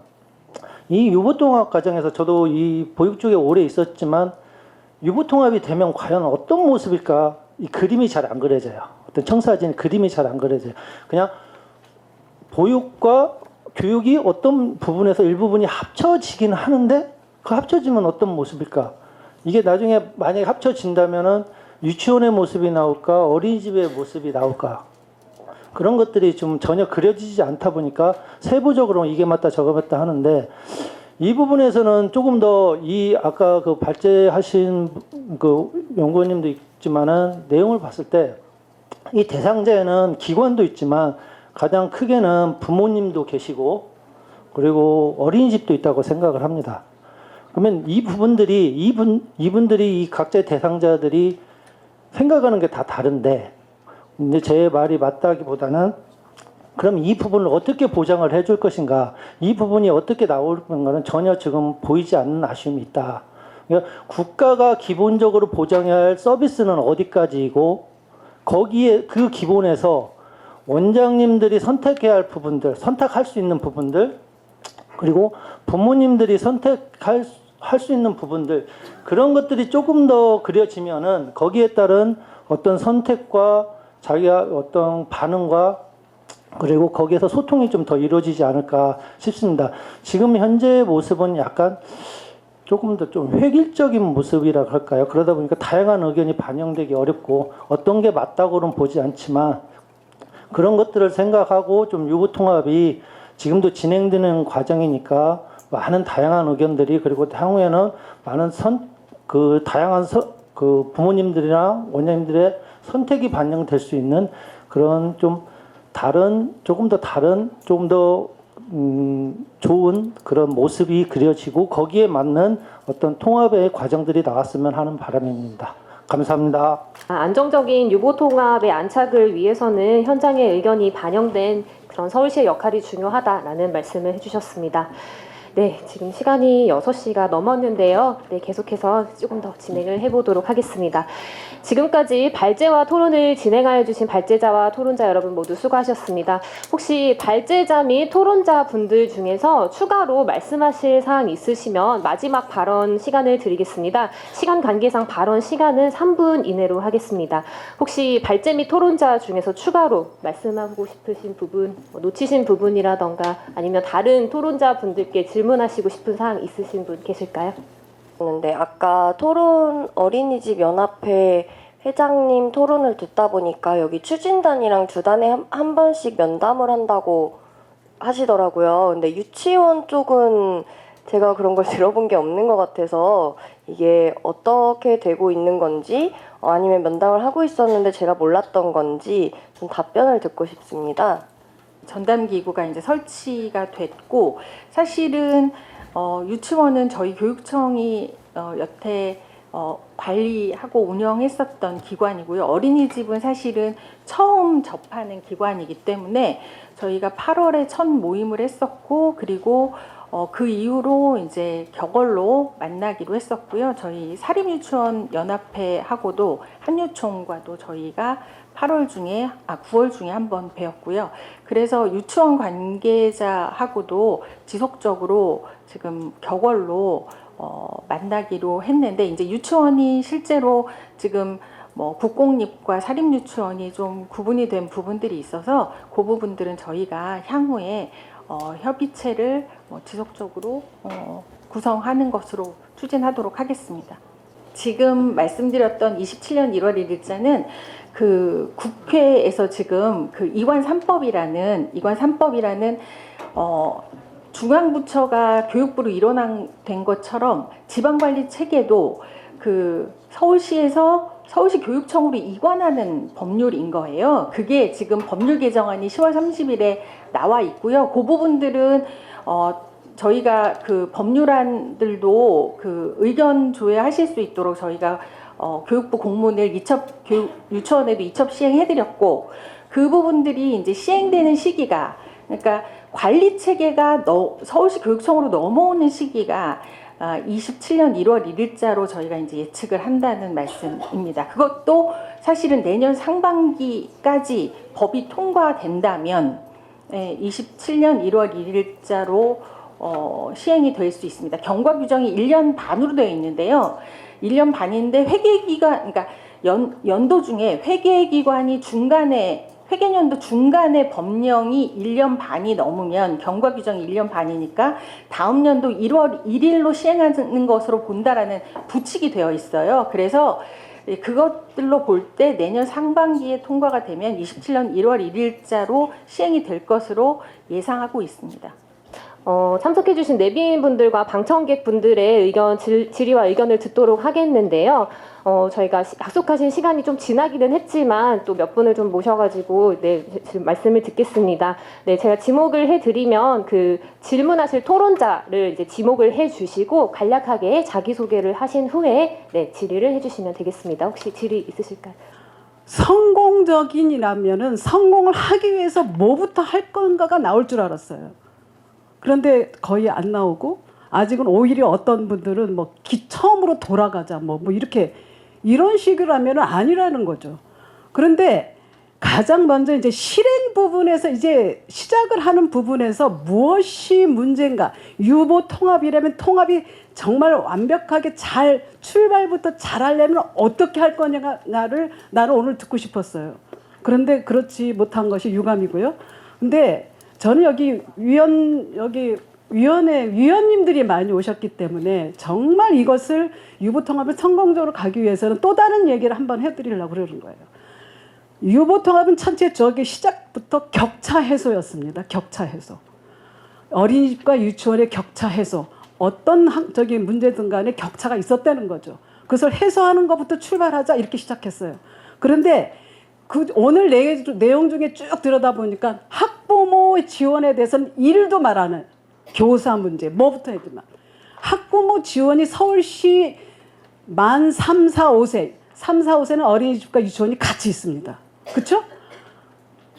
Speaker 16: 이 유보통합 과정에서 저도 이 보육 쪽에 오래 있었지만 유보통합이 되면 과연 어떤 모습일까 이 그림이 잘 안 그려져요. 어떤 청사진 그림이 잘 안 그려져요. 그냥 보육과 교육이 어떤 부분에서 일부분이 합쳐지긴 하는데 그 합쳐지면 어떤 모습일까? 이게 나중에 만약에 합쳐진다면은 유치원의 모습이 나올까 어린이집의 모습이 나올까? 그런 것들이 좀 전혀 그려지지 않다 보니까 세부적으로 이게 맞다 저거 맞다 하는데 이 부분에서는 조금 더 이 아까 그 발제하신 그 연구원님도 있지만은 내용을 봤을 때 이 대상자에는 기관도 있지만 가장 크게는 부모님도 계시고 그리고 어린이집도 있다고 생각을 합니다. 그러면 이 부분들이 이분들이 이 각자의 대상자들이 생각하는 게 다 다른데 근데 제 말이 맞다기보다는 그럼 이 부분을 어떻게 보장을 해줄 것인가 이 부분이 어떻게 나오는가는 전혀 지금 보이지 않는 아쉬움이 있다. 그러니까 국가가 기본적으로 보장해야 할 서비스는 어디까지이고 거기에 그 기본에서 원장님들이 선택해야 할 부분들 선택할 수 있는 부분들 그리고 부모님들이 선택할 할 수 있는 부분들 그런 것들이 조금 더 그려지면은 거기에 따른 어떤 선택과 자기가 어떤 반응과 그리고 거기에서 소통이 좀 더 이루어지지 않을까 싶습니다. 지금 현재 모습은 약간 조금 더 좀 획일적인 모습이라 할까요? 그러다 보니까 다양한 의견이 반영되기 어렵고 어떤 게 맞다고는 보지 않지만 그런 것들을 생각하고 좀 유보통합이 지금도 진행되는 과정이니까 많은 다양한 의견들이 그리고 향후에는 많은 다양한 부모님들이나 원장님들의 선택이 반영될 수 있는 그런 좀 조금 더 좋은 그런 모습이 그려지고 거기에 맞는 어떤 통합의 과정들이 나왔으면 하는 바람입니다. 감사합니다.
Speaker 8: 안정적인 유보통합의 안착을 위해서는 현장의 의견이 반영된 그런 서울시의 역할이 중요하다라는 말씀을 해주셨습니다. 네, 지금 시간이 6시가 넘었는데요. 네, 계속해서 조금 더 진행을 해보도록 하겠습니다. 지금까지 발제와 토론을 진행하여 주신 발제자와 토론자 여러분 모두 수고하셨습니다. 혹시 발제자 및 토론자 분들 중에서 추가로 말씀하실 사항 있으시면 마지막 발언 시간을 드리겠습니다. 시간 관계상 발언 시간은 3분 이내로 하겠습니다. 혹시 발제 및 토론자 중에서 추가로 말씀하고 싶으신 부분, 놓치신 부분이라던가 아니면 다른 토론자 분들께 질문하시고 싶은 사항 있으신 분 계실까요?
Speaker 13: 근데 아까 토론 어린이집 연합회 회장님 토론을 듣다 보니까 여기 추진단이랑 주 단에 한 번씩 면담을 한다고 하시더라고요. 근데 유치원 쪽은 제가 그런 걸 들어본 게 없는 것 같아서 이게 어떻게 되고 있는 건지 아니면 면담을 하고 있었는데 제가 몰랐던 건지 좀 답변을 듣고 싶습니다.
Speaker 15: 전담기구가 이제 설치가 됐고 사실은 유치원은 저희 교육청이 여태 관리하고 운영했었던 기관이고요. 어린이집은 사실은 처음 접하는 기관이기 때문에 저희가 8월에 첫 모임을 했었고 그리고 그 이후로 이제 격월로 만나기로 했었고요. 저희 사립유치원 연합회하고도 한유총과도 저희가 9월 중에 한번 뵈었고요. 그래서 유치원 관계자하고도 지속적으로 지금 격월로 만나기로 했는데 이제 유치원이 실제로 지금 뭐 국공립과 사립유치원이 좀 구분이 된 부분들이 있어서 그 부분들은 저희가 향후에 협의체를 지속적으로 구성하는 것으로 추진하도록 하겠습니다. 지금 말씀드렸던 27년 1월 1일자는 그 국회에서 지금 그 이관 3법이라는 중앙부처가 교육부로 일원화된 것처럼 지방관리 체계도 그 서울시에서 서울시 교육청으로 이관하는 법률인 거예요. 그게 지금 법률 개정안이 10월 30일에 나와 있고요. 그 부분들은 저희가 그 법률안들도 그 의견 조회하실 수 있도록 저희가 교육부 공문을 유치원에도 이첩 시행해드렸고 그 부분들이 이제 시행되는 시기가 그러니까 관리 체계가 서울시 교육청으로 넘어오는 시기가 27년 1월 1일자로 저희가 이제 예측을 한다는 말씀입니다. 그것도 사실은 내년 상반기까지 법이 통과된다면 27년 1월 1일자로 시행이 될 수 있습니다. 경과 규정이 1년 반으로 되어 있는데요. 1년 반인데 회계기간, 그러니까 연도 중에 회계기관이 회계년도 중간에 법령이 1년 반이 넘으면 경과 규정이 1년 반이니까 다음 연도 1월 1일로 시행하는 것으로 본다라는 부칙이 되어 있어요. 그래서 그것들로 볼 때 내년 상반기에 통과가 되면 27년 1월 1일자로 시행이 될 것으로 예상하고 있습니다.
Speaker 8: 참석해주신 내빈분들과 방청객분들의 질의와 의견을 듣도록 하겠는데요. 저희가 약속하신 시간이 좀 지나기는 했지만 또 몇 분을 좀 모셔가지고 지금 말씀을 듣겠습니다. 네, 제가 지목을 해드리면 그 질문하실 토론자를 이제 지목을 해주시고 간략하게 자기소개를 하신 후에 질의를 해주시면 되겠습니다. 혹시 질의 있으실까요?
Speaker 3: 성공적인이라면은 성공을 하기 위해서 뭐부터 할 건가가 나올 줄 알았어요. 그런데 거의 안 나오고 아직은 오히려 어떤 분들은 처음으로 돌아가자 이런 식으로 하면 아니라는 거죠. 그런데 가장 먼저 이제 실행 부분에서 이제 시작을 하는 부분에서 무엇이 문제인가? 유보 통합이라면 통합이 정말 완벽하게 잘 출발부터 잘하려면 어떻게 할 거냐를 나는 오늘 듣고 싶었어요. 그런데 그렇지 못한 것이 유감이고요. 근데 저는 여기 위원회 위원님들이 많이 오셨기 때문에 정말 이것을 유보 통합을 성공적으로 가기 위해서는 또 다른 얘기를 한번 해드리려고 그러는 거예요. 유보 통합은 전체 저기 시작부터 격차 해소였습니다. 격차 해소. 어린이집과 유치원의 격차 해소. 어떤 문제든 간에 격차가 있었다는 거죠. 그것을 해소하는 것부터 출발하자 이렇게 시작했어요. 그런데 오늘 내용 중에 쭉 들여다보니까 학부모 지원에 대해서는 1도 말 안 해요. 교사 문제, 뭐부터 해야지만. 학부모 지원이 서울시 만 3, 4, 5세, 3, 4, 5세는 어린이집과 유치원이 같이 있습니다. 그렇죠?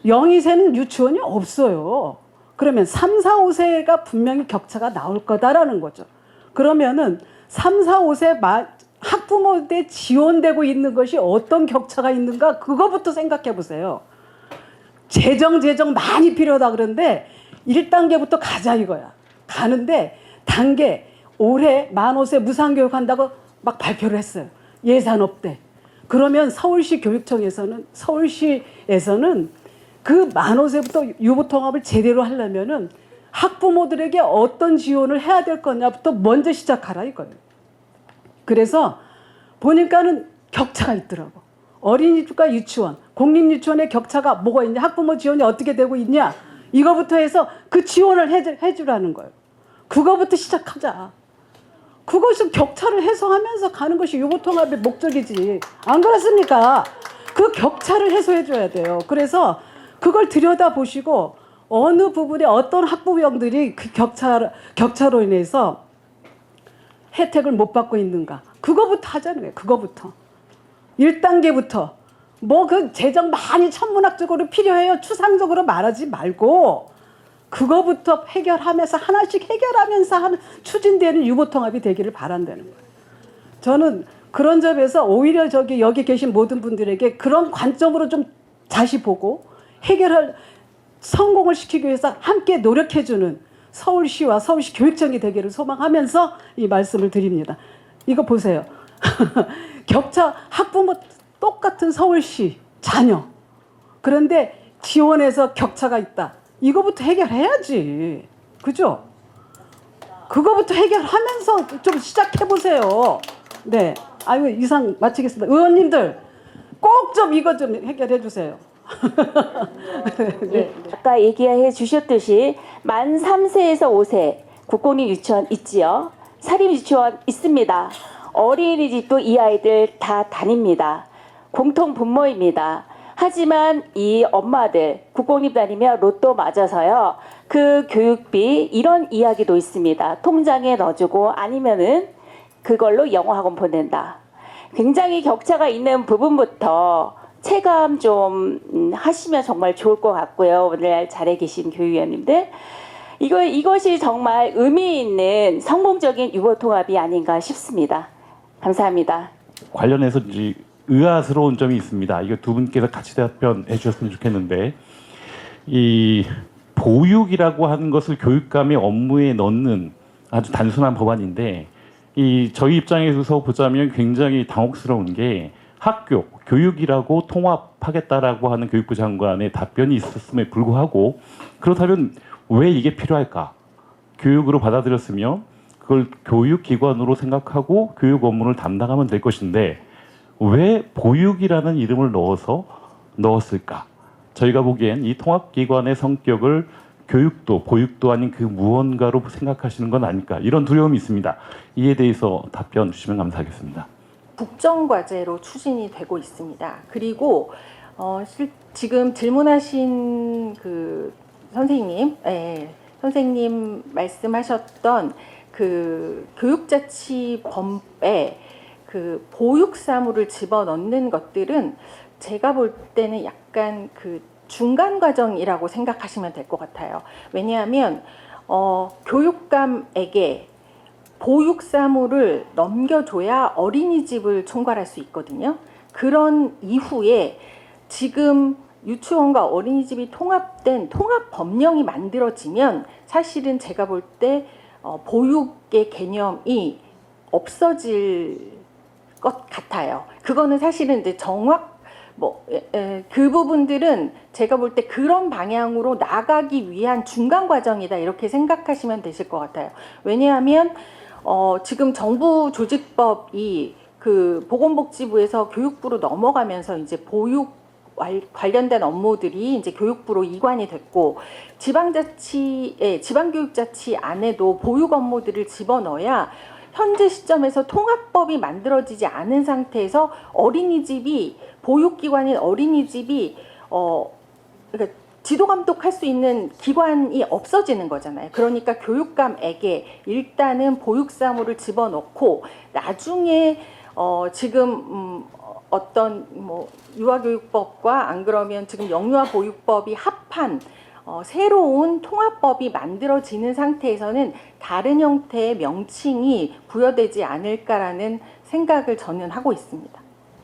Speaker 3: 0, 2세는 유치원이 없어요. 그러면 3, 4, 5세가 분명히 격차가 나올 거다라는 거죠. 그러면은 3, 4, 5세 학부모에 지원되고 있는 것이 어떤 격차가 있는가 그거부터 생각해 보세요. 재정 많이 필요하다 그러는데 1단계부터 가자 이거야. 가는데 단계 올해 만 5세 무상교육한다고 막 발표를 했어요. 예산 없대. 그러면 서울시에서는 그 만 5세부터 유보통합을 제대로 하려면은 학부모들에게 어떤 지원을 해야 될 거냐부터 먼저 시작하라 이거예요. 그래서 보니까는 격차가 있더라고. 어린이집과 유치원, 공립유치원의 격차가 뭐가 있냐, 학부모 지원이 어떻게 되고 있냐, 이거부터 해서 그 지원을 해주라는 거예요. 그거부터 시작하자. 그것은 격차를 해소하면서 가는 것이 유보통합의 목적이지. 안 그렇습니까? 그 격차를 해소해줘야 돼요. 그래서 그걸 들여다보시고 어느 부분에 어떤 학부형들이 그 격차로 인해서 혜택을 못 받고 있는가. 그거부터 하자는 거예요. 그거부터. 1단계부터. 뭐 그 재정 많이 천문학적으로 필요해요. 추상적으로 말하지 말고 그거부터 해결하면서 하나씩 해결하면서 추진되는 유보통합이 되기를 바란다는 거예요. 저는 그런 점에서 오히려 여기 계신 모든 분들에게 그런 관점으로 좀 다시 보고 성공을 시키기 위해서 함께 노력해주는 서울시와 서울시 교육청이 되기를 소망하면서 이 말씀을 드립니다. 이거 보세요. 격차 학부모 똑같은 서울시 자녀. 그런데 지원에서 격차가 있다. 이거부터 해결해야지. 그죠? 그거부터 해결하면서 좀 시작해보세요. 네. 아유, 이상 마치겠습니다. 의원님들 꼭 좀 이거 좀 해결해 주세요.
Speaker 11: 네. 아까 얘기해 주셨듯이 만 3세에서 5세 국공립 유치원 있지요. 사립 유치원 있습니다. 어린이집도 이 아이들 다 다닙니다. 공통 분모입니다. 하지만 이 엄마들 국공립 다니며 로또 맞아서요. 그 교육비 이런 이야기도 있습니다. 통장에 넣어주고 아니면은 그걸로 영어학원 보낸다. 굉장히 격차가 있는 부분부터 체감 좀 하시면 정말 좋을 것 같고요. 오늘 자리에 계신 교육위원님들. 이것이 정말 의미 있는 성공적인 유보통합이 아닌가 싶습니다. 감사합니다.
Speaker 17: 관련해서 이제 의아스러운 점이 있습니다. 이거 두 분께서 같이 답변해 주셨으면 좋겠는데, 이 보육이라고 하는 것을 교육감의 업무에 넣는 아주 단순한 법안인데, 저희 입장에서 보자면 굉장히 당혹스러운 게 학교, 교육이라고 통합하겠다라고 하는 교육부 장관의 답변이 있었음에 불구하고 그렇다면 왜 이게 필요할까? 교육으로 받아들였으면 그걸 교육기관으로 생각하고 교육 업무를 담당하면 될 것인데 왜 보육이라는 이름을 넣었을까? 저희가 보기엔 이 통합기관의 성격을 교육도 보육도 아닌 그 무언가로 생각하시는 건 아닐까, 이런 두려움이 있습니다. 이에 대해서 답변 주시면 감사하겠습니다.
Speaker 15: 국정과제로 추진이 되고 있습니다. 그리고 지금 질문하신 그 선생님 말씀하셨던 그 교육자치법에 그 보육사무를 집어넣는 것들은 제가 볼 때는 약간 그 중간 과정이라고 생각하시면 될 것 같아요. 왜냐하면 교육감에게 보육사무를 넘겨줘야 어린이집을 총괄할 수 있거든요. 그런 이후에 지금 유치원과 어린이집이 통합된 통합 법령이 만들어지면 사실은 제가 볼 때 보육의 개념이 없어질 것 같아요. 그거는 사실은 이제 그 부분들은 제가 볼 때 그런 방향으로 나가기 위한 중간 과정이다 이렇게 생각하시면 되실 것 같아요. 왜냐하면 지금 정부 조직법이 그 보건복지부에서 교육부로 넘어가면서 이제 보육 관련된 업무들이 이제 교육부로 이관이 됐고 지방교육자치 안에도 보육 업무들을 집어넣어야 현재 시점에서 통합법이 만들어지지 않은 상태에서 어린이집이 보육기관인 어린이집이 그러니까 지도 감독할 수 있는 기관이 없어지는 거잖아요. 그러니까 교육감에게 일단은 보육 사무를 집어넣고 나중에 지금 어떤 뭐 유아교육법과 안 그러면 지금 영유아 보육법이 합한 새로운 통합법이 만들어지는 상태에서는 다른 형태의 명칭이 부여되지 않을까라는 생각을 저는 하고 있습니다.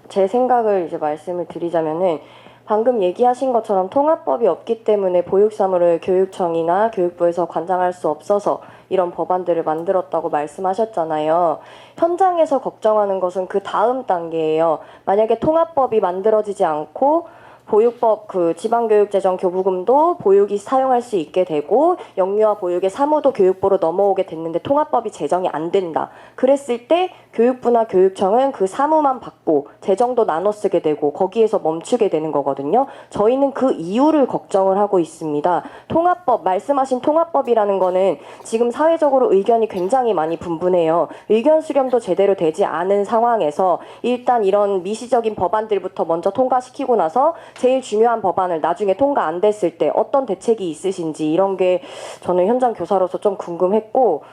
Speaker 13: 제 생각을 이제 말씀을 드리자면은 방금 얘기하신 것처럼 통합법이 없기 때문에 보육사무를 교육청이나 교육부에서 관장할 수 없어서 이런 법안들을 만들었다고 말씀하셨잖아요. 현장에서 걱정하는 것은 그 다음 단계예요. 만약에 통합법이 만들어지지 않고 보육법 그 지방교육재정교부금도 보육이 사용할 수 있게 되고 영유아 보육의 사무도 교육부로 넘어오게 됐는데 통합법이 제정이 안 된다. 그랬을 때 교육부나 교육청은 그 사무만 받고 재정도 나눠 쓰게 되고 거기에서 멈추게 되는 거거든요. 저희는 그 이유를 걱정을 하고 있습니다. 통합법, 말씀하신 통합법이라는 거는 지금 사회적으로 의견이 굉장히 많이 분분해요. 의견 수렴도 제대로 되지 않은 상황에서 일단 이런 미시적인 법안들부터 먼저 통과시키고 나서 제일 중요한 법안을 나중에 통과 안 됐을 때 어떤 대책이 있으신지 이런 게 저는 현장 교사로서 좀 궁금했고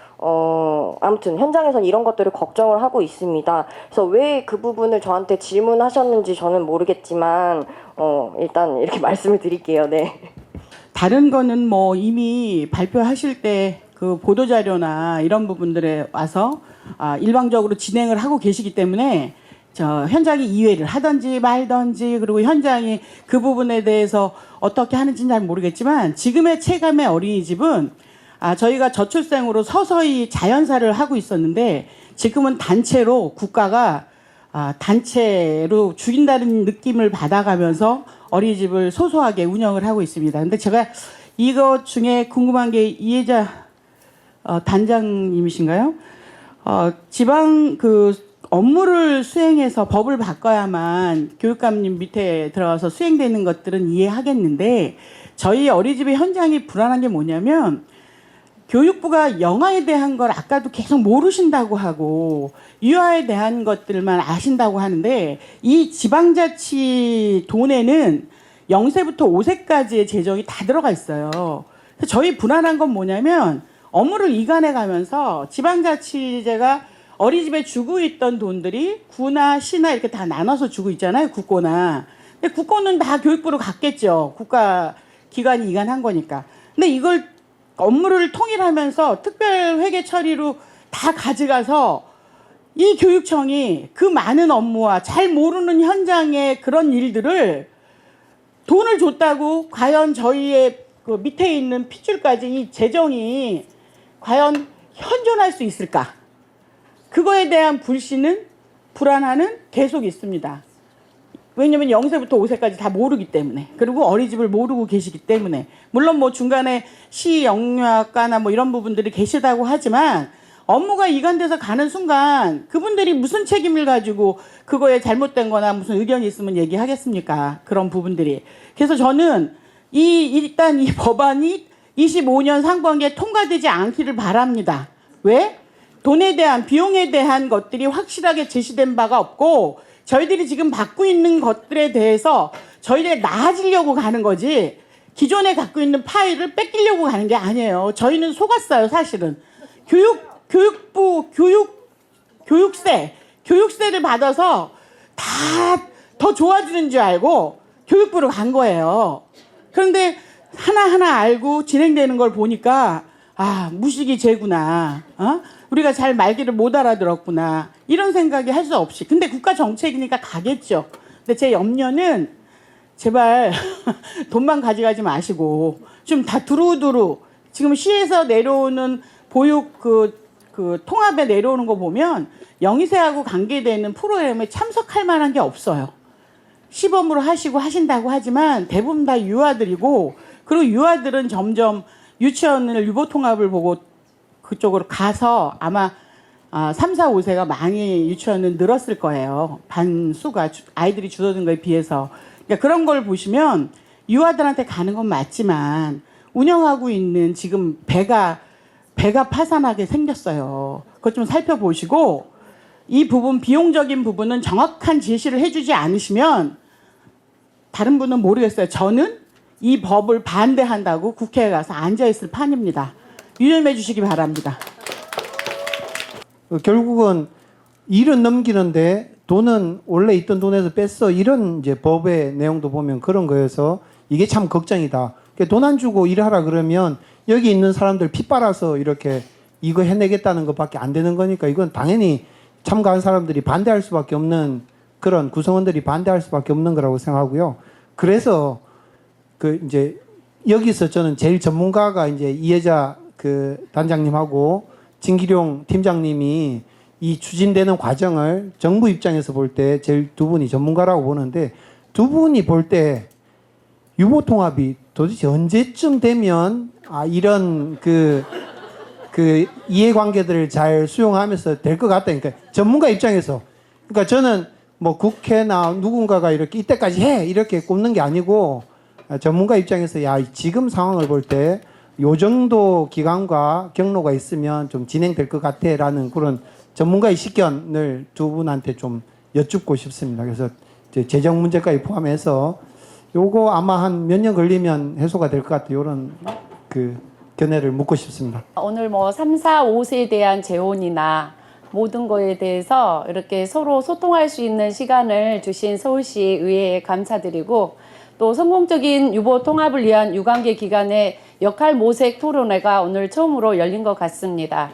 Speaker 13: 아무튼 현장에서는 이런 것들을 걱정을 하고 있습니다. 그래서 왜 그 부분을 저한테 질문하셨는지 저는 모르겠지만 일단 이렇게 말씀을 드릴게요. 네.
Speaker 18: 다른 거는 뭐 이미 발표하실 때 그 보도자료나 이런 부분들에 와서 일방적으로 진행을 하고 계시기 때문에 현장이 이해를 하든지 말든지 그리고 현장이 그 부분에 대해서 어떻게 하는지는 잘 모르겠지만 지금의 체감의 어린이집은 저희가 저출생으로 서서히 자연사를 하고 있었는데 지금은 단체로 국가가 단체로 죽인다는 느낌을 받아가면서 어린이집을 소소하게 운영을 하고 있습니다. 근데 제가 이것 중에 궁금한 게 이혜자 단장님이신가요? 지방 그 업무를 수행해서 법을 바꿔야만 교육감님 밑에 들어가서 수행되는 것들은 이해하겠는데 저희 어린이집의 현장이 불안한 게 뭐냐면 교육부가 영아에 대한 걸 아까도 계속 모르신다고 하고 유아에 대한 것들만 아신다고 하는데 이 지방자치 돈에는 0세부터 5세까지의 재정이 다 들어가 있어요. 그래서 저희 불안한 건 뭐냐면 업무를 이관해 가면서 지방자치제가 어린이집에 주고 있던 돈들이 구나 시나 이렇게 다 나눠서 주고 있잖아요. 국고나. 근데 국고는 다 교육부로 갔겠죠. 국가 기관이 이관한 거니까. 근데 이걸 업무를 통일하면서 특별회계 처리로 다 가져가서 이 교육청이 그 많은 업무와 잘 모르는 현장의 그런 일들을 돈을 줬다고 과연 저희의 그 밑에 있는 핏줄까지 이 재정이 과연 현존할 수 있을까? 그거에 대한 불신은 불안함은 계속 있습니다. 왜냐면 0세부터 5세까지 다 모르기 때문에 그리고 어린이집을 모르고 계시기 때문에 물론 뭐 중간에 시 영유아과나 뭐 이런 부분들이 계시다고 하지만 업무가 이관돼서 가는 순간 그분들이 무슨 책임을 가지고 그거에 잘못된 거나 무슨 의견이 있으면 얘기하겠습니까? 그런 부분들이. 그래서 저는 일단 이 법안이 25년 상반기에 통과되지 않기를 바랍니다. 왜? 돈에 대한 비용에 대한 것들이 확실하게 제시된 바가 없고 저희들이 지금 받고 있는 것들에 대해서 저희들이 나아지려고 가는 거지 기존에 갖고 있는 파일을 뺏기려고 가는 게 아니에요. 저희는 속았어요, 사실은. 교육세를 받아서 다 더 좋아지는 줄 알고 교육부로 간 거예요. 그런데 하나하나 알고 진행되는 걸 보니까 무식이 죄구나. 우리가 잘 말귀를 못 알아들었구나. 이런 생각이 할 수 없이. 근데 국가 정책이니까 가겠죠. 근데 제 염려는 제발 돈만 가져가지 마시고 좀 다 두루두루 지금 시에서 내려오는 보육 그 통합에 내려오는 거 보면 영희세하고 관계되는 프로그램에 참석할 만한 게 없어요. 시범으로 하시고 하신다고 하지만 대부분 다 유아들이고, 그리고 유아들은 점점 유치원을 유보통합을 보고 그쪽으로 가서 아마 3, 4, 5세가 많이 유치원은 늘었을 거예요. 반수가 아이들이 줄어든 거에 비해서. 그러니까 그런 걸 보시면 유아들한테 가는 건 맞지만 운영하고 있는 지금 배가 파산하게 생겼어요. 그것 좀 살펴보시고, 이 부분 비용적인 부분은 정확한 제시를 해주지 않으시면, 다른 분은 모르겠어요. 저는 이 법을 반대한다고 국회에 가서 앉아있을 판입니다. 유념해 주시기 바랍니다.
Speaker 19: 결국은 일은 넘기는데 돈은 원래 있던 돈에서 뺐어, 이런 이제 법의 내용도 보면 그런 거여서 이게 참 걱정이다. 돈 안 주고 일하라 그러면 여기 있는 사람들 피 빨아서 이렇게 이거 해내겠다는 것밖에 안 되는 거니까 이건 당연히 참가한 사람들이 반대할 수밖에 없는, 그런 구성원들이 반대할 수밖에 없는 거라고 생각하고요. 그래서 그 이제 여기서 저는 제일 전문가가 이제 이혜자 그 단장님하고 진기룡 팀장님이 이 추진되는 과정을 정부 입장에서 볼 때 제일 두 분이 전문가라고 보는데, 두 분이 볼 때 유보통합이 도대체 언제쯤 되면 이런 그 이해관계들을 잘 수용하면서 될 것 같다. 그러니까 전문가 입장에서, 그러니까 저는 뭐 국회나 누군가가 이렇게 이때까지 해 이렇게 꼽는 게 아니고, 전문가 입장에서 야 지금 상황을 볼 때 요 정도 기간과 경로가 있으면 좀 진행될 것 같아라는 그런 전문가의 식견을 두 분한테 좀 여쭙고 싶습니다. 그래서 이제 재정 문제까지 포함해서 요거 아마 한 몇 년 걸리면 해소가 될 것 같아요. 이런 그 견해를 묻고 싶습니다.
Speaker 20: 오늘 뭐 3, 4, 5세에 대한 재혼이나 모든 거에 대해서 이렇게 서로 소통할 수 있는 시간을 주신 서울시 의회에 감사드리고, 또 성공적인 유보 통합을 위한 유관계 기관의 역할 모색 토론회가 오늘 처음으로 열린 것 같습니다.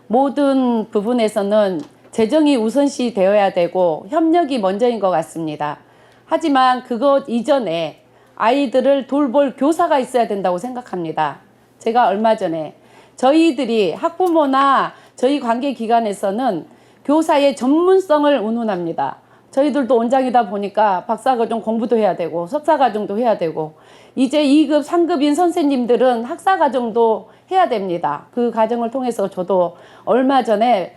Speaker 20: 모든 부분에서는 재정이 우선시 되어야 되고 협력이 먼저인 것 같습니다. 하지만 그것 이전에 아이들을 돌볼 교사가 있어야 된다고 생각합니다. 제가 얼마 전에 저희들이 학부모나 저희 관계기관에서는 교사의 전문성을 운운합니다. 저희들도 원장이다 보니까 박사과정 공부도 해야 되고 석사과정도 해야 되고, 이제 2급, 3급인 선생님들은 학사과정도 해야 됩니다. 그 과정을 통해서 저도 얼마 전에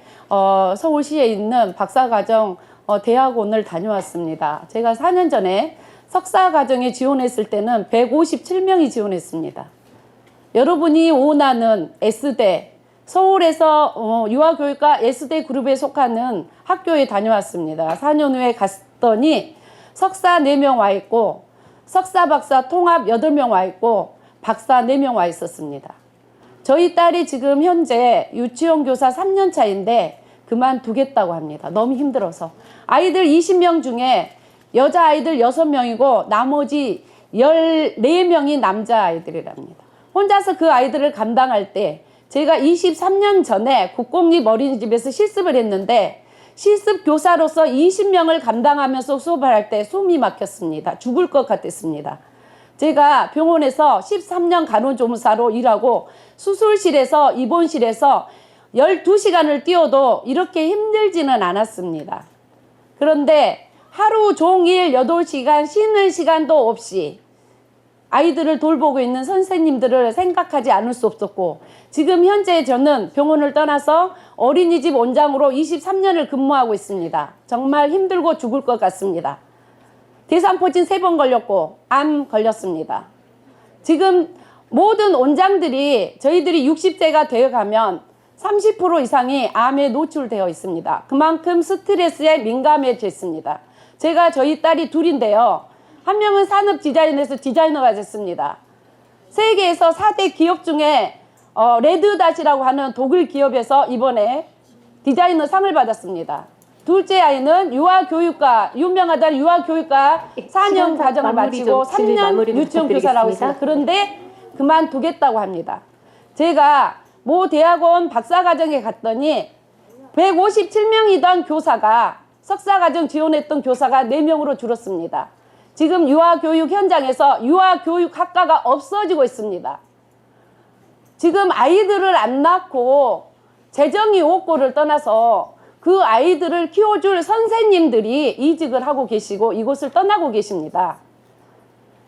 Speaker 20: 서울시에 있는 박사과정 대학원을 다녀왔습니다. 제가 4년 전에 석사과정에 지원했을 때는 157명이 지원했습니다. 여러분이 원하는 S대, 서울에서 유아교육과 S대 그룹에 속하는 학교에 다녀왔습니다. 4년 후에 갔더니 석사 4명 와 있고, 석사 박사 통합 8명 와 있고, 박사 4명 와 있었습니다. 저희 딸이 지금 현재 유치원 교사 3년 차인데 그만두겠다고 합니다. 너무 힘들어서. 아이들 20명 중에 여자아이들 6명이고 나머지 14명이 남자아이들이랍니다. 혼자서 그 아이들을 감당할 때, 제가 23년 전에 국공립 어린이집에서 실습을 했는데 실습 교사로서 20명을 감당하면서 수업을 할 때 숨이 막혔습니다. 죽을 것 같았습니다. 제가 병원에서 13년 간호조무사로 일하고 수술실에서 입원실에서 12시간을 뛰어도 이렇게 힘들지는 않았습니다. 그런데 하루 종일 8시간 쉬는 시간도 없이 아이들을 돌보고 있는 선생님들을 생각하지 않을 수 없었고, 지금 현재 저는 병원을 떠나서 어린이집 원장으로 23년을 근무하고 있습니다. 정말 힘들고 죽을 것 같습니다. 대상포진 3번 걸렸고 암 걸렸습니다. 지금 모든 원장들이 저희들이 60세가 되어가면 30% 이상이 암에 노출되어 있습니다. 그만큼 스트레스에 민감해졌습니다. 제가 저희 딸이 둘인데요. 한 명은 산업 디자인에서 디자이너가 됐습니다. 세계에서 4대 기업 중에 레드닷이라고 하는 독일 기업에서 이번에 디자이너 상을 받았습니다. 둘째 아이는 유아교육과, 유명하다는 유아교육과 4년 과정을 마치고 3년 유치원 교사를 하고 있습니다. 그런데 그만두겠다고 합니다. 제가 모 대학원 박사과정에 갔더니 157명이던 교사가, 석사과정 지원했던 교사가 4명으로 줄었습니다. 지금 유아교육 현장에서 유아교육학과가 없어지고 있습니다. 지금 아이들을 안 낳고 재정이 없고를 떠나서 그 아이들을 키워줄 선생님들이 이직을 하고 계시고 이곳을 떠나고 계십니다.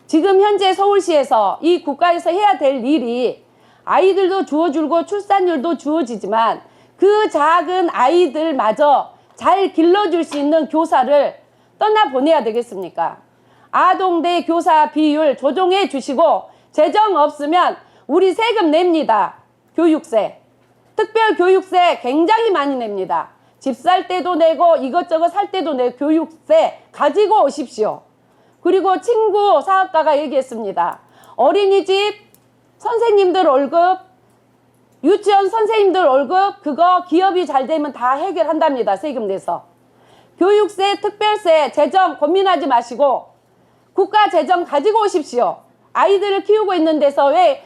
Speaker 20: 지금 현재 서울시에서 이 국가에서 해야 될 일이 아이들도 주어주고 출산율도 주어지지만 그 작은 아이들마저 잘 길러줄 수 있는 교사를 떠나보내야 되겠습니까? 아동대 교사 비율 조정해 주시고 재정 없으면 우리 세금 냅니다. 교육세. 특별교육세 굉장히 많이 냅니다. 집 살 때도 내고 이것저것 살 때도 내고 교육세 가지고 오십시오. 그리고 친구 사업가가 얘기했습니다. 어린이집 선생님들 월급, 유치원 선생님들 월급 그거 기업이 잘 되면 다 해결한답니다. 세금 내서. 교육세, 특별세, 재정 고민하지 마시고 국가 재정 가지고 오십시오. 아이들을 키우고 있는 데서 왜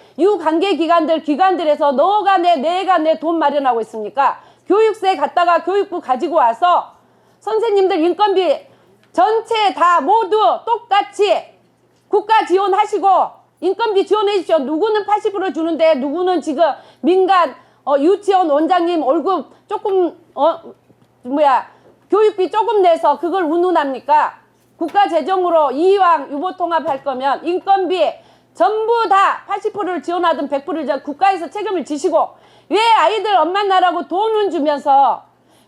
Speaker 20: 기관들에서 너가 내, 내가 내 돈 마련하고 있습니까? 교육세 갖다가 교육부 가지고 와서 선생님들 인건비 전체 다 모두 똑같이 국가 지원하시고 인건비 지원해 주십시오. 누구는 80% 주는데 누구는 지금 민간 유치원 원장님 월급 조금 교육비 조금 내서 그걸 운운합니까? 국가 재정으로 이왕 유보통합할 거면 인건비 전부 다 80%를 지원하든 100%를 국가에서 책임을 지시고 왜 아이들 엄마 나라고 돈은 주면서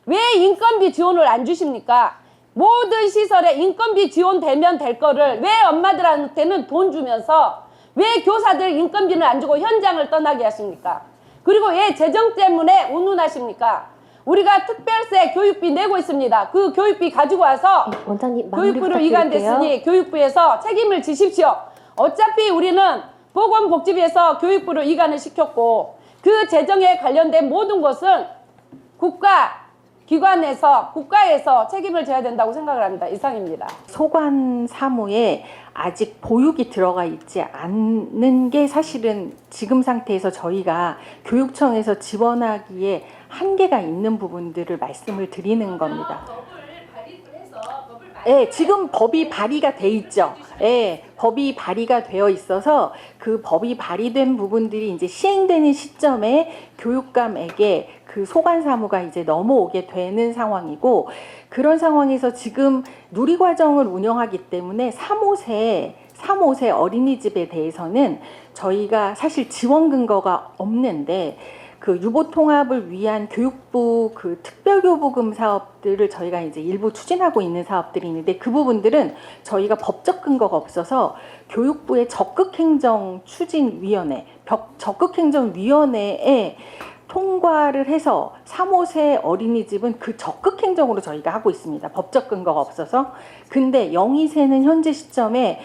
Speaker 20: 왜 인건비 지원을 안 주십니까? 모든 시설에 인건비 지원되면 될 거를 왜 엄마들한테는 돈 주면서 왜 교사들 인건비는 안 주고 현장을 떠나게 하십니까? 그리고 왜 재정 때문에 운운하십니까? 우리가 특별세 교육비 내고 있습니다. 그 교육비 가지고 와서 교육부로 이관됐으니 교육부에서 책임을 지십시오. 어차피 우리는 보건복지부에서 교육부로 이관을 시켰고 그 재정에 관련된 모든 것은 국가에서 책임을 져야 된다고 생각을 합니다. 이상입니다.
Speaker 15: 소관 사무에 아직 보육이 들어가 있지 않는 게 사실은 지금 상태에서 저희가 교육청에서 지원하기에 한계가 있는 부분들을 말씀을 드리는 겁니다. 예, 지금 법이 발의가 돼 있죠. 예, 법이 발의가 되어 있어서 그 법이 발의된 부분들이 이제 시행되는 시점에 교육감에게 그 소관 사무가 이제 넘어오게 되는 상황이고 그런 상황에서 지금 누리과정을 운영하기 때문에 3호세 어린이집에 대해서는 저희가 사실 지원 근거가 없는데 그 유보통합을 위한 교육부 그 특별교부금 사업들을 저희가 이제 일부 추진하고 있는 사업들이 있는데 그 부분들은 저희가 법적 근거가 없어서 교육부의 적극행정위원회에 통과를 해서 3호세 어린이집은 그 적극행정으로 저희가 하고 있습니다. 법적 근거가 없어서. 근데 0~2세는 현재 시점에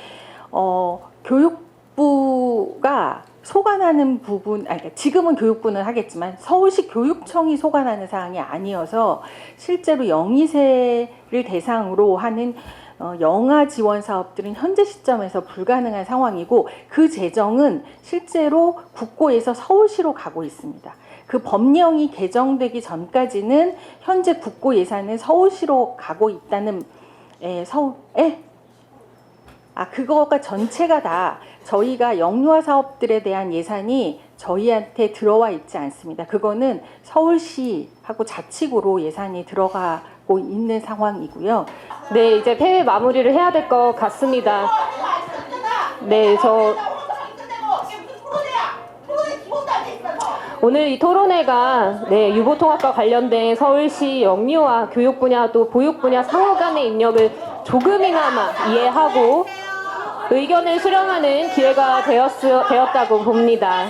Speaker 15: 교육부가 소관하는 부분, 그러니까 지금은 교육부는 하겠지만 서울시 교육청이 소관하는 사항이 아니어서 실제로 0~2세를 대상으로 하는 영아 지원 사업들은 현재 시점에서 불가능한 상황이고 그 재정은 실제로 국고에서 서울시로 가고 있습니다. 그 법령이 개정되기 전까지는 현재 국고 예산은 서울시로 가고 있다는 그거가 전체가 다 저희가 영유아 사업들에 대한 예산이 저희한테 들어와 있지 않습니다. 그거는 서울시하고 자치구로 예산이 들어가고 있는 상황이고요.
Speaker 8: 네, 이제 폐회 마무리를 해야 될 것 같습니다. 네, 오늘 이 토론회가 유보통합과 관련된 서울시 영유아 교육 분야 또 보육 분야 상호 간의 입력을 조금이나마 이해하고 의견을 수렴하는 기회가 되었다고 봅니다.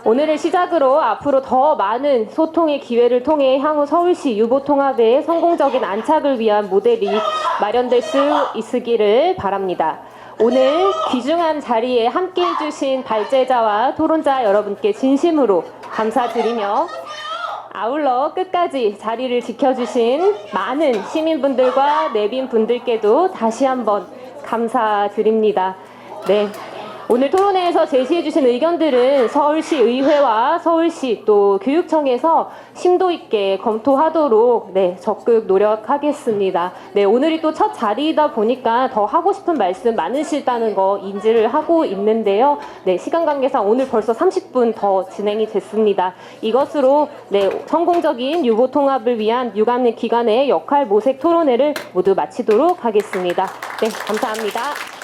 Speaker 8: 오늘을 시작으로 앞으로 더 많은 소통의 기회를 통해 향후 서울시 유보통합의 성공적인 안착을 위한 모델이 마련될 수 있으기를 바랍니다. 오늘 귀중한 자리에 함께해 주신 발제자와 토론자 여러분께 진심으로 감사드리며 아울러 끝까지 자리를 지켜주신 많은 시민분들과 내빈분들께도 다시 한번 감사드립니다. 네, 오늘 토론회에서 제시해주신 의견들은 서울시 의회와 서울시 또 교육청에서 심도 있게 검토하도록 적극 노력하겠습니다. 오늘이 또 첫 자리이다 보니까 더 하고 싶은 말씀 많으시다는 거 인지를 하고 있는데요. 시간 관계상 오늘 벌써 30분 더 진행이 됐습니다. 이것으로 성공적인 유보 통합을 위한 유관 기관의 역할 모색 토론회를 모두 마치도록 하겠습니다. 감사합니다.